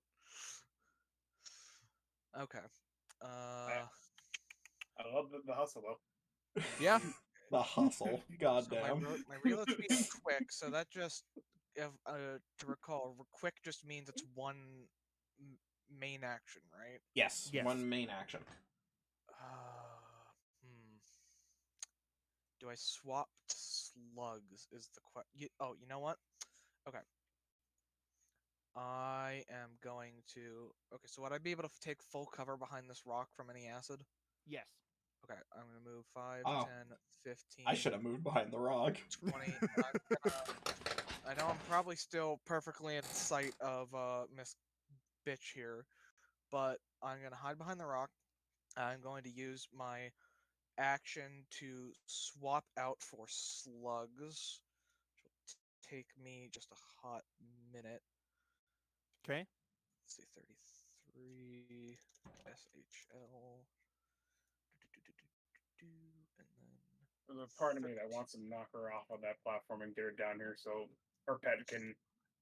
okay. I love the hustle, though. Yeah. The hustle. So Goddamn. my reload speed is quick, so that just if to recall, quick just means it's one main action, right? Yes, Yes. one main action. Hmm. Do I swap to slugs? Is the question? Oh, you know what? Okay. I am going to. Okay, so would I be able to take full cover behind this rock from any acid? Yes. Okay, I'm gonna move 5, Oh. 10, 15. I should have moved behind the rock. 20. I know I'm probably still perfectly in sight of Miss Bitch here, but I'm gonna hide behind the rock. I'm going to use my action to swap out for slugs. Which will take me just a hot minute. Okay. Let's see, 33 SHL. And then There's a part of me that wants to knock her off on that platform and get her down here so her pet can.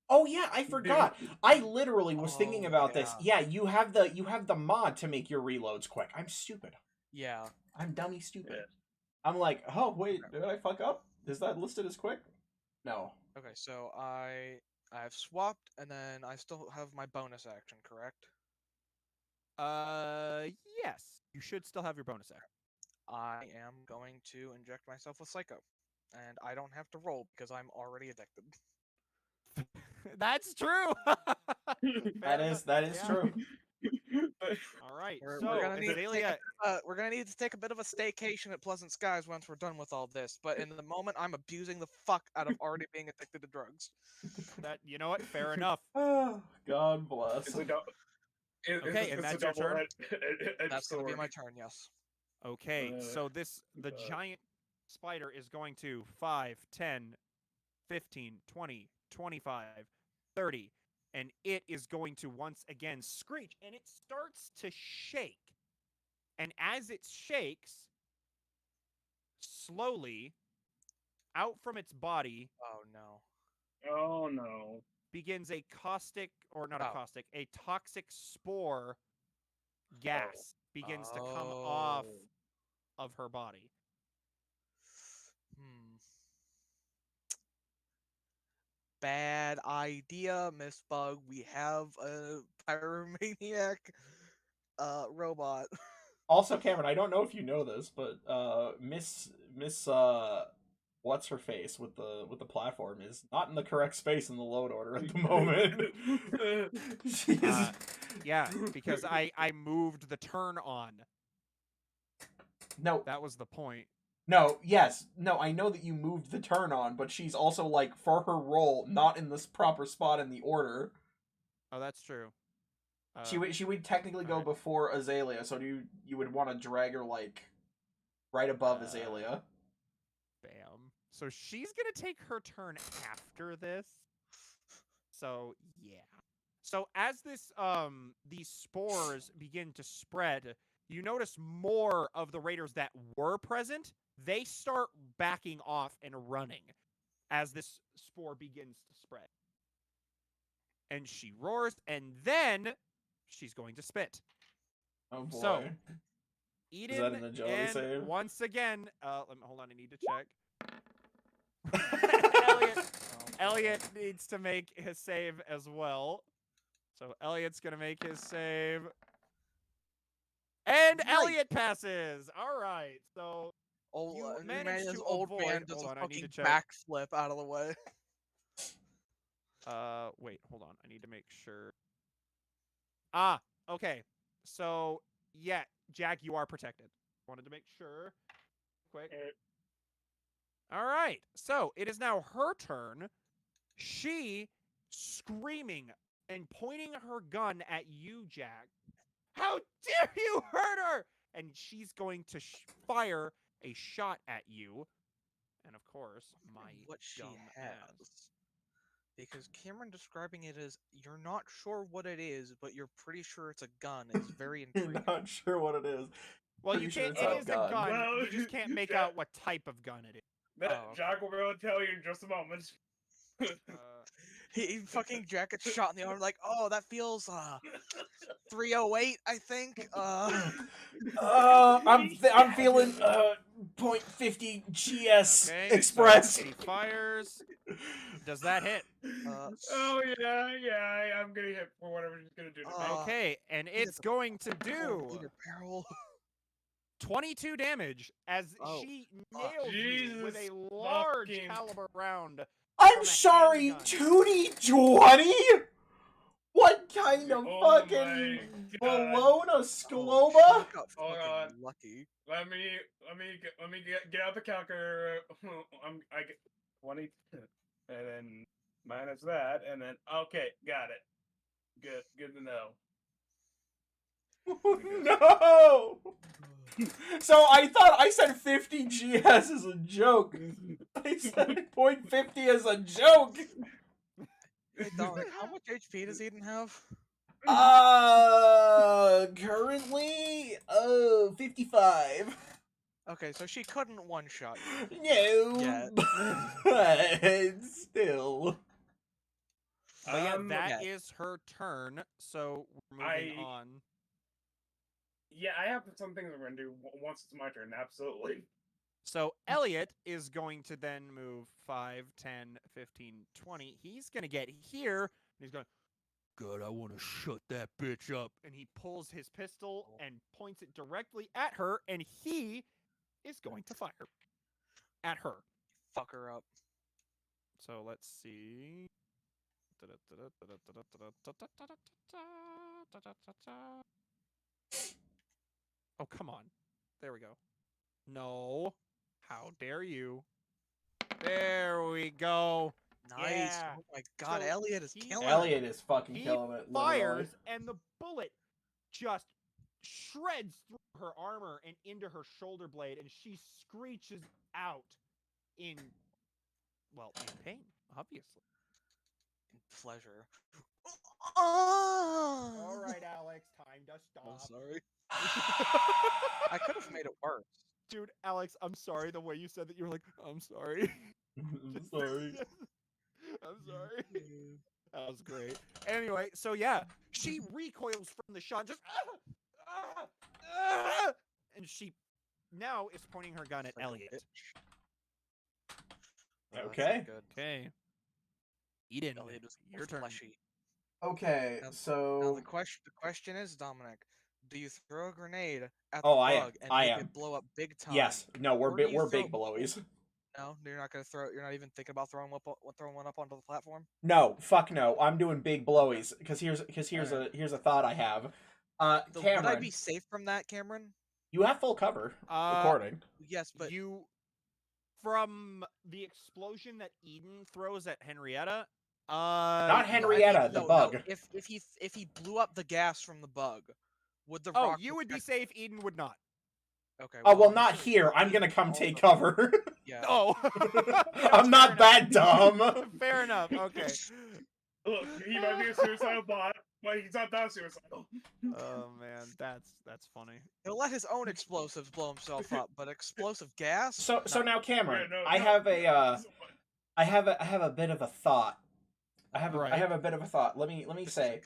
Oh yeah, I forgot. I literally was thinking Oh, about this. Yeah, you have the mod to make your reloads quick. I'm stupid. yeah. I'm dummy stupid. Yeah. I'm like, oh wait, did I fuck up? Is that listed as quick? No. Okay, so I've swapped, and then I still have my bonus action, correct? Yes. You should still have your bonus action. I am going to inject myself with Psycho, and I don't have to roll because I'm already addicted. That's true. That is true. All right. We're So, gonna need to take Azalea, we're gonna need to take a bit of a staycation at Pleasant Skies once we're done with all this. But in the moment, I'm abusing the fuck out of already being addicted to drugs. that you know what? Fair enough. Oh, God bless. It's a dou- it- Okay, it's and a that's your double turn? That's gonna be sword. my turn. Yes. Okay, so the uh, giant spider is going to 5, 10, 15, 20, 25, 30, and it is going to once again screech, and it starts to shake. And as it shakes, slowly, out from its body Oh no. Oh no. begins a caustic, or not a Oh. caustic, a toxic spore gas begins to come off Oh. of her body. Hmm. Bad idea, Miss Bug. We have a pyromaniac robot. Also, Cameron, I don't know if you know this, but Miss what's her face with the platform is not in the correct space in the load order at the moment. She's Yeah, because I moved the turn on. no, That was the point. no, yes, no. I know that you moved the turn on, but she's also like for her role not in this proper spot in the order. Oh, that's true. She would technically go alright. before Azalea, so you would want to drag her like right above Azalea. Bam. So she's gonna take her turn after this. So yeah. So as this these spores begin to spread, you notice more of the raiders that were present, they start backing off and running as this spore begins to spread. And she roars, and then she's going to spit. Oh boy. So, Is Eden that an agility and save? once again, hold on, I need to check. Oh, Elliot needs to make his save as well. So Elliot's gonna make his save. And Nice. Elliot passes. All right. So Old, you man, managed his to old man avoid- does hold a on, I need fucking to check. backflip out of the way. wait, hold on. I need to make sure. Ah, okay. So yeah, Jack, you are protected. Wanted to make sure. Quick. All right. So it is now her turn. She screaming and pointing her gun at you, Jack. How dare you hurt her! And she's going to fire a shot at you. And of course, my What she dumb has. ass. Because Cameron describing it as you're not sure what it is, but you're pretty sure it's a gun is very You're intriguing. not sure what it is. Well, Pretty you sure can't. it's It a is gun. a gun. Well, You just can't make Jack- out what type of gun it is. That Oh, okay. Jack will be able to tell you in just a moment. He fucking Jack gets shot in the arm like, oh, that feels 308, I think. I'm feeling .50 GS Okay, Express. So he fires. Does that hit? Oh yeah, I'm gonna hit for whatever she's gonna do to me. Okay, and it's going to do Peter Barrel. 22 damage as Oh, she fuck. nails you with a Jesus large fucking- caliber round. I'm from a sorry, handgun. 2D20? What kind of Oh fucking my God. Bologna Oh, Skloba? she got Hold fucking on. lucky. Let me get out the calculator. I get 20, and then minus that, and then okay, got it. Good to know. No! So I thought I said 50 GS as a joke. I said .50 as a joke. Hey, Dominic, how much HP does Eden have? Currently, 55. Okay, so she couldn't one-shot you. No, Yeah. but still. But yeah, that yeah. is her turn. So we're moving on. Yeah, I have some things I'm gonna do once it's my turn. Absolutely. So Elliot is going to then move 5, 10, 15, 20. He's going to get here. And he's going, good, I want to shut that bitch up. And he pulls his pistol and points it directly at her. And he is going to fire at her. Fuck her up. So let's see. Oh, come on. There we go. No. How dare you? There we go. Nice. Yeah. Oh my god, So Elliot is he- killing it. Elliot is fucking He killing it. fires, and the bullet just shreds through her armor and into her shoulder blade, and she screeches out in pain, obviously. In pleasure. Oh! All right, Alex, time to stop. I'm sorry. I could have made it worse. Dude, Alex, I'm sorry. The way you said that, you were like, I'm sorry. I'm sorry. I'm sorry. That was great. Anyway, so yeah, she recoils from the shot, just and she now is pointing her gun at Like a Elliot. bitch. Okay. That's not good. Okay. Eden, Elliot is your turn. fleshy. Okay, Now so the question is, Dominic, do you throw a grenade at Oh, the I am. bug and I make am. it blow up big time? yes, no, Or do you we're throw- big blowies. No, you're not gonna throw. You're not even thinking about throwing one up onto the platform. No, fuck no. I'm doing big blowies because here's Alright. here's a thought I have. Would I Cameron, be safe from that, Cameron? you have full cover recording. Yes, but You from the explosion that Eden throws at Henrietta. Not no, I Henrietta, mean, the no, bug. No. If he blew up the gas from the bug, would the Oh, rock you would be protect- safe. Eden would not. Okay. Oh well, I'm not assuming here. I'm Eden gonna come also- take cover. Yeah. Oh, I'm not that dumb. Fair enough. Okay. Look, he might be a suicidal bot, but he's not that suicidal. Oh man, that's funny. He'll let his own explosives blow himself up, but explosive gas? So No. now, Cameron, Yeah, no, I no, have a this is what- I have a bit of a thought. I have Right. a bit of a thought. Let me This say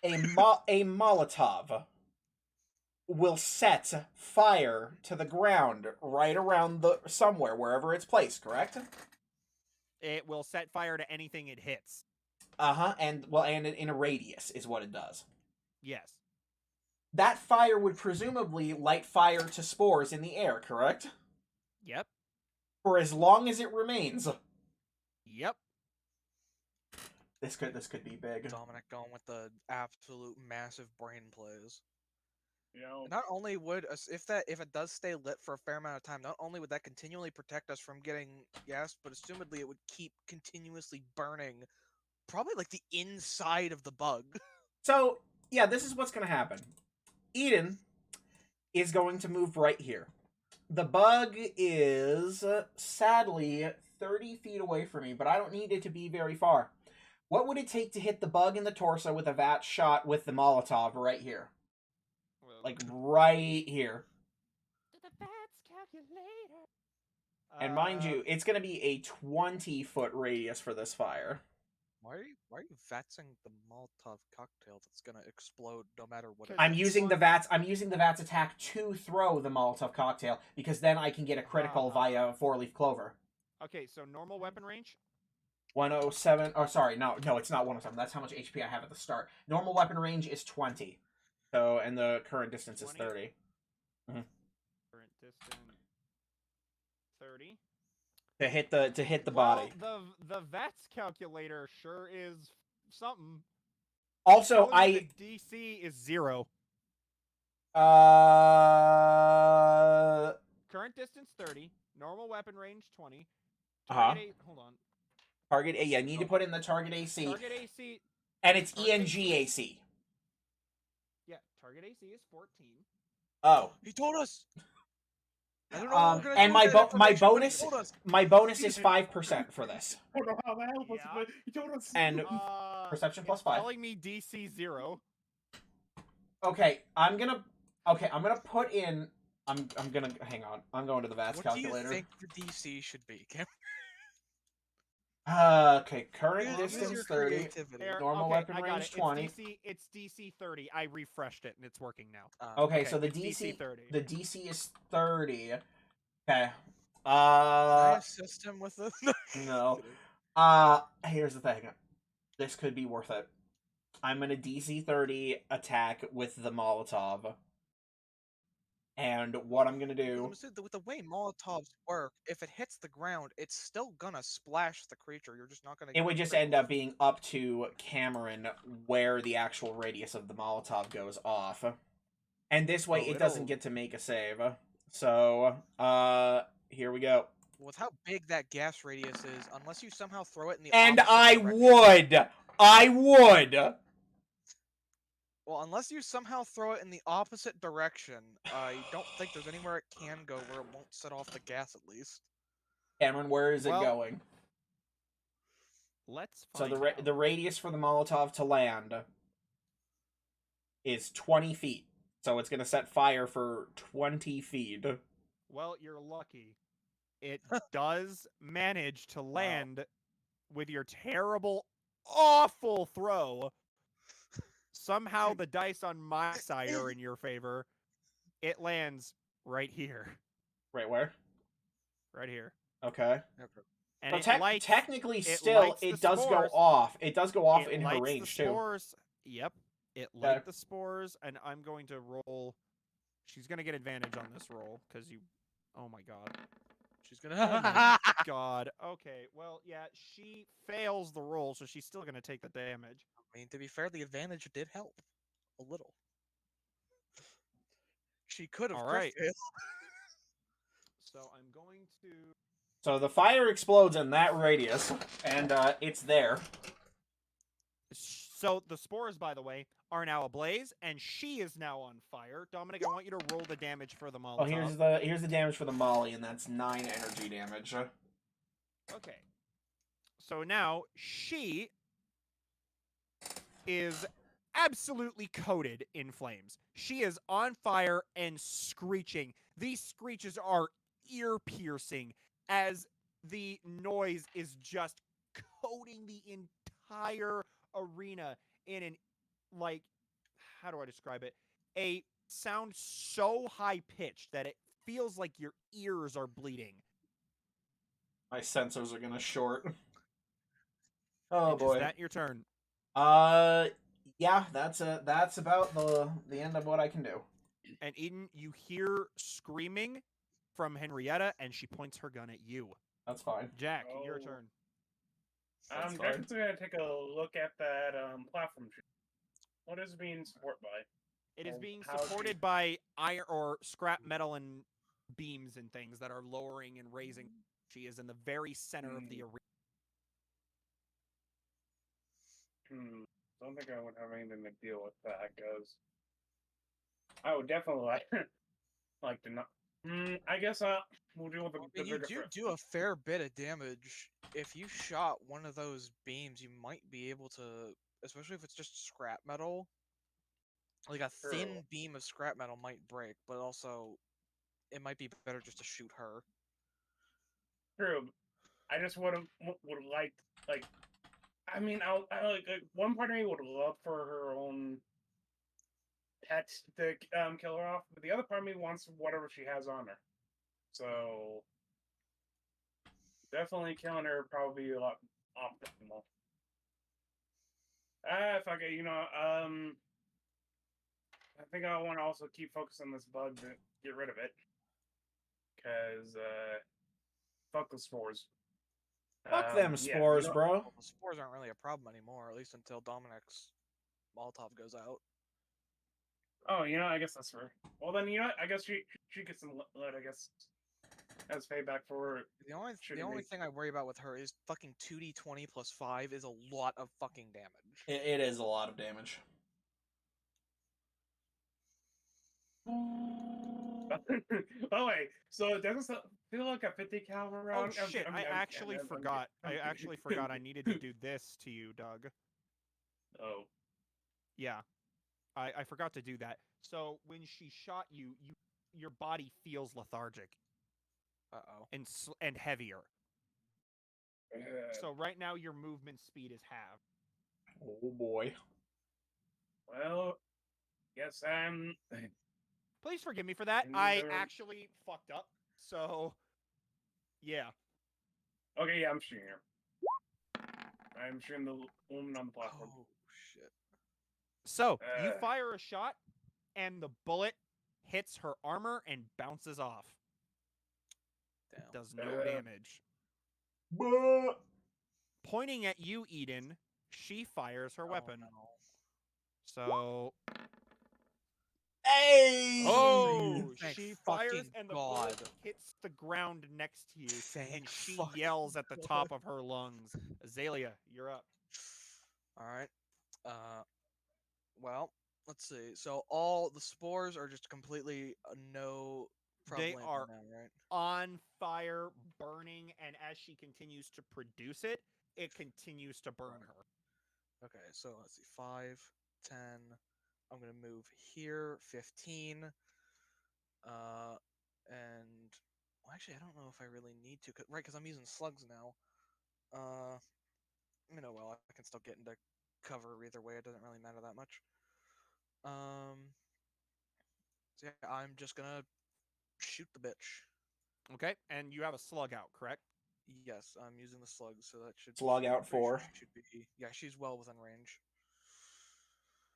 isn't good. a Molotov will set fire to the ground right around the somewhere wherever it's placed. Correct? It will set fire to anything it hits. And in a radius is what it does. Yes. That fire would presumably light fire to spores in the air. Correct? Yep. For as long as it remains. Yep. This could be big. Dominic going with the absolute massive brain plays. You know, Not only would if it does stay lit for a fair amount of time, not only would that continually protect us from getting gas, but assumedly it would keep continuously burning, probably like the inside of the bug. So, yeah, this is what's going to happen. Eden is going to move right here. The bug is, sadly, 30 feet away from me, but I don't need it to be very far. What would it take to hit the bug in the torso with a VAT shot with the Molotov right here? Like, right here. The VATS calculator. And mind you, it's going to be a 20-foot radius for this fire. Why are you vatsing the Molotov cocktail that's gonna explode no matter what? Because I'm it's using the one- VATS. I'm using the VATS attack to throw the Molotov cocktail because then I can get a critical via four-leaf clover. Okay, so normal weapon range. 107. Oh, sorry, no, it's not 107. That's how much HP I have at the start. Normal weapon range is 20. So, and the current distance is 20. 30. Current distance 30. To hit the Well, body. the VATS calculator sure is something. Also, Telling me the DC is 0. Current distance 30. Normal weapon range 20. Target hold on. Target A. Yeah, need to put in the target AC, Target AC. and it's target ENGAC. Yeah, target AC is 14. Oh, He told us. I don't know what we're gonna and do my with that my information, but he bonus told us. my bonus is 5% for this. I don't know how the hell was Yeah. but he told us. And perception plus it's 5. telling me DC 0. Okay, I'm gonna put in. I'm gonna hang on. I'm going to the VATS What calculator. do you think the DC should be, Cam? Okay, current Use your distance 30. creativity. There, Normal okay, weapon I got range it. 20. It's DC 30. I refreshed it and it's working now. Okay, so the it's DC 30. the DC is 30. Okay. Can I assist him with this? No. Here's the thing. This could be worth it. I'm gonna DC 30 attack with the Molotov. And what I'm gonna do. With the way Molotovs work, if it hits the ground, it's still gonna splash the creature. You're just not gonna. It would just end up being up to Cameron where the actual radius of the Molotov goes off. And this way it doesn't get to make a save. So, here we go. With how big that gas radius is, unless you somehow throw it in the. And opposite I direction- would! Well, unless you somehow throw it in the opposite direction, I don't think there's anywhere it can go where it won't set off the gas at least. Cameron, where is it Well, going? Let's So find the radius for the Molotov to land is 20 feet. So it's going to set fire for 20 feet. Well, you're lucky. It does manage to land with your terrible, awful throw. Somehow the dice on my side are in your favor. It lands right here. Right where? Right here. Okay. And So it lights, technically, it still, lights the it does go spores. off. It does go off it in her lights range, the too. spores. Yep. It Okay. light the spores, and I'm going to roll. She's going to get advantage on this roll, because you... Oh my god. She's Oh gonna. my God. Okay. Well, yeah, she fails the roll, so she's still gonna take the damage. I mean, to be fair, the advantage did help a little. She could have All crit right. failed. So I'm going to. So the fire explodes in that radius, and it's there. So the spores, by the way, are now ablaze, and she is now on fire. Dominic, I want you to roll the damage for the Molotov. Oh, here's the damage for the molly, and that's 9 energy damage. Okay. So now she is absolutely coated in flames. She is on fire and screeching. These screeches are ear piercing as the noise is just coating the entire arena in an, like, how do I describe it? A sound so high pitched that it feels like your ears are bleeding. My sensors are gonna short. Oh And boy. is that your turn? Yeah, that's about the end of what I can do. And Eden, you hear screaming from Henrietta, and she points her gun at you. That's fine. Jack, your Oh. turn. That's I'm fine. definitely gonna take a look at that platform. What is it being supported by? It is Oh, being how do you- supported by iron or scrap metal and beams and things that are lowering and raising. She is in the very center of the arena. Don't think I would have anything to deal with that, because I would definitely like to not. I guess we'll deal with the, I the mean, you bigger do a fair bit of damage. If you shot one of those beams, you might be able to, especially if it's just scrap metal. Like a thin True. beam of scrap metal might break, but also it might be better just to shoot her. True. I just would like. I mean, I like one part of me would love for her own pet to kill her off, but the other part of me wants whatever she has on her. So definitely killing her would probably be a lot optimal. If I could, I think I want to also keep focusing on this bug to get rid of it, because fuck the spores. Fuck them yeah, spores, bro. Well, the spores aren't really a problem anymore, at least until Dominic's Molotov goes out. Oh, I guess that's fair. Well, then, I guess she gets some lead, I guess, as payback for The only shooting me. thing I worry about with her is fucking 2d20 plus 5 is a lot of fucking damage. It is a lot of damage. Oh wait, so it doesn't feel like a 50 caliber Oh round? shit! I actually forgot. I actually forgot. I needed to do this to you, Doug. Oh. Yeah, I forgot to do that. So when she shot you, your body feels lethargic Uh-oh. and heavier. Uh, So right now your movement speed is halved. Oh boy. well, yes, Please forgive me for that. And I there- actually fucked up. So yeah. Okay, yeah, I'm shooting her. I'm shooting the woman on the platform. Oh shit. So you Uh. fire a shot, and the bullet hits her armor and bounces off. Damn. Does no Uh. damage. Pointing at you, Eden, she fires her weapon. Oh, no. So Hey! oh, Thank she fires fucking and the God. bullet hits the ground next to you, and Thank she fucking yells at the God. top of her lungs. Azalea, you're up. All right. Well, let's see. So all the spores are just completely no They problem are now, right? on fire, burning, and as she continues to produce it, it continues to burn her. Okay, so let's see. 5, 10. I'm gonna move here. 15. And well, actually, I don't know if I really need to, right? Because I'm using slugs now. Well, I can still get into cover either way. It doesn't really matter that much. So yeah, I'm just gonna shoot the bitch. Okay, and you have a slug out, correct? Yes, I'm using the slug, so that should Slug out pretty sure 4. she should be. Yeah, she's well within range.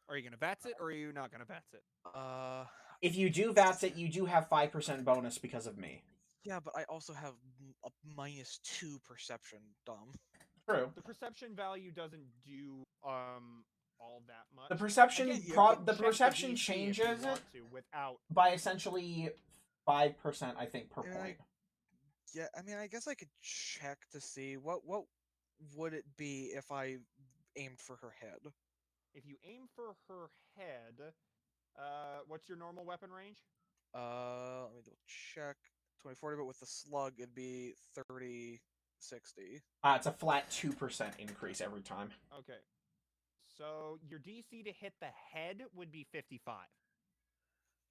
Are you gonna VATS it, or are you not gonna VATS it? If you do VATS it, you do have 5% bonus because of me. Yeah, but I also have a -2 perception, dumb. True. The perception value doesn't do all that much. The perception Again, you pro- can the check perception DC if you changes it want to without. by essentially 5%, I think, per And point. Yeah, I mean, I guess I could check to see what would it be if I aimed for her head. If you aim for her head, what's your normal weapon range? Let me double check. 2040, but with the slug, it'd be 3060. It's a flat 2% increase every time. Okay. So your DC to hit the head would be 55.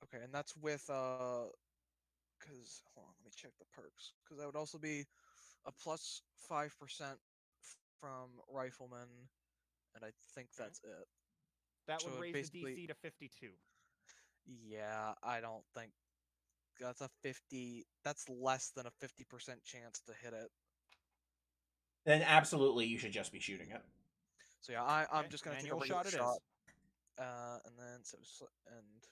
Okay, and that's with because hold on, let me check the perks. Because that would also be a plus 5% from rifleman, and I think that's it. That So would it raise the basically- DC to 52. Yeah, I don't think that's a 50. That's less than a 50% chance to hit it. Then absolutely you should just be shooting it. So yeah, I'm Okay, just gonna take a manual regular shot it shot. is. And then and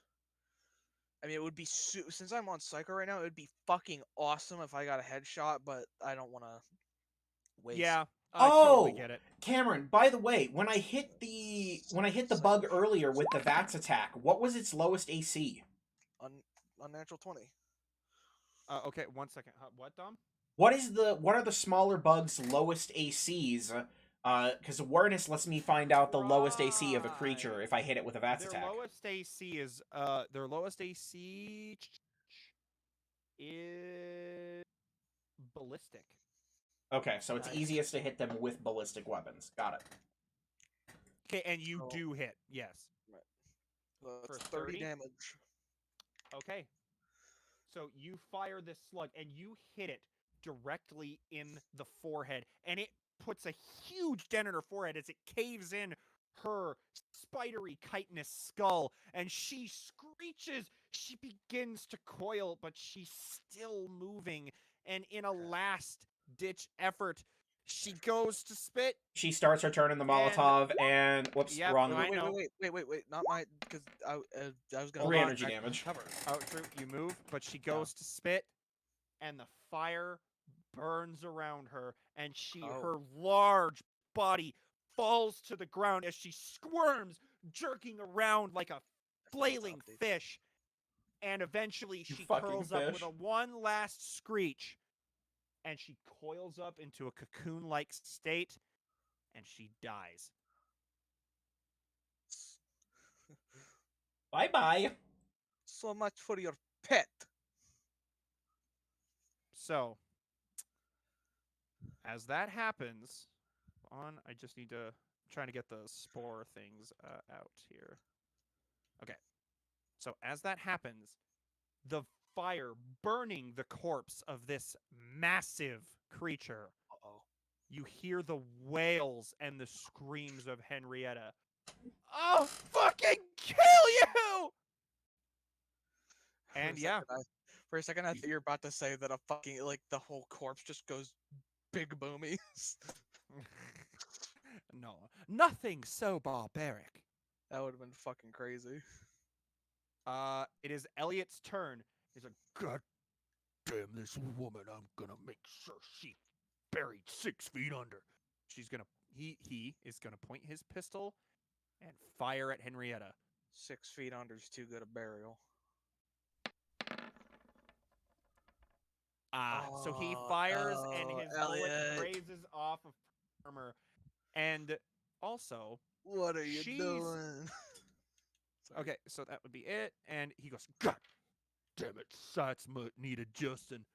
I mean, it would be since I'm on Psycho right now, it would be fucking awesome if I got a headshot, but I don't want to waste. Yeah, I totally Oh! get it. Cameron, by the way, when I hit the bug earlier with the VATS attack, what was its lowest AC? Unnatural 20. Okay, 1 second. What, Dom? What are the smaller bugs' lowest ACs? Because awareness lets me find out the lowest AC of a creature if I hit it with a VATS Their attack. lowest AC is is ballistic. Okay, so it's Nice. easiest to hit them with ballistic weapons. Got it. Okay, and you Oh. do hit. Yes. It's For 30 30? damage. Okay. So you fire this slug and you hit it directly in the forehead, and it puts a huge dent in her forehead as it caves in her spidery chitinous skull, and she screeches. She begins to coil, but she's still moving, and in a last-ditch effort, she goes to spit. She starts her turn in the Molotov, and whoops, Yep, wrong. I know. Wait, not my, because I was gonna. Hold 3 on, energy I- damage. Cover. Oh, true. You move, but she goes to spit, and the fire burns around her, and her large body falls to the ground as she squirms, jerking around like a flailing update. fish. And eventually, You she fucking curls up with fish. a one last screech, and she coils up into a cocoon-like state, and she dies. Bye bye. So much for your pet. So, as that happens, I just need to trying to get the spore things out here. Okay. So as that happens, the fire burning the corpse of this massive creature, Uh-oh. you hear the wails and the screams of Henrietta. I'll fucking kill you! And yeah. For a second, I thought you were about to say that a fucking, like, the whole corpse just goes big boomies. No, nothing so barbaric. That would have been fucking crazy. It is Elliot's turn. He's like, God damn this woman, I'm gonna make sure she's buried 6 feet under. he is gonna point his pistol and fire at Henrietta. 6 feet under's too good a burial. So he Oh, fires and his bullet Elliot. grazes off of armor. And also, What are you She's- doing? Sorry. okay, so that would be it. And he goes, God damn it, sights need adjusting.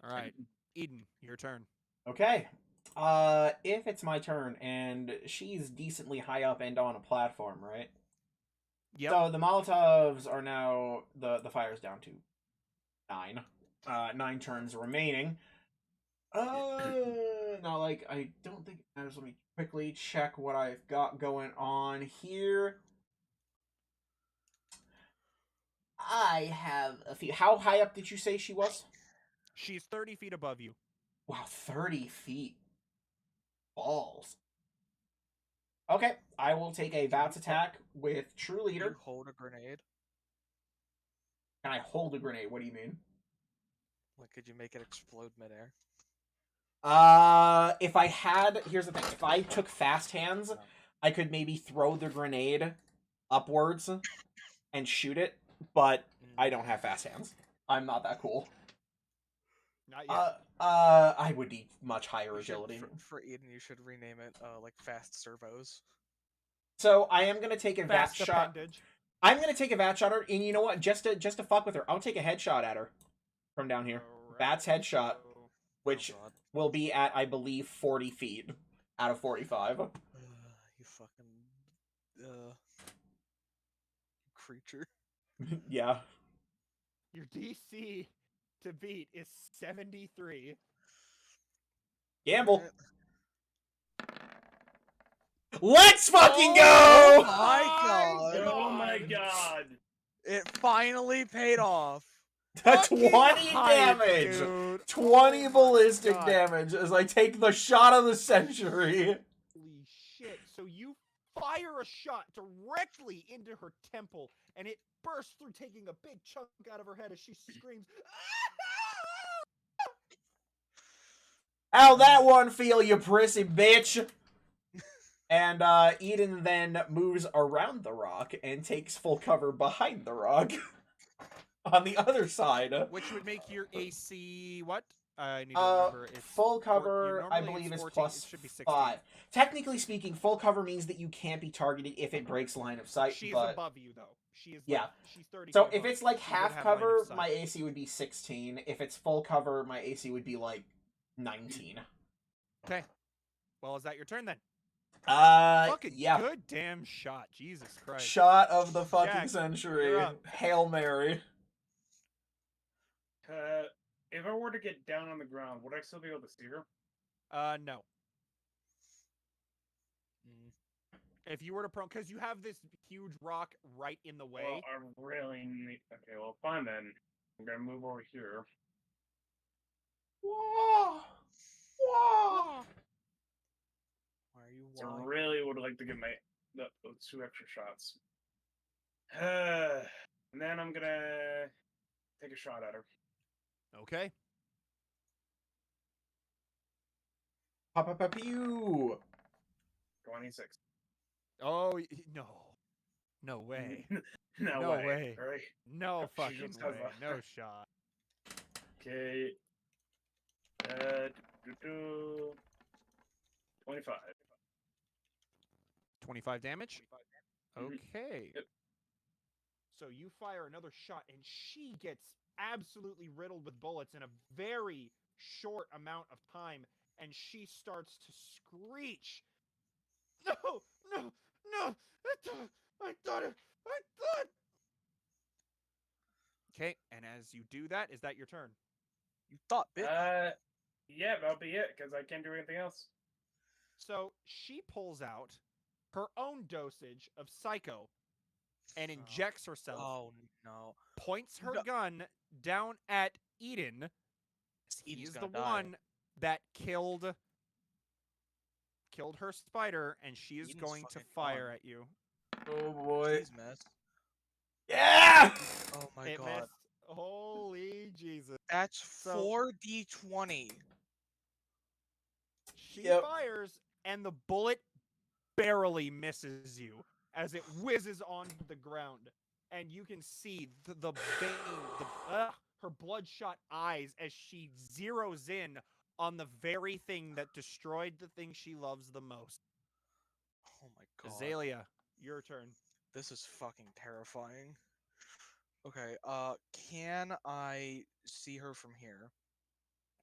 all right, Eden, your turn. Okay. If it's my turn, and she's decently high up and on a platform, right? Yep. So the Molotovs are now the fire's down to 9. 9 turns remaining. Now, like, I don't think it matters. Let me quickly check what I've got going on here. I have a few. How high up did you say she was? She's 30 feet above you. Wow, 30 feet. Balls. Okay, I will take a VATS attack with True You Leader. hold a grenade. Can I hold a grenade? What do you mean? Like, could you make it explode midair? If I had, here's the thing: if I took fast hands, I could maybe throw the grenade upwards and shoot it, but I don't have fast hands. I'm not that cool. Not yet. I would need much higher You should- agility. for Eden, you should rename it like fast servos. So I am gonna take a vat Fast shot. appendage. I'm gonna take a vat shot at her, and you know what? Just to fuck with her, I'll take a headshot at her from down here. Alright, Bat's headshot, so- which Oh, God. will be at, I believe, 40 feet out of 45. You fucking creature. Yeah. Your DC to beat is 73. Gamble. Alright. Let's fucking Oh go! my God! Oh my god! It finally paid off. 20 Hype, damage! dude. 20 Oh my ballistic God. damage as I take the shot of the century. Holy shit. So you fire a shot directly into her temple, and it bursts through, taking a big chunk out of her head as she screams. How'd that one feel, you prissy bitch? And Eden then moves around the rock and takes full cover behind the rock on the other side. Which would make your AC what? I need to remember. It's Full four- cover, I normally believe, it's is 14, plus it should be 16. 5. Technically speaking, full cover means that you can't be targeted if it breaks line of sight. She's but above you though. She is. Yeah. Like, she's 30. so feet if above it's you. like She would half have line of cover, sight. my AC would be 16. If it's full cover, my AC would be like 19. Okay. Well, is that your turn then? Fucking Yeah. good damn shot. Jesus Christ. Shot of the fucking Jack, century. you're up. Hail Mary. If I were to get down on the ground, would I still be able to see her? No. If you were to prone, because you have this huge rock right in the way. Well, I really need. Okay, well, fine then. I'm gonna move over here. Whoa. Whoa. Why are you So I lying? really would like to get those 2 extra shots. And then I'm gonna take a shot at her. Okay. Pew. 26. Oh no. No way. No, No way. way. Right? No Oh, fucking Jesus, way. how's No that? shot. Okay. 25. 25 damage. Mhm. Okay. Yep. So you fire another shot, and she gets absolutely riddled with bullets in a very short amount of time, and she starts to screech. No, no, no! I thought it. Okay, and as you do that, is that your turn? You thought, bitch. Yeah, that'll be it, because I can't do anything else. So she pulls out her own dosage of Psycho and Oh. injects herself, Oh no. points her No. gun down at Eden. He Eden's is the gonna die. one that killed her spider, and she is Eden's going to fucking fire gone. at you. Oh boy. Jeez, mess. Yeah. Oh my It god. missed. Holy Jesus. That's So- 4d20. She Yep. fires, and the bullet barely misses you as it whizzes onto the ground. And you can see the vein, her bloodshot eyes as she zeroes in on the very thing that destroyed the thing she loves the most. Oh my god. Azalea, your turn. This is fucking terrifying. Okay, can I see her from here?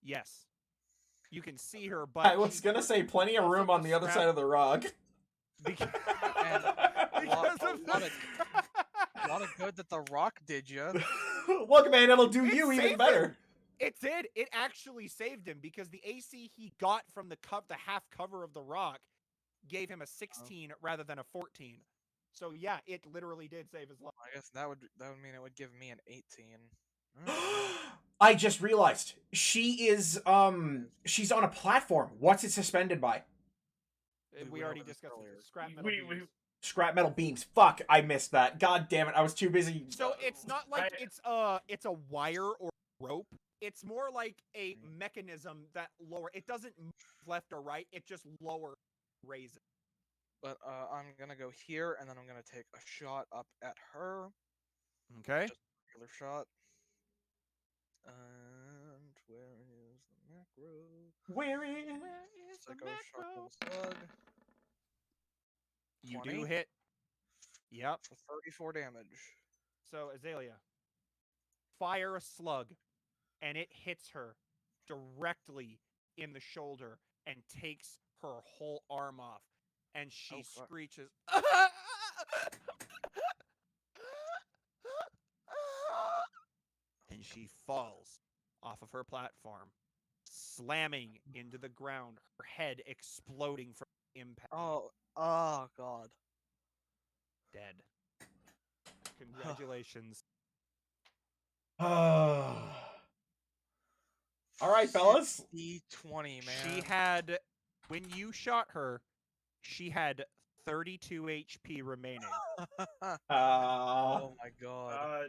Yes. You can see her, but I was gonna say plenty of room on the other side of the rock. because, And because a of lot the of- A lot of good that the rock did you. Look, man, it'll do It you even saved better. him. It did. It actually saved him because the AC he got from the half cover of the rock gave him a 16 rather than a 14. So yeah, it literally did save his life. I guess that would mean it would give me an 18. I just realized she's on a platform. What's it suspended by? We We went already over this discussed earlier. this. Scrap metal We- beams. Scrap metal beams. Fuck, I missed that. God damn it, I was too busy. So it's not like it's a wire or rope. It's more like a mechanism that lower. It doesn't move left or right. It just lower raises. But I'm gonna go here, and then I'm gonna take a shot up at her. Okay. Just a regular shot. And where is the macro? Where is? Psycho shotgun slug You 20? do hit. Yep. for 34 damage. So Azalea, fire a slug, and it hits her directly in the shoulder and takes her whole arm off, and she Oh, fuck. screeches. And she falls off of her platform, slamming into the ground, her head exploding from impact. Oh god. Dead. Congratulations. All right, fellas. D20, man. She had, when you shot her, she had 32 HP remaining. Oh my god.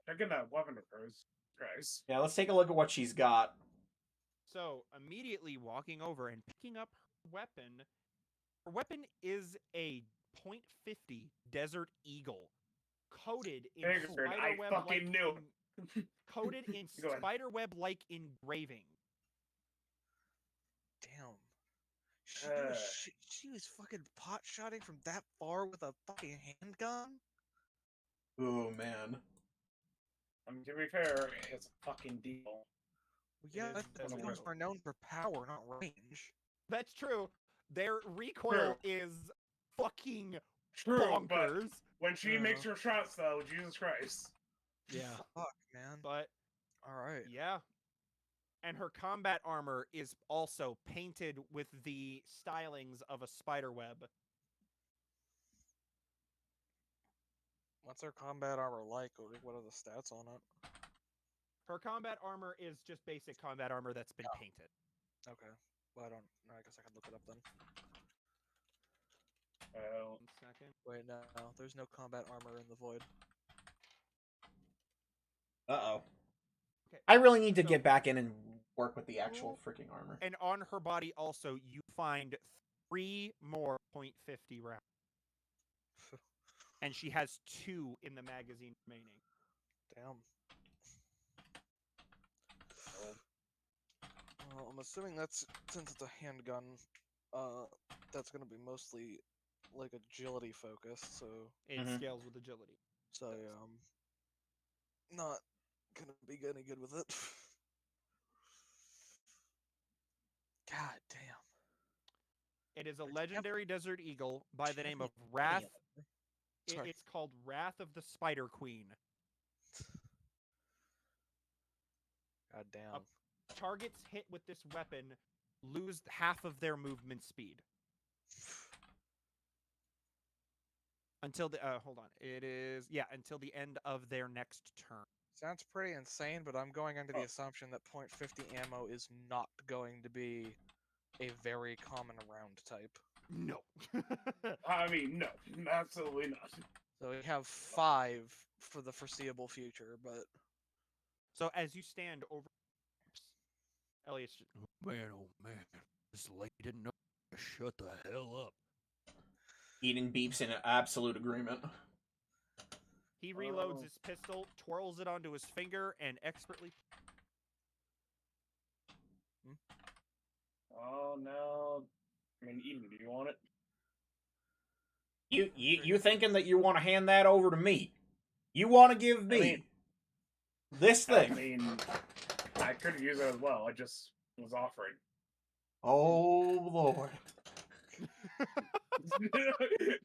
Check in that weapon of hers, guys. Yeah, let's take a look at what she's got. So, immediately walking over and picking up her weapon is a .50 Desert Eagle, coated in Figured, I spiderweb fucking knew. coated in Go ahead. spiderweb-like engraving. Damn. She was fucking pot shotting from that far with a fucking handgun? Oh man. I mean, to be fair, it's a fucking deal. Well, yeah, is that's definitely guns real. are known for power, not range. That's true. Their recoil is fucking True, but bonkers. when she makes her shots, though, Jesus Christ. Yeah. Fuck, man. But Alright. yeah. And her combat armor is also painted with the stylings of a spider web. What's her combat armor like? Or what are the stats on it? Her combat armor is just basic combat armor that's been painted. Okay. Well, I guess I can look it up then. Well, 1 second. Wait, no, there's no combat armor in the void. Uh-oh. Okay. I really need to So- get back in and work with the actual freaking armor. And on her body also, you find 3 more .50 rounds. And she has 2 in the magazine remaining. Damn. Well, I'm assuming that's, since it's a handgun, that's gonna be mostly like agility focused, so It Mhm. scales with agility. yeah, not gonna be any good with it. God damn. It is a There's legendary Desert Eagle by the name of definitely Wrath. Sorry. It's called Wrath of the Spider Queen. God damn. Targets hit with this weapon lose half of their movement speed. Until the hold on. It is until the end of their next turn. Sounds pretty insane, but I'm going under the assumption that .50 ammo is not going to be a very common round type. No. I mean, no, absolutely not. So we have 5 for the foreseeable future, but So as you stand over Elliot's just, Man, oh man, this lady didn't know to shut the hell up. Eden beeps in absolute agreement. he reloads Oh. his pistol, twirls it onto his finger, and expertly Oh no. I mean, Eden, do you want it? You thinking that you want to hand that over to me? You want to give me mean- this I thing? mean, I could use it as well. I just was offering. Oh Lord,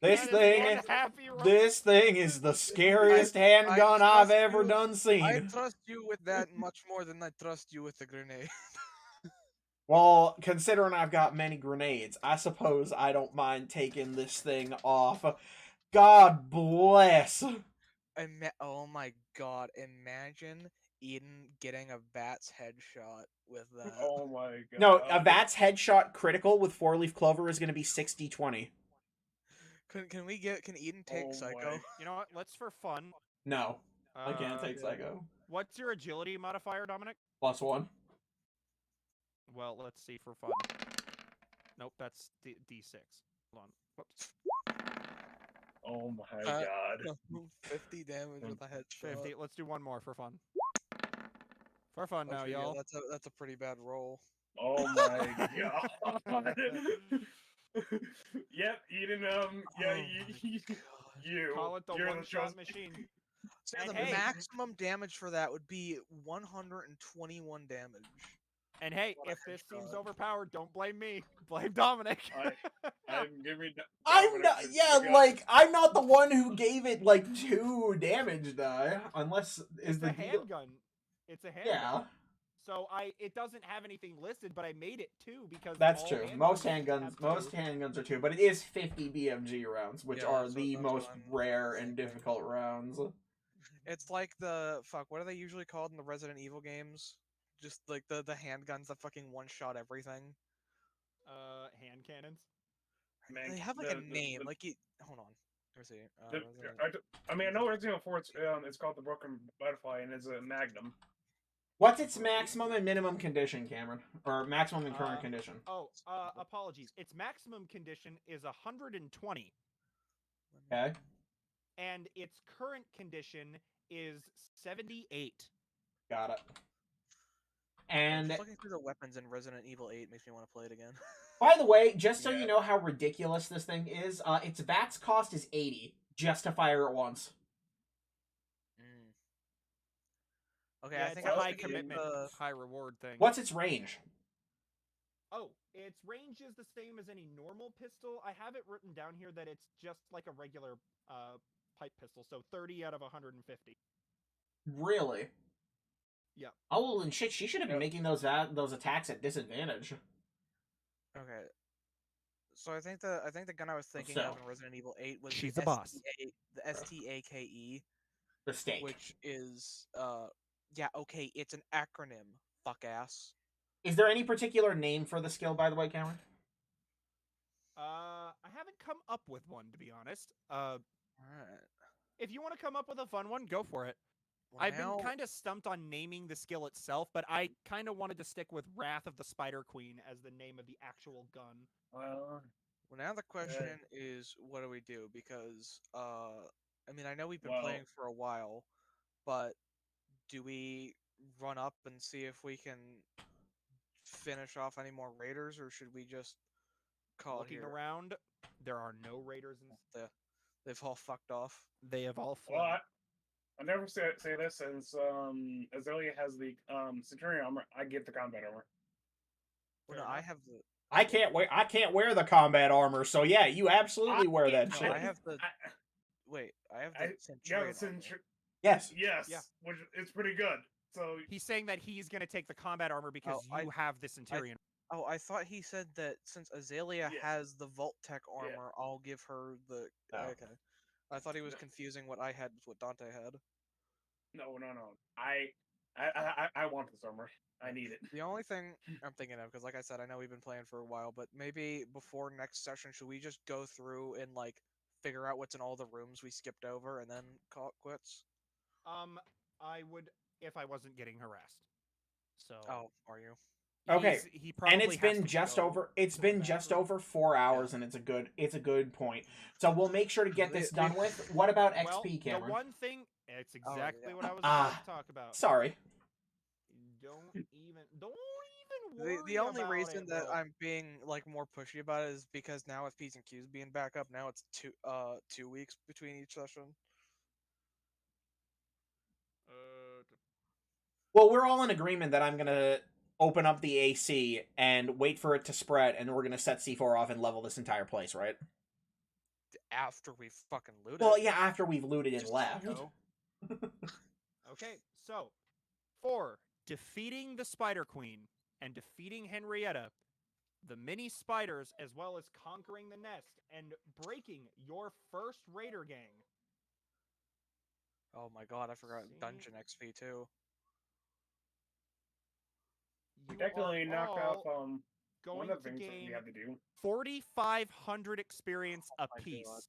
this That is thing, one happy roll. this thing is the scariest handgun I I've trust ever you. done I seen. trust you with that much more than I trust you with the grenade. Well, considering I've got many grenades, I suppose I don't mind taking this thing off. God bless. Oh my god, imagine Eden getting a Bat's headshot with that. Oh my god. No, a Vat's headshot critical with 4-leaf clover is going to be 60-20. Can Eden take Oh Psycho? my. You know what? Let's for fun. No, I can't take uh, Psycho. What's your agility modifier, Dominic? +1. Well, let's see for fun. Nope, that's D6. Hold on. Whoops. Oh my Uh, god. 50 damage with a headshot. 50. Let's do one more for fun. For fun now, Okay, yeah, y'all. that's a pretty bad roll. Oh my god. Yep, Eden, yeah, Oh my God. Call it the you're the one-shot chosen. machine. So And the hey- maximum damage for that would be 121 damage. And hey, What a if this seems headshot. overpowered, don't blame me. Blame Dominic. I'm giving. I'm not. Yeah, like I'm not the one who gave it like 2 damage die, unless is It's the a deal. handgun. It's a handgun. Yeah, So it doesn't have anything listed, but I made it 2 because that's all true. handguns Most have handguns are 2, but it is 50 BMG rounds, which Yeah, are that's the what most I'm rare and thinking. difficult rounds. It's like the what are they usually called in the Resident Evil games? Just like the handguns that fucking one-shot everything. hand cannons. Man, They have like a name. Like you. Hold on. Let me see. Resident- I mean, I know Resident Evil 4. It's called the Broken Butterfly, and it's a Magnum. What's its maximum and minimum condition, Cameron? Or maximum and current condition? Oh, apologies. Its maximum condition is 120, Okay. and its current condition is 78. Got it. Yeah, And just looking through the weapons in Resident Evil 8 makes me want to play it again. by the way, just so Yeah. you know how ridiculous this thing is, its VATS cost is 80 just to fire it once. Mm. Okay, Yeah, I it's think a I was high thinking commitment, the- high reward thing. What's its range? Oh, its range is the same as any normal pistol. I have it written down here that it's just like a regular pipe pistol, so 30 out of 150. Really? Yep. Oh, well, then shit, she should have been Yep. making those attacks at disadvantage. Okay. So I think the gun I was thinking of So. in Resident Evil 8 was She's the a boss. the STAKE, The stake. which is yeah, okay, it's an acronym, fuck ass. Is there any particular name for the skill, by the way, Cameron? I haven't come up with one, to be honest. Alright. If you want to come up with a fun one, go for it. Well, I've now, been kind of stumped on naming the skill itself, but I kind of wanted to stick with Wrath of the Spider Queen as the name of the actual gun. Well, well, now the question is, what do we do? Because I mean, I know we've been Well- playing for a while, but do we run up and see if we can finish off any more raiders, or should we just call it Looking here? around, there are no raiders in. They've all fucked off. They have all fled. well, I never say this since Azalea has the Centurion armor. I get the combat armor. Well, Fair no, I enough. have the I can't wear the combat armor, so yeah, you absolutely wear that no, shit. I have the I, wait. I have the yeah, Centurion. the armor. Yes. Yes, Yeah. which it's pretty good. So He's saying that he's going to take the combat armor because Oh, you have the Centurion. Oh, I thought he said that since Azalea Yeah. has the Vault Tech Yeah. armor, I'll give her the. Oh. Okay. I thought he was No. confusing what I had with what Dante had. no. I want this armor. I need it. The only thing I'm thinking of, because like I said, I know we've been playing for a while, but maybe before next session, should we just go through and like figure out what's in all the rooms we skipped over and then call it quits? I would if I wasn't getting harassed. So. Oh, are you? Okay, He probably And it's has been to just go over. It's to the been just bathroom. over 4 hours, and it's a good point. So we'll make sure to get this done with. What about Well, XP, the Cameron? one thing. It's Oh, exactly yeah. what I was Ah, about to talk about. Sorry. Don't even worry The only about reason it, that bro. I'm being like more pushy about it is because now with P's and Q's being back up, now it's 2 weeks between each session. Well, we're all in agreement that I'm gonna open up the AC and wait for it to spread, and we're gonna set C4 off and level this entire place, right? After we fucking loot Well, it. yeah, after we've looted and Just left. go. Okay, so for defeating the Spider Queen and defeating Henrietta, the mini spiders, as well as conquering the nest and breaking your first raider gang. Oh my god, I forgot See? dungeon XP too. We You technically are knocked all off one going of the to things that we gain had to do. 4,500 experience Oh my apiece. God.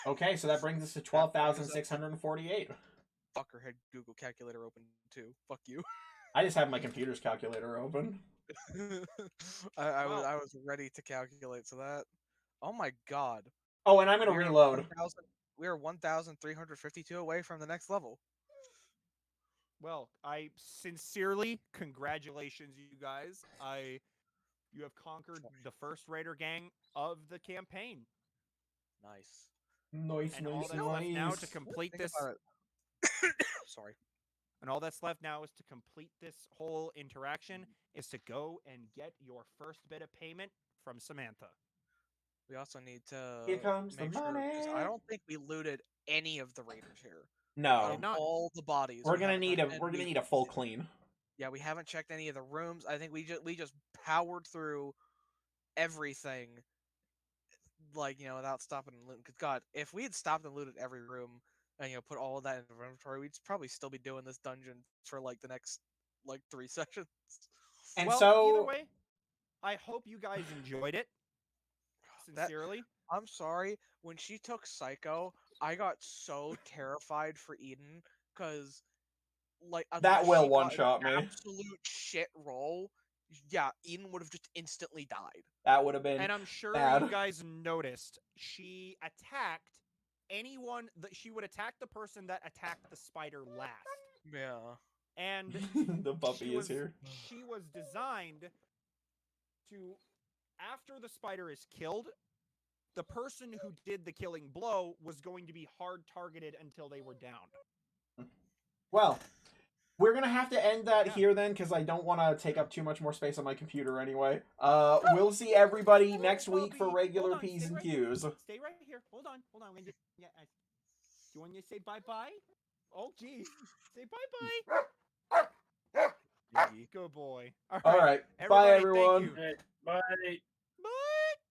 Okay, so that brings us to That brings us to- 12,648. fucker had Google Calculator open too. Fuck you. I just have my computer's calculator open. Wow. I was ready to calculate, so that. Oh my god. Oh, and I'm gonna We are reload. 1,000 we are 1,352 away from the next level. Well, I sincerely congratulations, you guys. You have conquered the first Raider gang of the campaign, Nice. Nice, and all nice, that's left now to nice. complete Think this. about it. Sorry. And all that's left now is to complete this whole interaction is to go and get your first bit of payment from Samantha. We also need to Here comes the make sure because I money. don't think we looted any of the raiders here. Out No, of not. all the bodies, we're we gonna haven't need done a any- full clean. Yeah, we haven't checked any of the rooms. I think we just powered through everything, like without stopping and looting. Because God, if we had stopped and looted every room and put all of that in the inventory, we'd probably still be doing this dungeon for like the next 3 sessions. And Well, so, either way, I hope you guys enjoyed it. That- Sincerely. I'm sorry. When she took Psycho, I got so terrified for Eden because, that unless will she got an one-shot me. absolute shit roll, yeah, Eden would have just instantly died. That would have been And I'm sure bad. you guys noticed she attacked anyone that she would attack the person that attacked the spider last. Yeah. And The puppy is here. she was designed to, after the spider is killed, the person who did the killing blow was going to be hard targeted until they were downed. Well, we're gonna have to end that Yeah. here then, because I don't want to take up too much more space on my computer anyway. We'll see everybody next week for regular Hold on, P's stay and right Q's. Stay right here. Hold on. When you, yeah, do you want to say bye-bye? Oh, geez. Say bye-bye. Good boy. All right, bye Everybody, everyone. Thank you. Hey, bye. Bye.